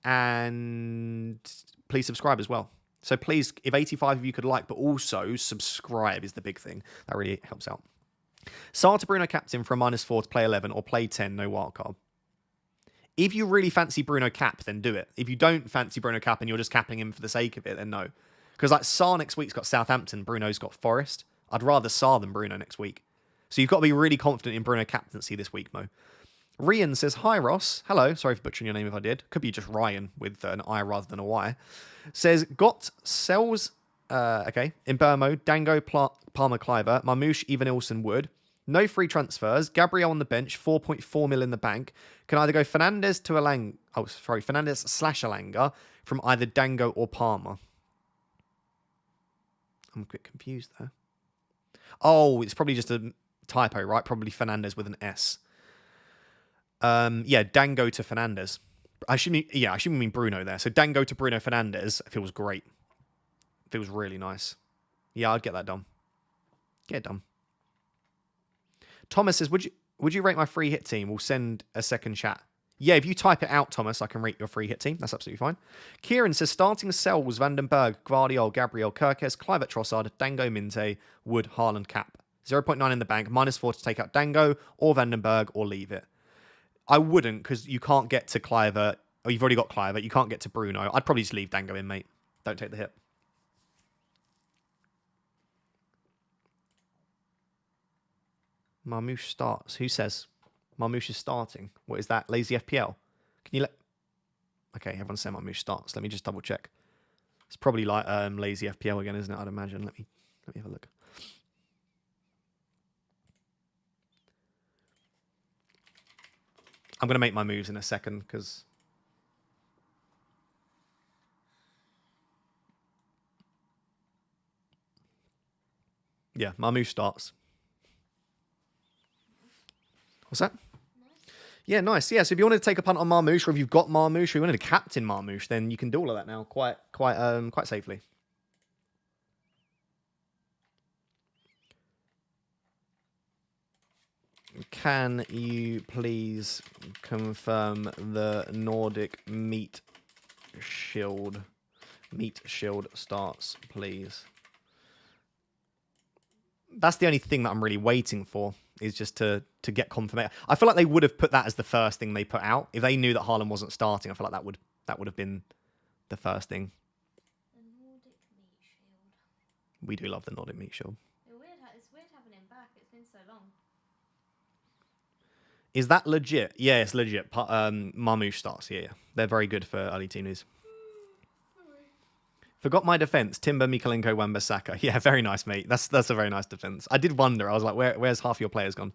And please subscribe as well. So please, if 85 of you could like, but also subscribe is the big thing. That really helps out. Sar to Bruno captain for a -4 to play 11 or play 10, no wildcard. If you really fancy Bruno cap, then do it. If you don't fancy Bruno cap and you're just capping him for the sake of it, then no. Because like Sar next week's got Southampton, Bruno's got Forest. I'd rather Sar than Bruno next week. So you've got to be really confident in Bruno captaincy this week, Mo. Rian says, hi, Ross. Hello. Sorry for butchering your name if I did. Could be just Ryan with an I rather than a Y. Says, got sells, in Burmo, Dango, Palmer, Cliver, Marmouche, Evanilson, Wood. No free transfers. Gabriel on the bench, 4.4 mil in the bank. Can either go Fernandez to Fernandez/Alanga from either Dango or Palmer. I'm a bit confused there. Oh, it's probably just a typo, right? Probably Fernandez with an S. Yeah, Dango to Fernandez. I shouldn't mean Bruno there. So Dango to Bruno Fernandez feels great. Feels really nice. Yeah, I'd get that done. Get it done. Thomas says, would you rate my free hit team? We'll send a second chat. Yeah, if you type it out, Thomas, I can rate your free hit team. That's absolutely fine. Kieran says, starting Sells, Vandenberg, Guardiol, Gabriel, Kirkes, Clivert, Trossard, Dango, Minte, Wood, Haaland, Cap. 0.9 in the bank, -4 to take out Dango or Vandenberg or leave it. I wouldn't because you can't get to Clivert. Oh, you've already got Clivert. You can't get to Bruno. I'd probably just leave Dango in, mate. Don't take the hit. Marmouche starts. Who says Marmouche is starting? What is that? Lazy FPL? Can you let... Okay, everyone's saying Marmouche starts. Let me just double check. It's probably like Lazy FPL again, isn't it? I'd imagine. Let me have a look. I'm going to make my moves in a second because... Yeah, Marmouche starts. What's that? Nice. Yeah, nice. Yeah, so if you wanted to take a punt on Marmouche, or if you've got Marmouche, or you wanted to captain Marmouche, then you can do all of that now quite safely. Can you please confirm the Nordic Meat Shield starts, please? That's the only thing that I'm really waiting for, is just to get confirmation. I feel like they would have put that as the first thing they put out. If they knew that Haaland wasn't starting, I feel like that would have been the first thing. The Nordic Meat Shield. We do love the Nordic Meat Shield. It's weird having him back. It's been so long. Is that legit? Yeah, it's legit. Marmouche starts. Yeah. They're very good for early team news. Forgot my defense. Timber, Mikalenko, Wan-Bissaka. Yeah, very nice, mate. That's a very nice defense. I did wonder. I was like, where's half your players gone?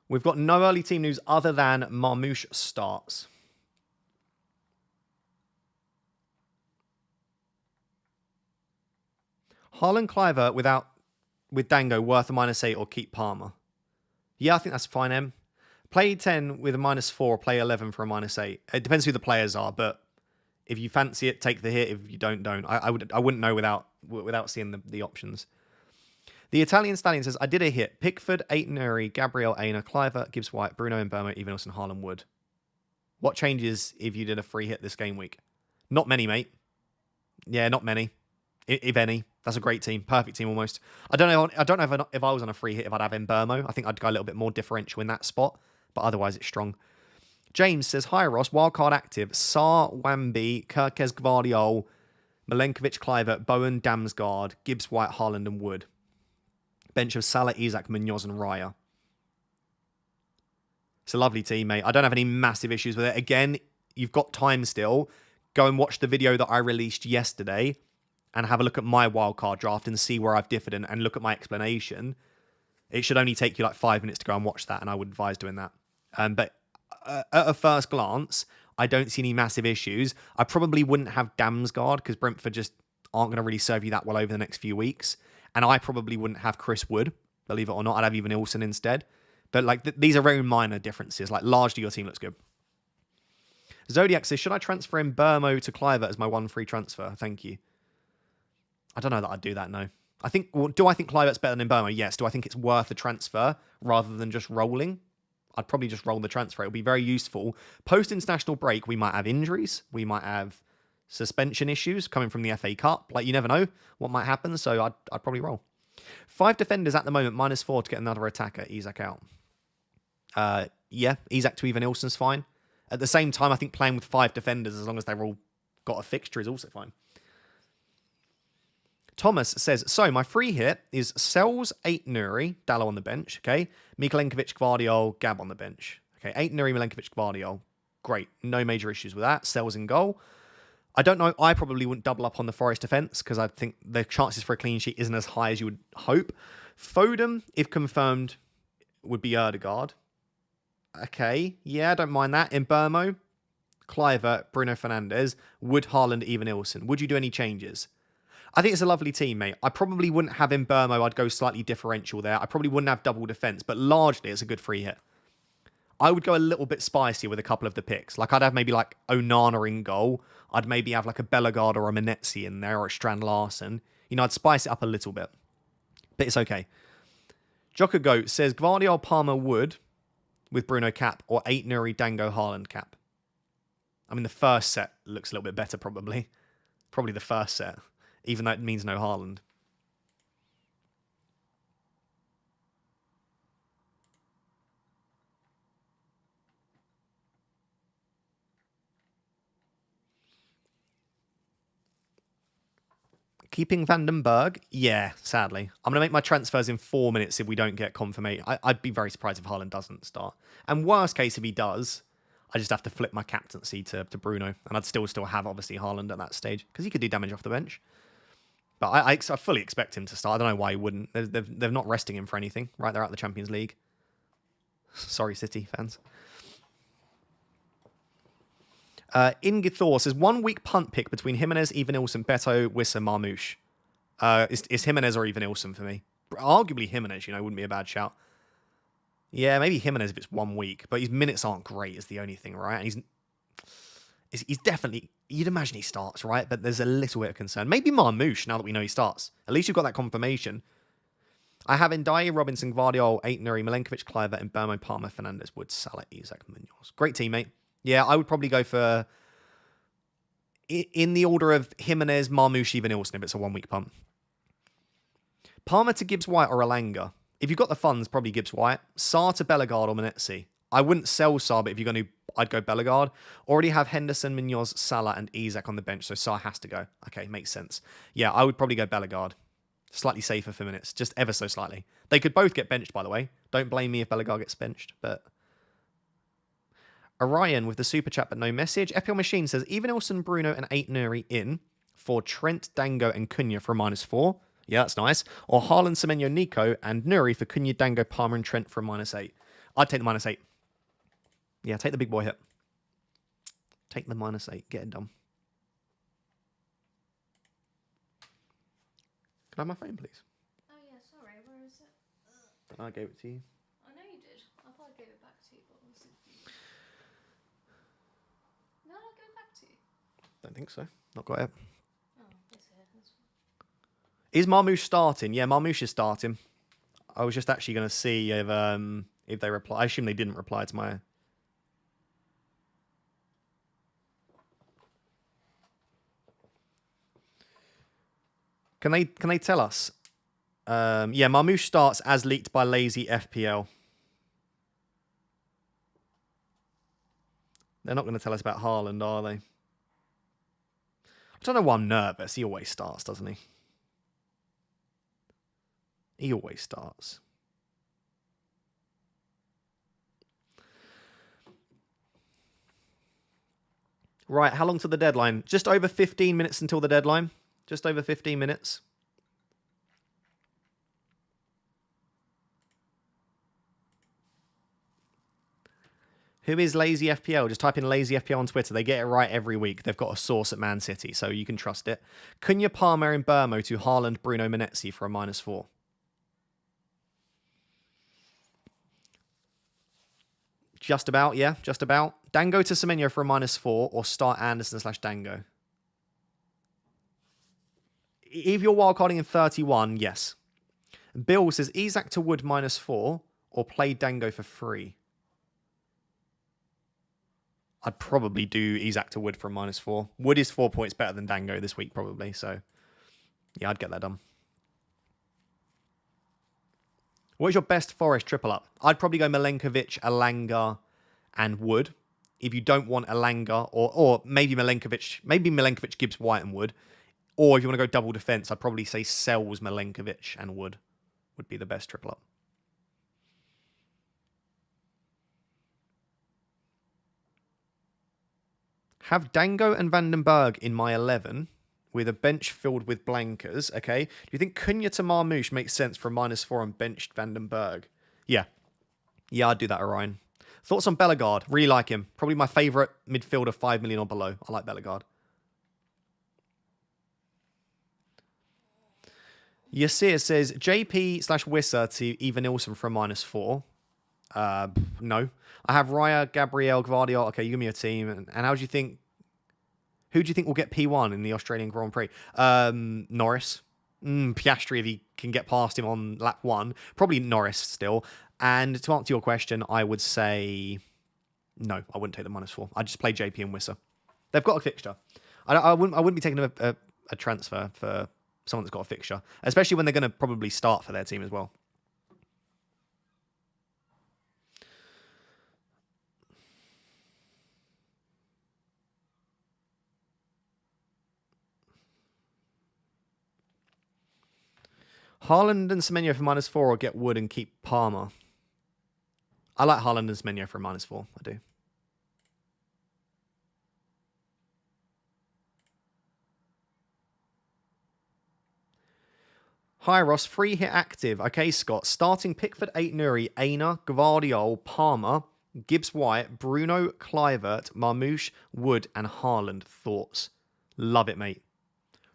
We've got no early team news other than Marmouche starts. Haaland, Cliver with Dango worth a -8 or keep Palmer. Yeah, I think that's fine, Em. Play 10 with a -4, play 11 for a -8. It depends who the players are, but if you fancy it, take the hit. If you don't. I wouldn't know without seeing the options. The Italian Stallion says, I did a hit. Pickford, Aitnuri, Gabriel, Aina, Cliver, Gibbs White, Bruno and Burma, Evanilson, Haaland, Wood. What changes if you did a free hit this game week? Not many, mate. Yeah, not many. If any. That's a great team. Perfect team almost. I don't know if I was on a free hit if I'd have Mbermo. I think I'd go a little bit more differential in that spot, but otherwise it's strong. James says, hi Ross, wildcard active. Sar, Wambi, Kirkes, Gvardiol, Milenkovic, Clivert, Bowen, Damsgaard, Gibbs, White, Haaland and Wood. Bench of Salah, Isak, Munoz and Raya. It's a lovely team, mate. I don't have any massive issues with it. Again, you've got time still. Go and watch the video that I released yesterday and have a look at my wildcard draft and see where I've differed and look at my explanation. It should only take you like 5 minutes to go and watch that, and I would advise doing that. But at a first glance, I don't see any massive issues. I probably wouldn't have Damsgaard because Brentford just aren't going to really serve you that well over the next few weeks. And I probably wouldn't have Chris Wood, believe it or not. I'd have Evanilson instead. But like these are very minor differences. Like largely your team looks good. Zodiac says, should I transfer in Burmo to Cliver as my one free transfer? Thank you. I don't know that I'd do that, no. I think. Well, do I think Clivert's better than Burma? Yes. Do I think it's worth a transfer rather than just rolling? I'd probably just roll the transfer. It'll be very useful. Post-international break, we might have injuries. We might have suspension issues coming from the FA Cup. Like, you never know what might happen, so I'd probably roll. 5 defenders at the moment, -4 to get another attacker. Isak out. Yeah, Isak to Even Ilson's fine. At the same time, I think playing with 5 defenders, as long as they've all got a fixture, is also fine. Thomas says, so my free hit is Sells, 8 Nuri, Dallo on the bench, okay? Mikalenkovic, Gvardiol, Gab on the bench. Okay, 8 Nuri, Milenkovic, Gvardiol. Great, no major issues with that. Sells in goal. I don't know, I probably wouldn't double up on the Forest defence because I think the chances for a clean sheet isn't as high as you would hope. Foden, if confirmed, would be Erdegaard. Okay, yeah, I don't mind that. In Burmo, Kluivert, Bruno Fernandes, Wood, Haaland, Even Ilson. Would you do any changes? I think it's a lovely team, mate. I probably wouldn't have in Burmo. I'd go slightly differential there. I probably wouldn't have double defence, but largely it's a good free hit. I would go a little bit spicy with a couple of the picks. Like, I'd have maybe like Onana in goal. I'd maybe have like a Bellegarde or a Menetzi in there or a Strand Larsen. You know, I'd spice it up a little bit. But it's okay. Jocker Goat says Gvardiol, Palmer, Wood with Bruno cap or 8 Nuri, Dango, Haaland cap. I mean, the first set looks a little bit better, probably. Probably the first set, even though it means no Haaland. Keeping Vandenberg? Yeah, sadly. I'm going to make my transfers in 4 minutes if we don't get confirmation. I'd be very surprised if Haaland doesn't start. And worst case, if he does, I just have to flip my captaincy to Bruno. And I'd still have, obviously, Haaland at that stage. Because he could do damage off the bench. But I fully expect him to start. I don't know why he wouldn't. They're not resting him for anything. Right, they're out the Champions League. Sorry, City fans. Ingithor says 1 week punt pick between Jimenez, Even Ilson, Beto, Wissa, Marmouche. It's Jimenez or Even Ilson for me. Arguably Jimenez, wouldn't be a bad shout. Yeah, maybe Jimenez if it's 1 week, but his minutes aren't great is the only thing, right? And he's definitely, you'd imagine he starts, right? But there's a little bit of concern. Maybe Marmouche, now that we know he starts. At least you've got that confirmation. I have Ndiaye, Robinson, Gvardiol, 8 Nuri, Milenkovic, Kluivert, and Burmo, Palmer, Fernandes, Wood, Salah, Isak, Munoz. Great teammate. Yeah, I would probably go for, in the order of Jimenez, Marmouche, Even Ilson if it's a 1 week punt. Palmer to Gibbs White or Elanga. If you've got the funds, probably Gibbs White. Sarr to Bellegarde or Menetzi. I wouldn't sell Sarr, but if you're going to, I'd go Bellegarde. Already have Henderson, Munoz, Salah, and Isak on the bench, so Sarr has to go. Okay, makes sense. Yeah, I would probably go Bellegarde. Slightly safer for minutes, just ever so slightly. They could both get benched, by the way. Don't blame me if Bellegarde gets benched, but... Orion with the super chat but no message. FPL Machine says, Even Ilson, Bruno, and 8 Nuri in for Trent, Dango, and Cunha for a -4. Yeah, that's nice. Or Haaland, Semenyo, Nico, and Nuri for Cunha, Dango, Palmer, and Trent for a -8. I'd take the -8. Yeah, take the big boy hit. Take the -8. Get it done. Can I have my phone, please? Oh yeah, sorry. Where is it? I gave it to you. I know you did. I thought I gave it back to you, but was it? No, I gave it back to you. Don't think so. Not got it. Oh, it's here. That's fine. Is Marmouche starting? Yeah, Marmouche is starting. I was just actually going to see if they reply. I assume they didn't reply to my... Can they tell us? Yeah, Marmouche starts as leaked by Lazy FPL. They're not going to tell us about Haaland, are they? I don't know why I'm nervous. He always starts, doesn't he? He always starts. Right, how long to the deadline? Just over 15 minutes until the deadline. Just over 15 minutes. Who is Lazy FPL? Just type in Lazy FPL on Twitter. They get it right every week. They've got a source at Man City, so you can trust it. Cunha, Palmer, and Burmo to Haaland, Bruno, Menetzi for a -4. Just about, yeah, just about. Dango to Semenyo for a -4, or start Anderson /Dango. If you're wildcarding in 31, yes. Bill says Isak to Wood -4 or play Dango for free. I'd probably do Isak to Wood for a -4. Wood is 4 points better than Dango this week, probably. So, yeah, I'd get that done. What is your best Forest triple up? I'd probably go Milenkovic, Alanga, and Wood. If you don't want Alanga, or maybe Milenkovic, Gibbs, White, and Wood. Or if you want to go double defense, I'd probably say Sells, Milenkovic, and Wood would be the best triple up. Have Dango and Vandenberg in my 11 with a bench filled with blankers, okay? Do you think Cunha to Marmoush makes sense for a -4 on benched Vandenberg? Yeah. Yeah, I'd do that, Orion. Thoughts on Bellegarde? Really like him. Probably my favourite midfielder, 5 million or below. I like Bellegarde. Yasir says, JP/Wisser to Eva Nilsson for a -4. No. I have Raya, Gabriel, Gvardiol. Okay, you give me a team. And how do you think... Who do you think will get P1 in the Australian Grand Prix? Norris. Piastri, if he can get past him on lap 1. Probably Norris still. And to answer your question, I would say... No, I wouldn't take the -4. I'd just play JP and Wisser. They've got a fixture. I wouldn't be taking a transfer for someone that's got a fixture. Especially when they're going to probably start for their team as well. Haaland and Semenyo for -4 or get Wood and keep Palmer. I like Haaland and Semenyo for a -4. I do. Hi, Ross. Free hit active. Okay, Scott. Starting Pickford, 8 Nuri, Aina, Gvardiol, Palmer, Gibbs White, Bruno, Kluivert, Marmoush, Wood, and Haaland. Thoughts? Love it, mate.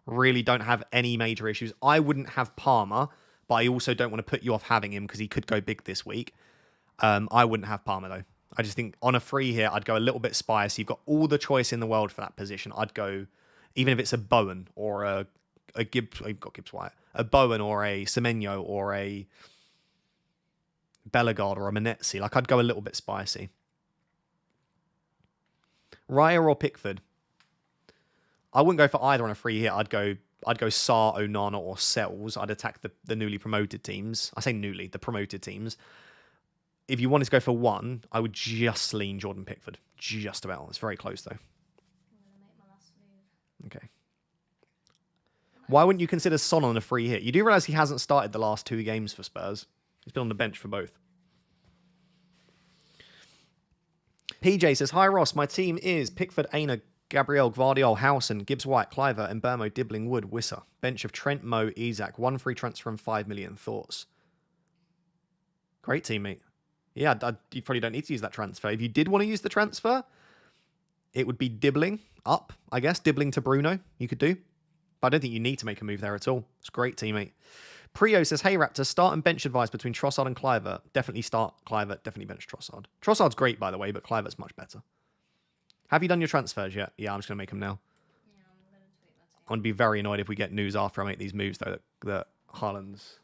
Really don't have any major issues. I wouldn't have Palmer, but I also don't want to put you off having him because he could go big this week. I wouldn't have Palmer, though. I just think on a free hit, I'd go a little bit spicy. You've got all the choice in the world for that position. I'd go, even if it's a Bowen or a Gibbs, you've got Gibbs White, a Bowen or a Semenyo or a Bellegarde or a Manetzi. Like, I'd go a little bit spicy. Raya or Pickford? I wouldn't go for either on a free hit. I'd go Sarr, Onana, or Sells. I'd attack the newly promoted teams. I say newly, the promoted teams. If you wanted to go for one, I would just lean Jordan Pickford. Just about. It's very close, though. I'm going to make my last move. Okay. Why wouldn't you consider Son on a free hit? You do realise he hasn't started the last 2 games for Spurs. He's been on the bench for both. PJ says, Hi, Ross. My team is Pickford, Aina, Gabriel, Gvardiol, Howson, Gibbs White, Kluivert, Mbermo, Dibbling, Wood, Wisser. Bench of Trent, Mo, Isak. 1 free transfer and 5 million. Thoughts? Great teammate. Yeah, you probably don't need to use that transfer. If you did want to use the transfer, it would be Dibbling up, I guess. Dibbling to Bruno, you could do. But I don't think you need to make a move there at all. It's a great teammate. Prio says, Hey, Raptor, start and bench advice between Trossard and Kluivert. Definitely start Kluivert, definitely bench Trossard. Trossard's great, by the way, but Kluivert's much better. Have you done your transfers yet? Yeah, I'm just going to make them now. Yeah, I'm going to tweet that to you. I'm going to be very annoyed if we get news after I make these moves, though, that Haaland's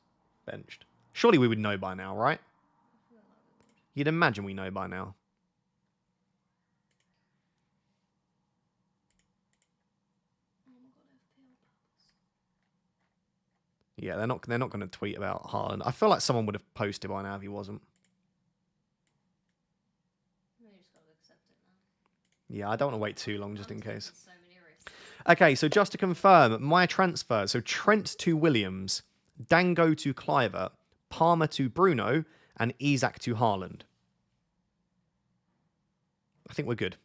benched. Surely we would know by now, right? I feel like we would. You'd imagine we know by now. Oh my god, FPL purpose. Yeah, they're not going to tweet about Haaland. I feel like someone would have posted by now if he wasn't. No, you just got to accept it now. Yeah, I don't want to wait too long just in I'm taking case. so many risks. Okay, so just to confirm, my transfer. So Trent to Williams, Dango to Kluivert, Palmer to Bruno, and Isak to Haaland. I think we're good.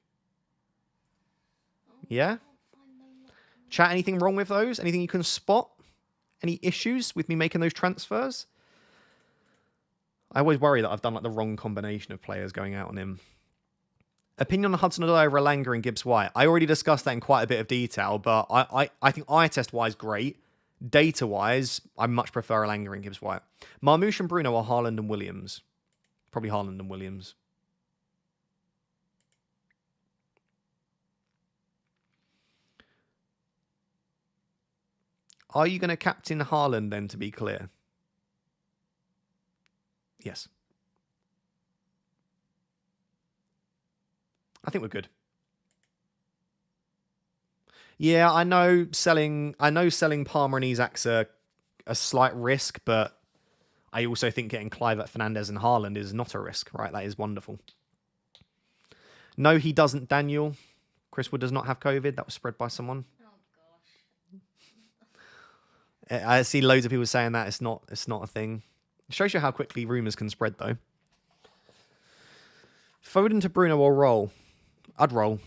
Oh, Yeah? I can't find no luck in Chat, anything wrong with those? Anything you can spot? Any issues with me making those transfers? I always worry that I've done like the wrong combination of players going out on him. Opinion on Hudson-Odoi over Alanga and Gibbs White. I already discussed that in quite a bit of detail, but I think eye test wise, great. Data wise, I much prefer Alanga and Gibbs White. Marmoush and Bruno are Haaland and Williams. Probably Haaland and Williams. Are you going to captain Haaland then, to be clear? Yes. I think we're good. Yeah, I know selling Palmer and Isak's a slight risk, but I also think getting Kluivert, Fernandes and Haaland is not a risk, right? That is wonderful. No, he doesn't, Daniel. Chris Wood does not have COVID. That was spread by someone. Oh gosh. I see loads of people saying that it's not a thing. It shows you how quickly rumours can spread, though. Foden to Bruno or roll? I'd roll.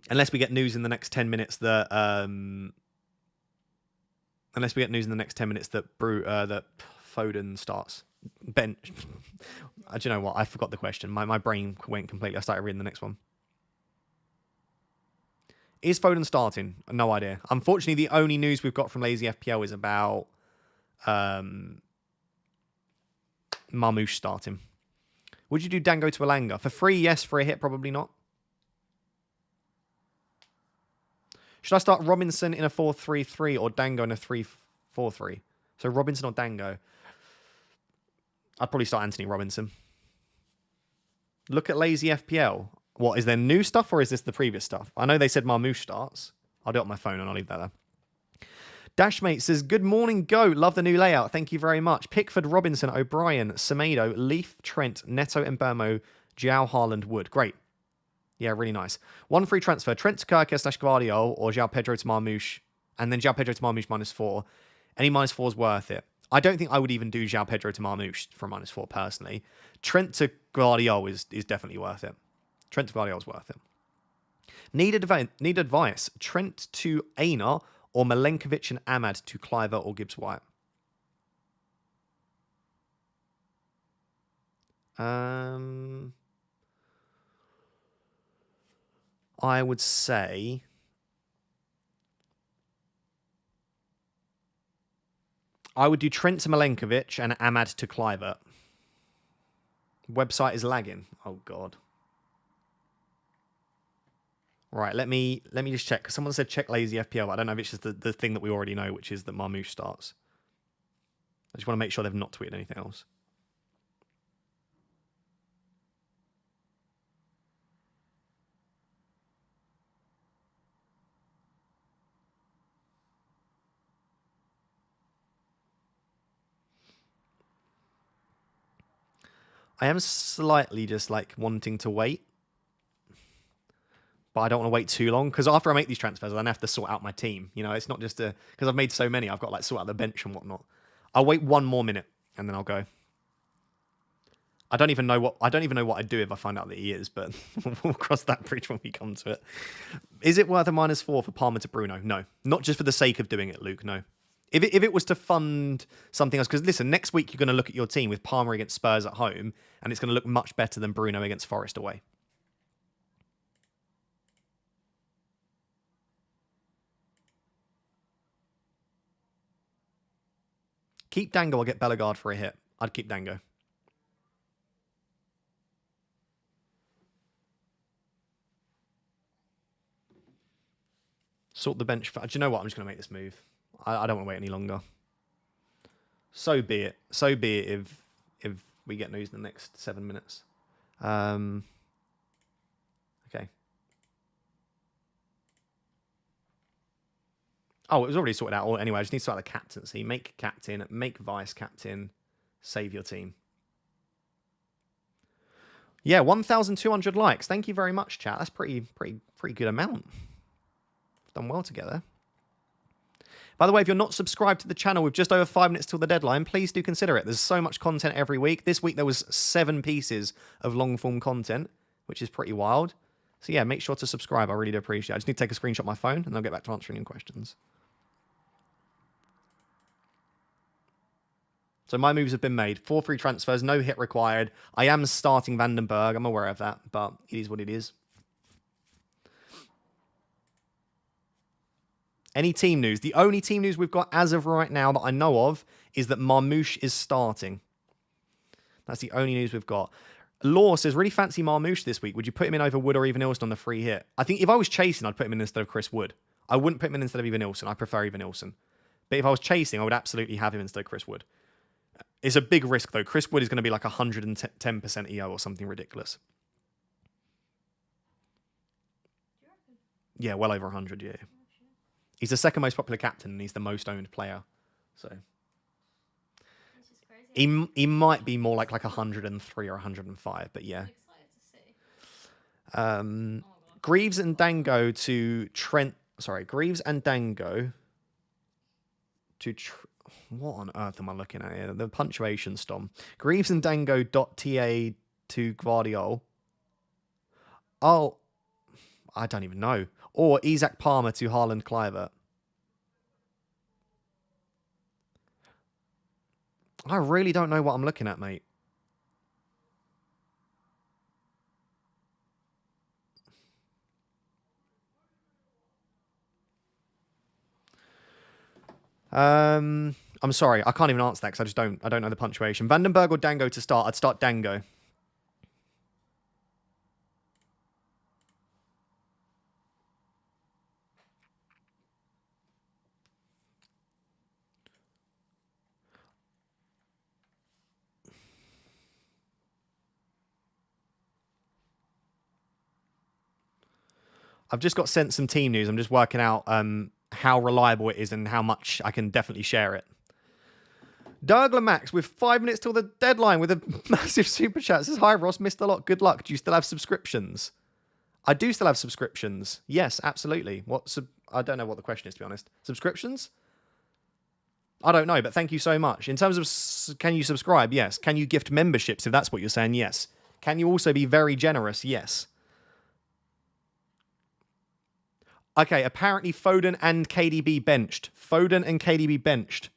Unless we get news in the next 10 minutes that that Foden starts. Ben, do you know what? I forgot the question. My brain went completely. I started reading the next one. Is Foden starting? No idea. Unfortunately, the only news we've got from Lazy FPL is about Marmoush starting. Would you do Dango to Elanga? For free, yes. For a hit, probably not. Should I start Robinson in a 4-3-3 or Dango in a 3-4-3? So Robinson or Dango? I'd probably start Anthony Robinson. Look at Lazy FPL. What, is there new stuff or is this the previous stuff? I know they said Marmoush starts. I'll do it on my phone and I'll leave that there. Dashmate says, good morning, Go. Love the new layout. Thank you very much. Pickford, Robinson, O'Brien, Semedo, Leaf, Trent, Neto, Mbermo, João, Haaland, Wood. Great. Yeah, really nice. One free transfer. Trent to Kirk/Guardiola or João Pedro to Marmoush. And then João Pedro to Marmoush -4. Any -4 is worth it. I don't think I would even do João Pedro to Marmoush for -4 personally. Trent to Guardiola is definitely worth it. Trent to Guardiola is worth it. Need advice. Trent to Aina or Milenkovic and Ahmad to Kluivert or Gibbs-White? I would say I would do Trent to Milenkovic and Ahmad to Kluivert. Website is lagging. Oh God. Right, let me just check. Someone said check Lazy FPL. I don't know if it's just the thing that we already know, which is that Marmoush starts. I just want to make sure they've not tweeted anything else. I am slightly just like wanting to wait. But I don't want to wait too long because after I make these transfers, I then have to sort out my team. You know, it's not just because I've made so many, I've got to like sort out the bench and whatnot. I'll wait one more minute and then I'll go. I don't even know what I'd do if I find out that he is, but we'll cross that bridge when we come to it. Is it worth a -4 for Palmer to Bruno? No, not just for the sake of doing it, Luke. No. If it was to fund something else, because listen, next week you're going to look at your team with Palmer against Spurs at home, and it's going to look much better than Bruno against Forest away. Keep Dango or get Bellegarde for a hit. I'd keep Dango. Sort the bench. Do you know what? I'm just going to make this move. I don't want to wait any longer. So be it. So be it if we get news in the next 7 minutes. Okay. Oh, it was already sorted out. Anyway, I just need to start the captaincy. Make captain, make vice captain, save your team. Yeah, 1,200 likes. Thank you very much, chat. That's pretty good amount. Done well together. By the way, if you're not subscribed to the channel with just over 5 minutes till the deadline, please do consider it. There's so much content every week. This week there was 7 pieces of long-form content, which is pretty wild. So yeah, make sure to subscribe. I really do appreciate it. I just need to take a screenshot of my phone, and I'll get back to answering your questions. So my moves have been made. 4 free transfers, no hit required. I am starting Vandenberg. I'm aware of that, but it is what it is. Any team news? The only team news we've got as of right now that I know of is that Marmoush is starting. That's the only news we've got. Law says, really fancy Marmoush this week. Would you put him in over Wood or even Ilson on the free hit? I think if I was chasing, I'd put him in instead of Chris Wood. I wouldn't put him in instead of even Ilson. I prefer even Ilson. But if I was chasing, I would absolutely have him instead of Chris Wood. It's a big risk, though. Chris Wood is going to be like 110% EO or something ridiculous. Do you reckon? Yeah, well over 100, yeah. Oh, shit. He's the second most popular captain, and he's the most owned player. So This is crazy. he might be more like 103 or 105, but yeah. I'm excited to see. Oh my God. Greaves and Dango to Trent. Sorry, Greaves and Dango to. What on earth am I looking at here? The punctuation stom. Greaves and Dango .ta to Guardiola. Oh, I don't even know. Or Isaac Palmer to Haaland Kluivert. I really don't know what I'm looking at, mate. I'm sorry, I can't even answer that because I don't know the punctuation. Vandenberg or Dango to start? I'd start Dango. I've just got sent some team news. I'm just working out how reliable it is and how much I can definitely share it. Douglas Max with 5 minutes till the deadline with a massive super chat. Says, hi Ross, missed a lot. Good luck. Do you still have subscriptions? I do still have subscriptions. Yes, absolutely. I don't know what the question is, to be honest. Subscriptions? I don't know, but thank you so much. In terms of can you subscribe? Yes. Can you gift memberships if that's what you're saying? Yes. Can you also be very generous? Yes. Okay, apparently Foden and KDB benched. Foden and KDB benched.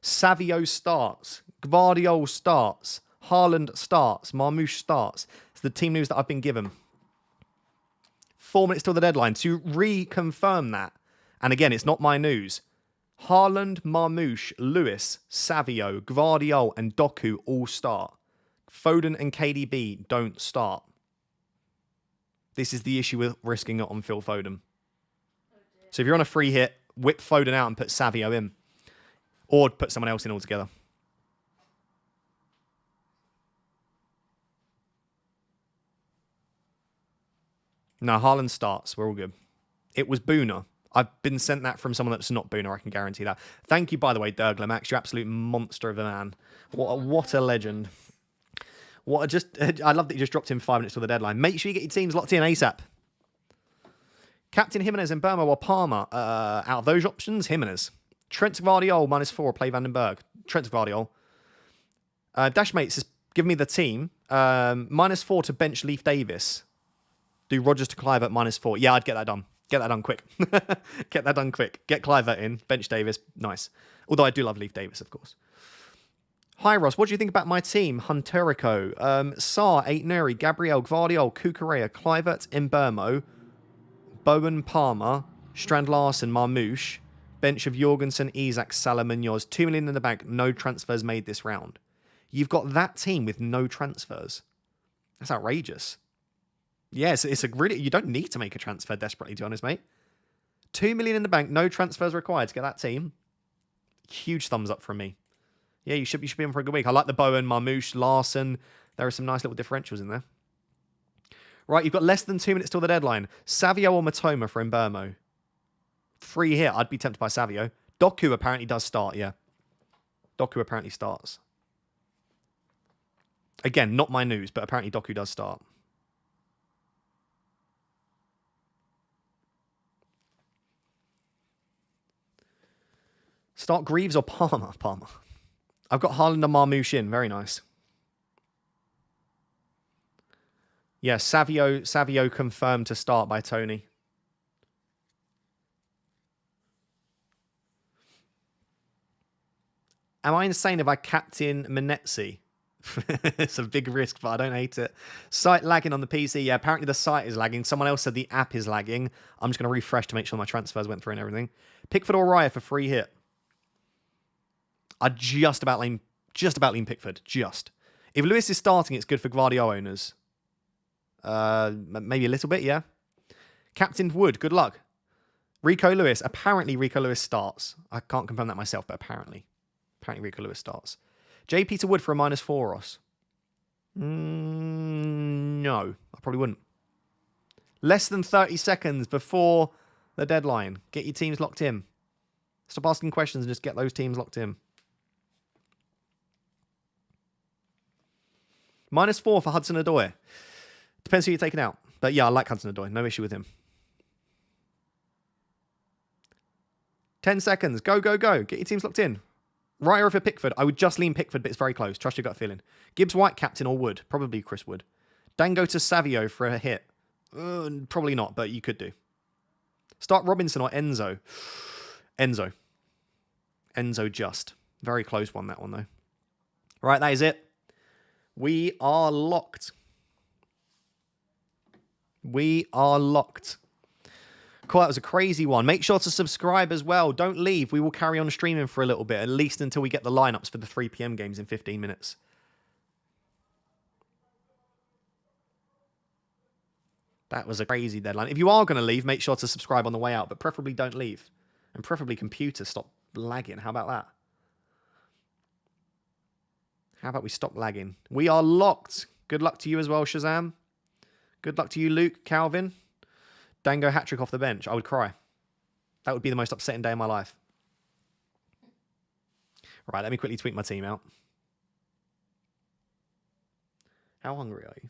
Savio starts. Gvardiol starts. Haaland starts. Marmoush starts. It's the team news that I've been given. 4 minutes till the deadline. To reconfirm that, and again, it's not my news, Haaland, Marmoush, Lewis, Savio, Gvardiol, and Doku all start. Foden and KDB don't start. This is the issue with risking it on Phil Foden. So if you're on a free hit, whip Foden out and put Savio in. Or put someone else in altogether. No, Haaland starts. We're all good. It was Booner. I've been sent that from someone that's not Booner, I can guarantee that. Thank you, by the way, Douglas Max. You're absolute monster of a man. What a legend. I love that you just dropped in 5 minutes till the deadline. Make sure you get your teams locked in ASAP. Captain Jimenez and Burma or Palmer. Out of those options, Jimenez. Trent Gvardiol -4, play Vandenberg. Trent Gvardiol. Dashmates has given me the team. -4 to bench Leif Davis. Do Rodgers to Kluivert -4. Yeah, I'd get that done. Get that done quick. Get that done quick. Get Kluivert in. Bench Davis. Nice. Although I do love Leif Davis, of course. Hi, Ross. What do you think about my team? Hunterico. Saar, 8 Nuri, Gabriel, Gvardiol, Kukurea, Kluivert, Mbermo, Bowen, Palmer, Strand Larsen, Marmoush. Bench of Jorgensen, Isak, Salah, Munoz. 2 million in the bank. No transfers made this round. You've got that team with no transfers. That's outrageous. Yes, it's a really... You don't need to make a transfer desperately, to be honest, mate. 2 million in the bank. No transfers required to get that team. Huge thumbs up from me. Yeah, you should be in for a good week. I like the Bowen, Marmoush, Larsen. There are some nice little differentials in there. Right, you've got less than 2 minutes till the deadline. Savio or Matoma for Mbermo. Free hit. I'd be tempted by Savio. Doku apparently does start, yeah. Doku apparently starts. Again, not my news, but apparently Doku does start. Start Greaves or Palmer? Palmer. I've got Haaland and Marmoush in. Very nice. Yeah, Savio confirmed to start by Tony. Am I insane if I captain Menetzi? It's a big risk, but I don't hate it. Site lagging on the PC. Yeah, apparently the site is lagging. Someone else said the app is lagging. I'm just going to refresh to make sure my transfers went through and everything. Pickford or Raya for free hit. I just about lean Pickford. Just. If Lewis is starting, it's good for Gvardiol owners. Maybe a little bit, yeah. Captain Wood, good luck. Rico Lewis. Apparently, Rico Lewis starts. I can't confirm that myself, but apparently. Apparently, Rico Lewis starts. J. Peter Wood for a -4, Ross. No, I probably wouldn't. Less than 30 seconds before the deadline. Get your teams locked in. Stop asking questions and just get those teams locked in. -4 for Hudson Odoi. Depends who you're taking out. But yeah, I like Hudson Odoi. No issue with him. 10 seconds. Go, go, go. Get your teams locked in. Ryer for Pickford. I would just lean Pickford, but it's very close. Trust your gut feeling. Gibbs White, captain, or Wood. Probably Chris Wood. Dango to Savio for a hit. Probably not, but you could do. Start Robinson or Enzo. Enzo. Enzo just. Very close one, that one, though. Right, that is it. We are locked. We are locked. Cool, that was a crazy one. Make sure to subscribe as well. Don't leave. We will carry on streaming for a little bit, at least until we get the lineups for the 3 p.m. games in 15 minutes. That was a crazy deadline. If you are going to leave, make sure to subscribe on the way out, but preferably don't leave. And preferably computer stop lagging. How about that? How about we stop lagging? We are locked. Good luck to you as well, Shazam. Good luck to you, Luke, Calvin. Dango hat-trick off the bench. I would cry. That would be the most upsetting day of my life. Right, let me quickly tweet my team out. How hungry are you?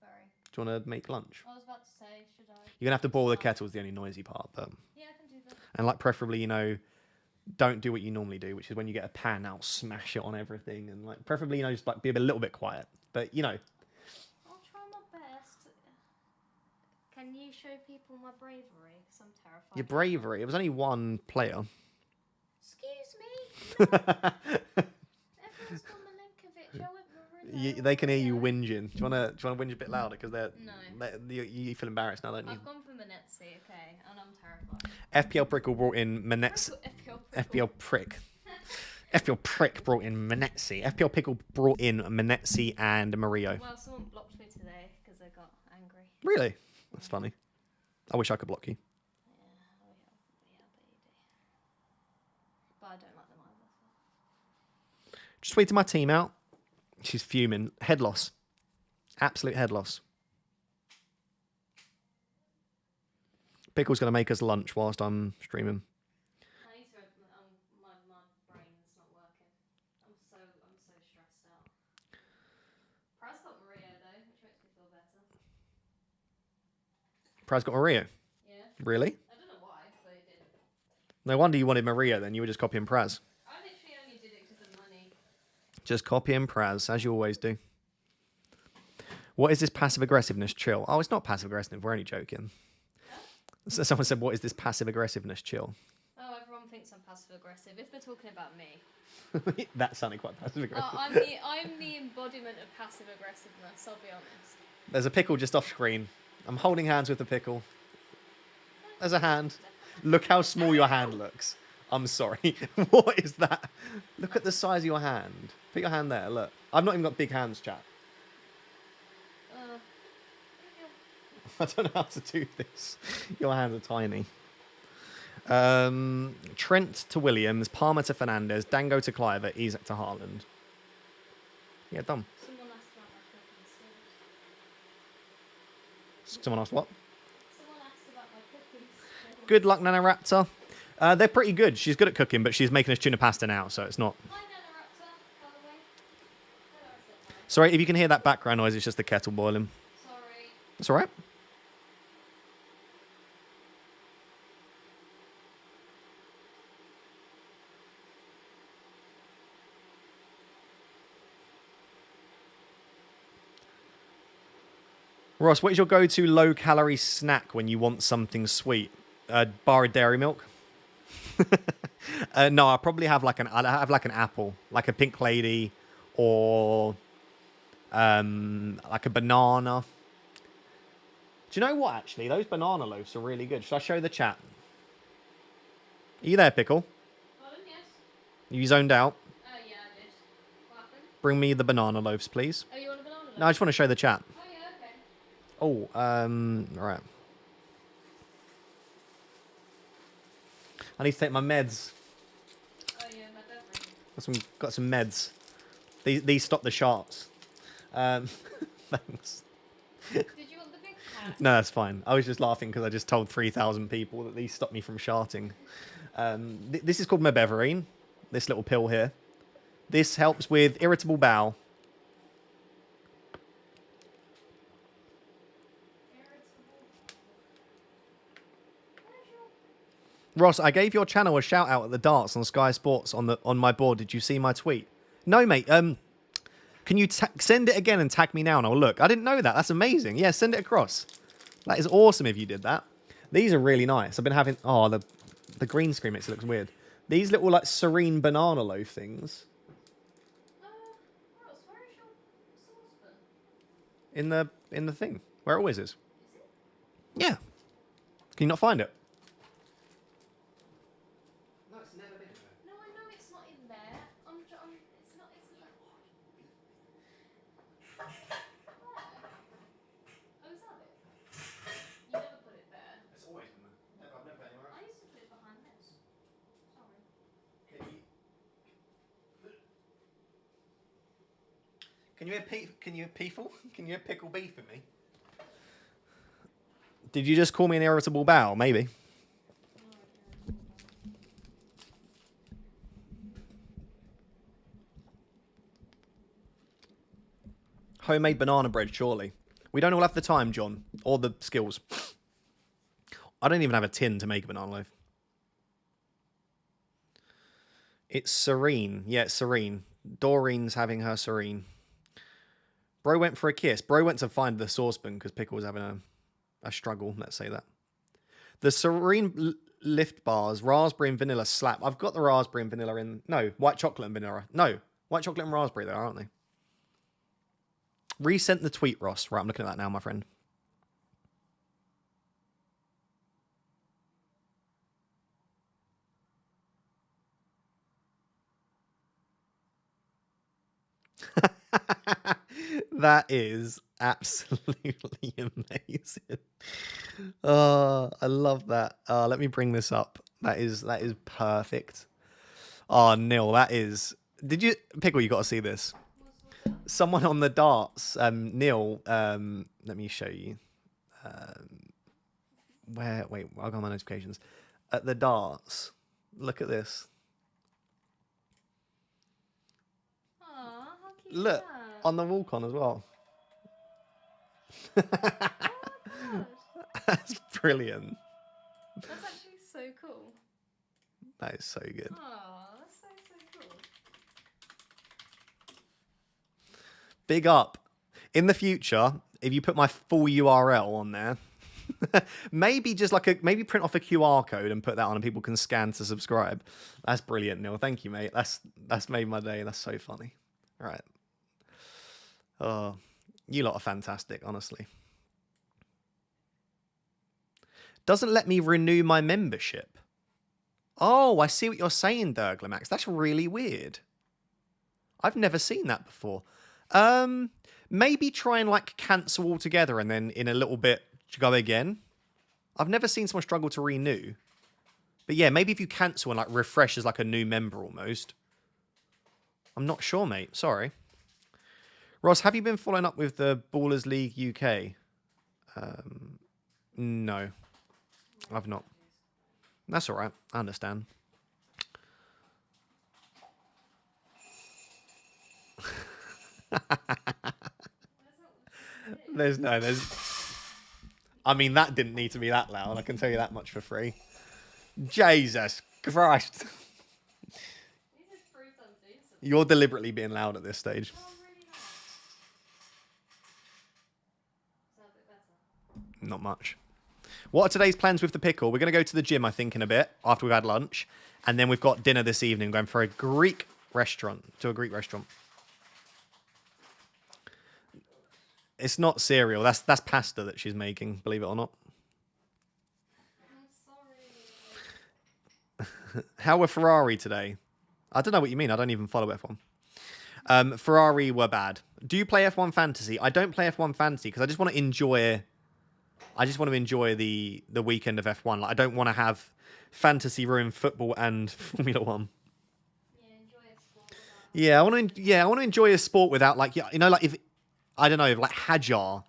Very. Do you want to make lunch? I was about to say, should I? You're going to have to boil the kettle is the only noisy part. But... Yeah, I can do that. And like preferably, you know, don't do what you normally do, which is when you get a pan out, smash it on everything. And like preferably, you know, just like be a little bit quiet. But, you know. I'll try my best. Can you show people my bravery? Because I'm terrified. Your bravery. It was only one player. Excuse me. Everyone's got Milenkovic. I went Marino. They can hear you whinging. Do you want to whinge a bit louder? Because No. you feel embarrassed now, don't you? I've gone for Manetzi, okay, and I'm terrified. FPL Prickle brought in Manetzi. FPL Prick. FPL Prick brought in Manetzi. FPL Pickle brought in Manetzi and Mario. Well, someone blocked me today because they got angry. Really? That's funny. I wish I could block you. Yeah, but you do. But I don't like them either. Just tweeted my team out. She's fuming. Head loss. Absolute head loss. Pickle's going to make us lunch whilst I'm streaming. I need to. My brain's not working. I'm so stressed out. Praz got Maria though, which makes me feel better. Praz got Maria. Yeah. Really? I don't know why, but he did. No wonder you wanted Maria then. You were just copying Praz. I literally only did it because of money. Just copying Praz, as you always do. What is this passive aggressiveness? Chill. Oh, it's not passive aggressive. We're only joking. So someone said, what is this passive aggressiveness? Chill. Oh, everyone thinks I'm passive aggressive. If they're talking about me. That sounded quite passive aggressive. I'm the embodiment of passive aggressiveness, I'll be honest. There's a pickle just off screen. I'm holding hands with the pickle. There's a hand. Look how small your hand looks. I'm sorry. What is that? Look at the size of your hand. Put your hand there. Look. I've not even got big hands, chat. I don't know how to do this. Your hands are tiny. Trent to Williams, Palmer to Fernandez, Dango to Cliver, Isak to Haaland. Yeah, done. Someone asked about my cooking skills. Someone asked what? Someone asked about my cooking skills. Good luck, Nanoraptor. They're pretty good. She's good at cooking, but she's making us tuna pasta now, so it's not... Hi, Nanoraptor, by the way. Hello, I said hi. Sorry, if you can hear that background noise, it's just the kettle boiling. Sorry. That's all right. Ross, what is your go-to low-calorie snack when you want something sweet? Bar of dairy milk? No, I probably have like an apple, like a pink lady, or like a banana. Do you know what? Actually, those banana loaves are really good. Should I show the chat? Are you there, Pickle? Pardon, yes? You zoned out. Yeah, I did. What happened? Bring me the banana loaves, please. Oh, you want a banana loaf? No, I just want to show the chat. Oh, yeah, okay. Oh, all right. I need to take my meds. Oh yeah, my beverage. Got some meds. These stop the sharks. Thanks. Did you want the big cat? No, that's fine. I was just laughing because I just told 3,000 people that these stop me from sharting. This is called mebeverine. This little pill here. This helps with irritable bowel. Ross, I gave your channel a shout out at the darts on Sky Sports on my board. Did you see my tweet? No, mate. Can you send it again and tag me now and I'll look? I didn't know that. That's amazing. Yeah, send it across. That is awesome if you did that. These are really nice. I've been having... Oh, the green screen makes it look weird. These little, like, serene banana loaf things. Ross, where is your saucepan? In the thing. Where it always is. Is it? Yeah. Can you not find it? No, I know it's not in there. It's not. Where? Oh, is that it? You never put it there. It's always been there. I've never put it anywhere I used to put it behind this. Sorry. Can you pickle beef for me? Did you just call me an irritable bowel? Maybe. Homemade banana bread, surely. We don't all have the time, John, or the skills. I don't even have a tin to make a banana loaf. It's serene. Yeah, it's serene. Doreen's having her serene. Bro went for a kiss. Bro went to find the saucepan because Pickle was having a struggle. Let's say that. The serene lift bars, raspberry and vanilla slap. I've got the raspberry and vanilla in. No, white chocolate and vanilla. No, white chocolate and raspberry there, aren't they? Resent the tweet, Ross. Right, I'm looking at that now, my friend. That is absolutely amazing. Oh, I love that. Let me bring this up. That is perfect. Oh, Neil, that is... Did you... Pickle, you got to see this. Someone on the darts, Neil, let me show you. Wait, I'll go on my notifications. At the darts, look at this. Aw, how cute Look, is that? on the walk-on as well. Oh my god. That's brilliant. That's actually so cool. That is so good. Oh, that's so cool. Big up. In the future, if you put my full URL on there, maybe just maybe print off a QR code and put that on and people can scan to subscribe. That's brilliant, Neil. Thank you, mate. That's made my day. That's so funny. All right. Oh, you lot are fantastic, honestly. Doesn't let me renew my membership. Oh, I see what you're saying, Durglamax. That's really weird. I've never seen that before. Maybe try and cancel altogether and then in a little bit go again. I've never seen someone struggle to renew. But yeah, maybe if you cancel and refresh as a new member almost. I'm not sure, mate. Sorry. Ross, have you been following up with the Ballers League UK? No, I've not. That's all right. I understand. There's. I mean, that didn't need to be that loud. I can tell you that much for free. Jesus Christ. You're deliberately being loud at this stage. Not much. What are today's plans with the pickle? We're going to go to the gym, I think, in a bit after we've had lunch. And then we've got dinner this evening, going for a Greek restaurant. It's not cereal. That's pasta that she's making, believe it or not. I'm sorry. How were Ferrari today? I don't know what you mean. I don't even follow F1. Ferrari were bad. Do you play F1 Fantasy? I don't play F1 Fantasy because I just want to enjoy... I just want to enjoy the weekend of F1. Like, I don't want to have fantasy ruin football and Formula One. Yeah, enjoy a sport without. Yeah, I want to enjoy a sport without like like if I don't know if like Hajar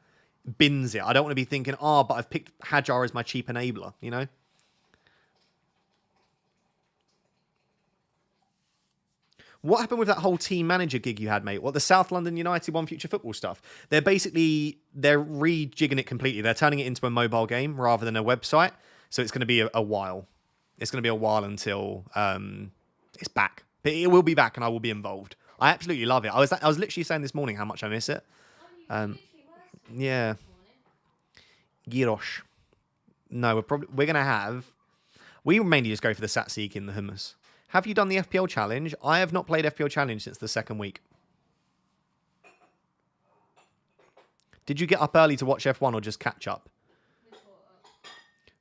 bins it. I don't want to be thinking, oh, but I've picked Hajar as my cheap enabler. You know. What happened with that whole team manager gig you had, mate? What, the South London United One Future Football stuff? They're rejigging it completely. They're turning it into a mobile game rather than a website. So it's going to be a while. It's going to be a while until it's back. But it will be back, and I will be involved. I absolutely love it. I was literally saying this morning how much I miss it. Oh, you literally were talking Yeah, this morning. gyrosh. No, we're going to have. We mainly just go for the Satseek in the hummus. Have you done the FPL challenge? I have not played FPL challenge since the second week. Did you get up early to watch F1 or just catch up?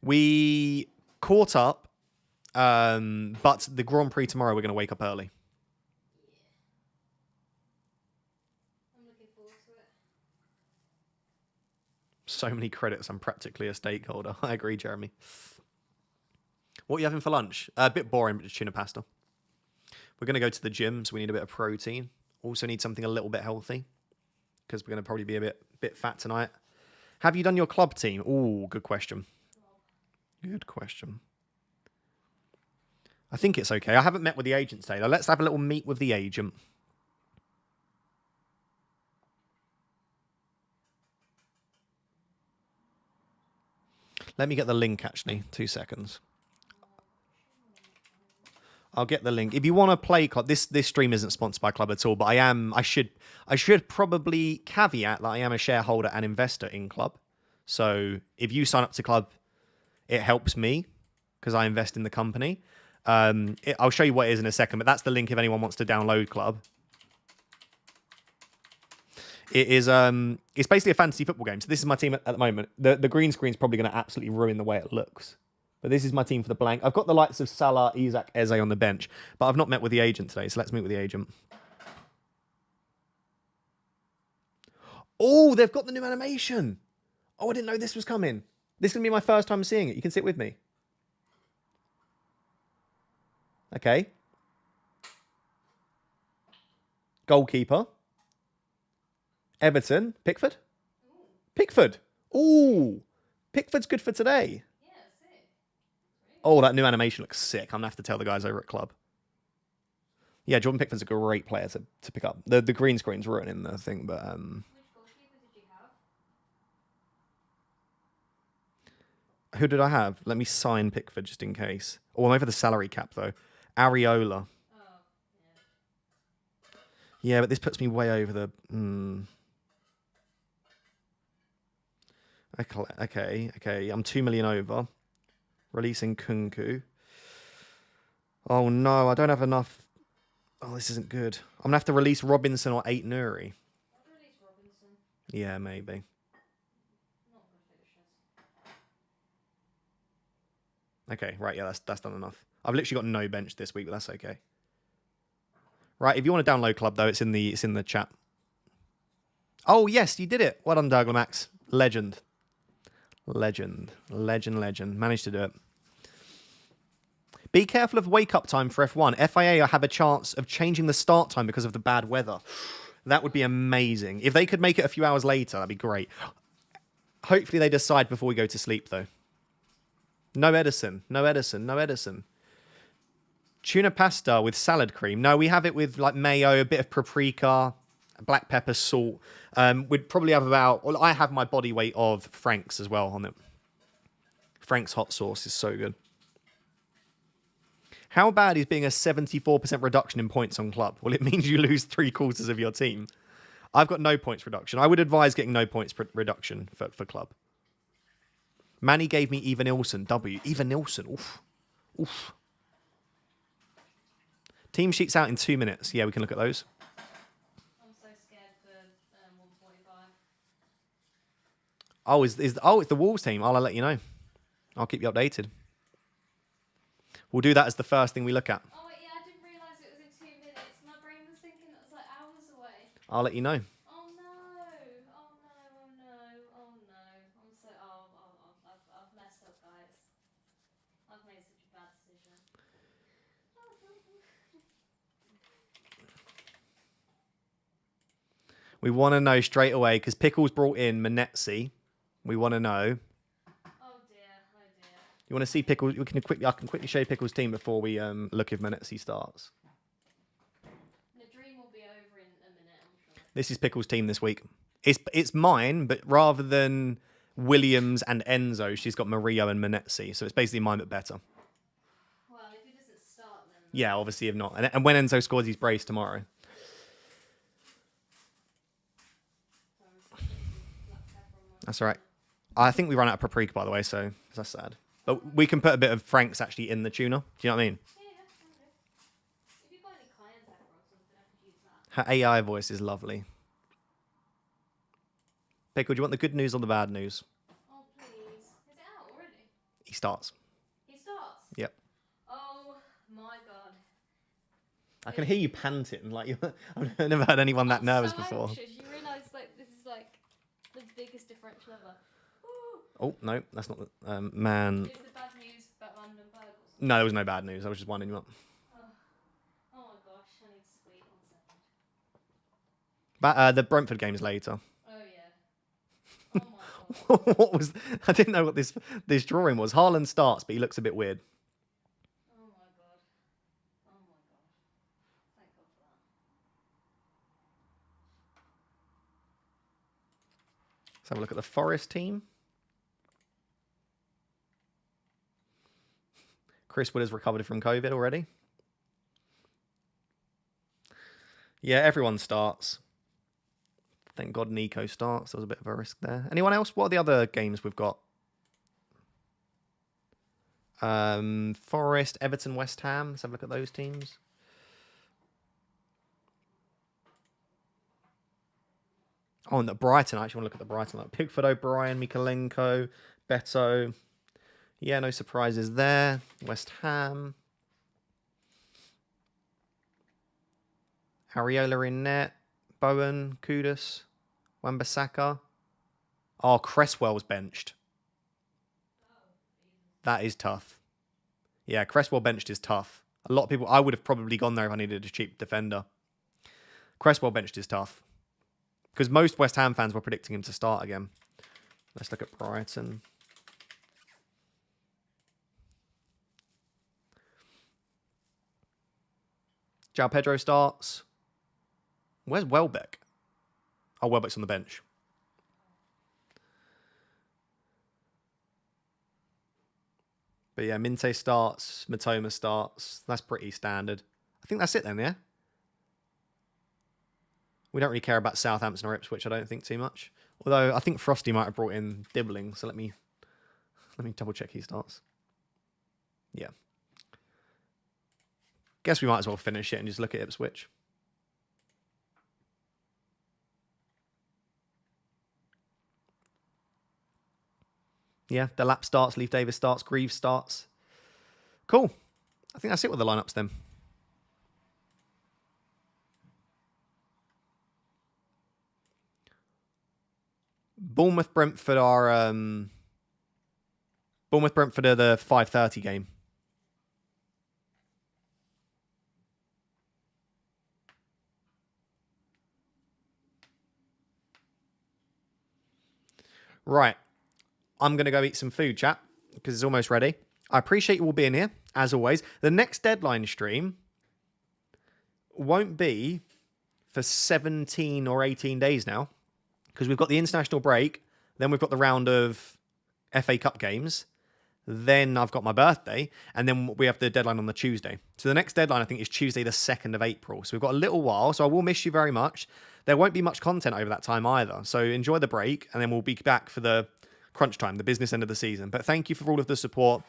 We caught up. We caught up, but the Grand Prix tomorrow, we're going to wake up early. I'm looking forward to it. So many credits. I'm practically a stakeholder. I agree, Jeremy. What are you having for lunch? A bit boring, but just tuna pasta. We're going to go to the gym, so we need a bit of protein. Also need something a little bit healthy, because we're going to probably be a bit fat tonight. Have you done your club team? Oh, good question. Good question. I think it's okay. I haven't met with the agent today. Now let's have a little meet with the agent. Let me get the link, actually. 2 seconds. I'll get the link. If you want to play club, this stream isn't sponsored by club at all, but I should probably caveat that I am a shareholder and investor in club. So if you sign up to club, it helps me because I invest in the company. I'll show you what it is in a second, but that's the link if anyone wants to download club. It is it's basically a fantasy football game. So this is my team at the moment. The green screen is probably going to absolutely ruin the way it looks. But this is my team for the blank. I've got the likes of Salah, Isaac, Eze on the bench, but I've not met with the agent today, so let's meet with the agent. Oh, they've got the new animation. Oh, I didn't know this was coming. This is going to be my first time seeing it. You can sit with me. Okay. Goalkeeper. Everton. Pickford. Ooh. Pickford. Ooh. Pickford's good for today. Yeah, sick. Really Oh, that new animation looks sick. I'm going to have to tell the guys over at club. Yeah, Jordan Pickford's a great player to pick up. The green screen's ruining the thing, but... Which goalkeeper did you have? Who did I have? Let me sign Pickford just in case. Oh, I'm over the salary cap, though. Areola. Oh, yeah. Yeah, but this puts me way over the... Okay. I'm 2 million over. Releasing Kunku. Oh, no. I don't have enough... Oh, this isn't good. I'm going to have to release Robinson or 8 Nuri. I'd release Robinson. Yeah, maybe. Not good finishers. Okay, right. Yeah, that's done enough. I've literally got no bench this week, but that's okay. Right, if you want to download club, though, it's in the chat. Oh, yes, you did it. Well done, Douglas. Legend. Managed to do it. Be careful of wake-up time for F1. FIA have a chance of changing the start time because of the bad weather. That would be amazing. If they could make it a few hours later, that'd be great. Hopefully they decide before we go to sleep, though. No Edison. Tuna pasta with salad cream. No, we have it with like mayo, a bit of paprika, black pepper, salt. We'd probably have well, I have my body weight of Frank's as well on it. Frank's hot sauce is so good. How bad is being a 74% reduction in points on club? Well, it means you lose 3/4 of your team. I've got no points reduction. I would advise getting no points reduction for club. Manny gave me Eva Nilsson. Eva Nilsson. Oof. Team sheets out in 2 minutes. Yeah, we can look at those. I'm so scared for 145. Oh, it's the Wolves team. I'll let you know. I'll keep you updated. We'll do that as the first thing we look at. Oh, yeah, I didn't realise it was in 2 minutes. My brain was thinking that was like hours away. I'll let you know. Oh, no. I'm so... We want to know straight away because Pickles brought in Manetzi. We want to know. Oh dear, oh dear. You want to see Pickles? I can quickly show you Pickles' team before we look if Manetzi starts. The dream will be over in a minute, I'm sure. This is Pickles' team this week. It's mine, but rather than Williams and Enzo, she's got Mario and Manetzi. So it's basically mine, but better. Well, if he doesn't start, then. Yeah, obviously if not. And when Enzo scores his brace tomorrow. That's all right. I think we run out of paprika, by the way, so that's sad. But we can put a bit of Frank's actually in the tuna. Do you know what I mean? Yeah, can do. If you've got any cayenne pepper or something, I could use that. Her AI voice is lovely. Pickle, do you want the good news or the bad news? Oh, please. Is it out already? He starts. He starts? Yep. Oh, my God. I can hear you panting. Like I've never heard anyone that nervous before. Anxious. You realise, like, this is, like, the biggest differential ever. Ooh. Oh, no, that's not the... man. Is the bad news about random burgers? No, there was no bad news. I was just winding you up. Oh my gosh, I need to sleep 1 second. But the Brentford game is later. Oh yeah. Oh my God. What was... I didn't know what this drawing was. Haaland starts, but he looks a bit weird. Oh my God. Oh my God. Thank God for that. Let's have a look at the Forest team. Chris Wood has recovered from COVID already. Yeah, everyone starts. Thank God Nico starts. There was a bit of a risk there. Anyone else? What are the other games we've got? Forest, Everton, West Ham. Let's have a look at those teams. Oh, and the Brighton. I actually want to look at the Brighton. Like Pickford, O'Brien, Mikalenko, Beto. Yeah, no surprises there. West Ham. Ariola in net. Bowen, Kudus, Wan-Bissaka. Oh, Cresswell's benched. That is tough. Yeah, Cresswell benched is tough. A lot of people... I would have probably gone there if I needed a cheap defender. Cresswell benched is tough. Because most West Ham fans were predicting him to start again. Let's look at Brighton. João Pedro starts. Where's Welbeck? Oh, Welbeck's on the bench. But yeah, Minte starts. Matoma starts. That's pretty standard. I think that's it then, yeah? We don't really care about Southampton or Ipswich, I don't think, too much. Although, I think Frosty might have brought in Dibbling, so let me double check he starts. Yeah. Guess we might as well finish it and just look at Ipswich. Yeah, Delap starts, Leif Davis starts, Greaves starts. Cool. I think that's it with the lineups then. Bournemouth Brentford are the 5:30 game. Right. I'm going to go eat some food, chat, because it's almost ready. I appreciate you all being here, as always. The next deadline stream won't be for 17 or 18 days now, because we've got the international break, then we've got the round of FA Cup games, then I've got my birthday, and then we have the deadline on the Tuesday. So the next deadline, I think, is Tuesday the 2nd of April. So we've got a little while, so I will miss you very much. There won't be much content over that time either, so enjoy the break, and then we'll be back for the crunch time, the business end of the season. But thank you for all of the support,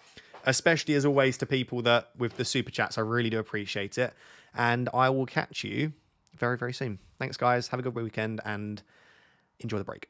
especially as always to people that with the super chats. I really do appreciate it. And I will catch you very, very soon. Thanks, guys. Have a good weekend and enjoy the break.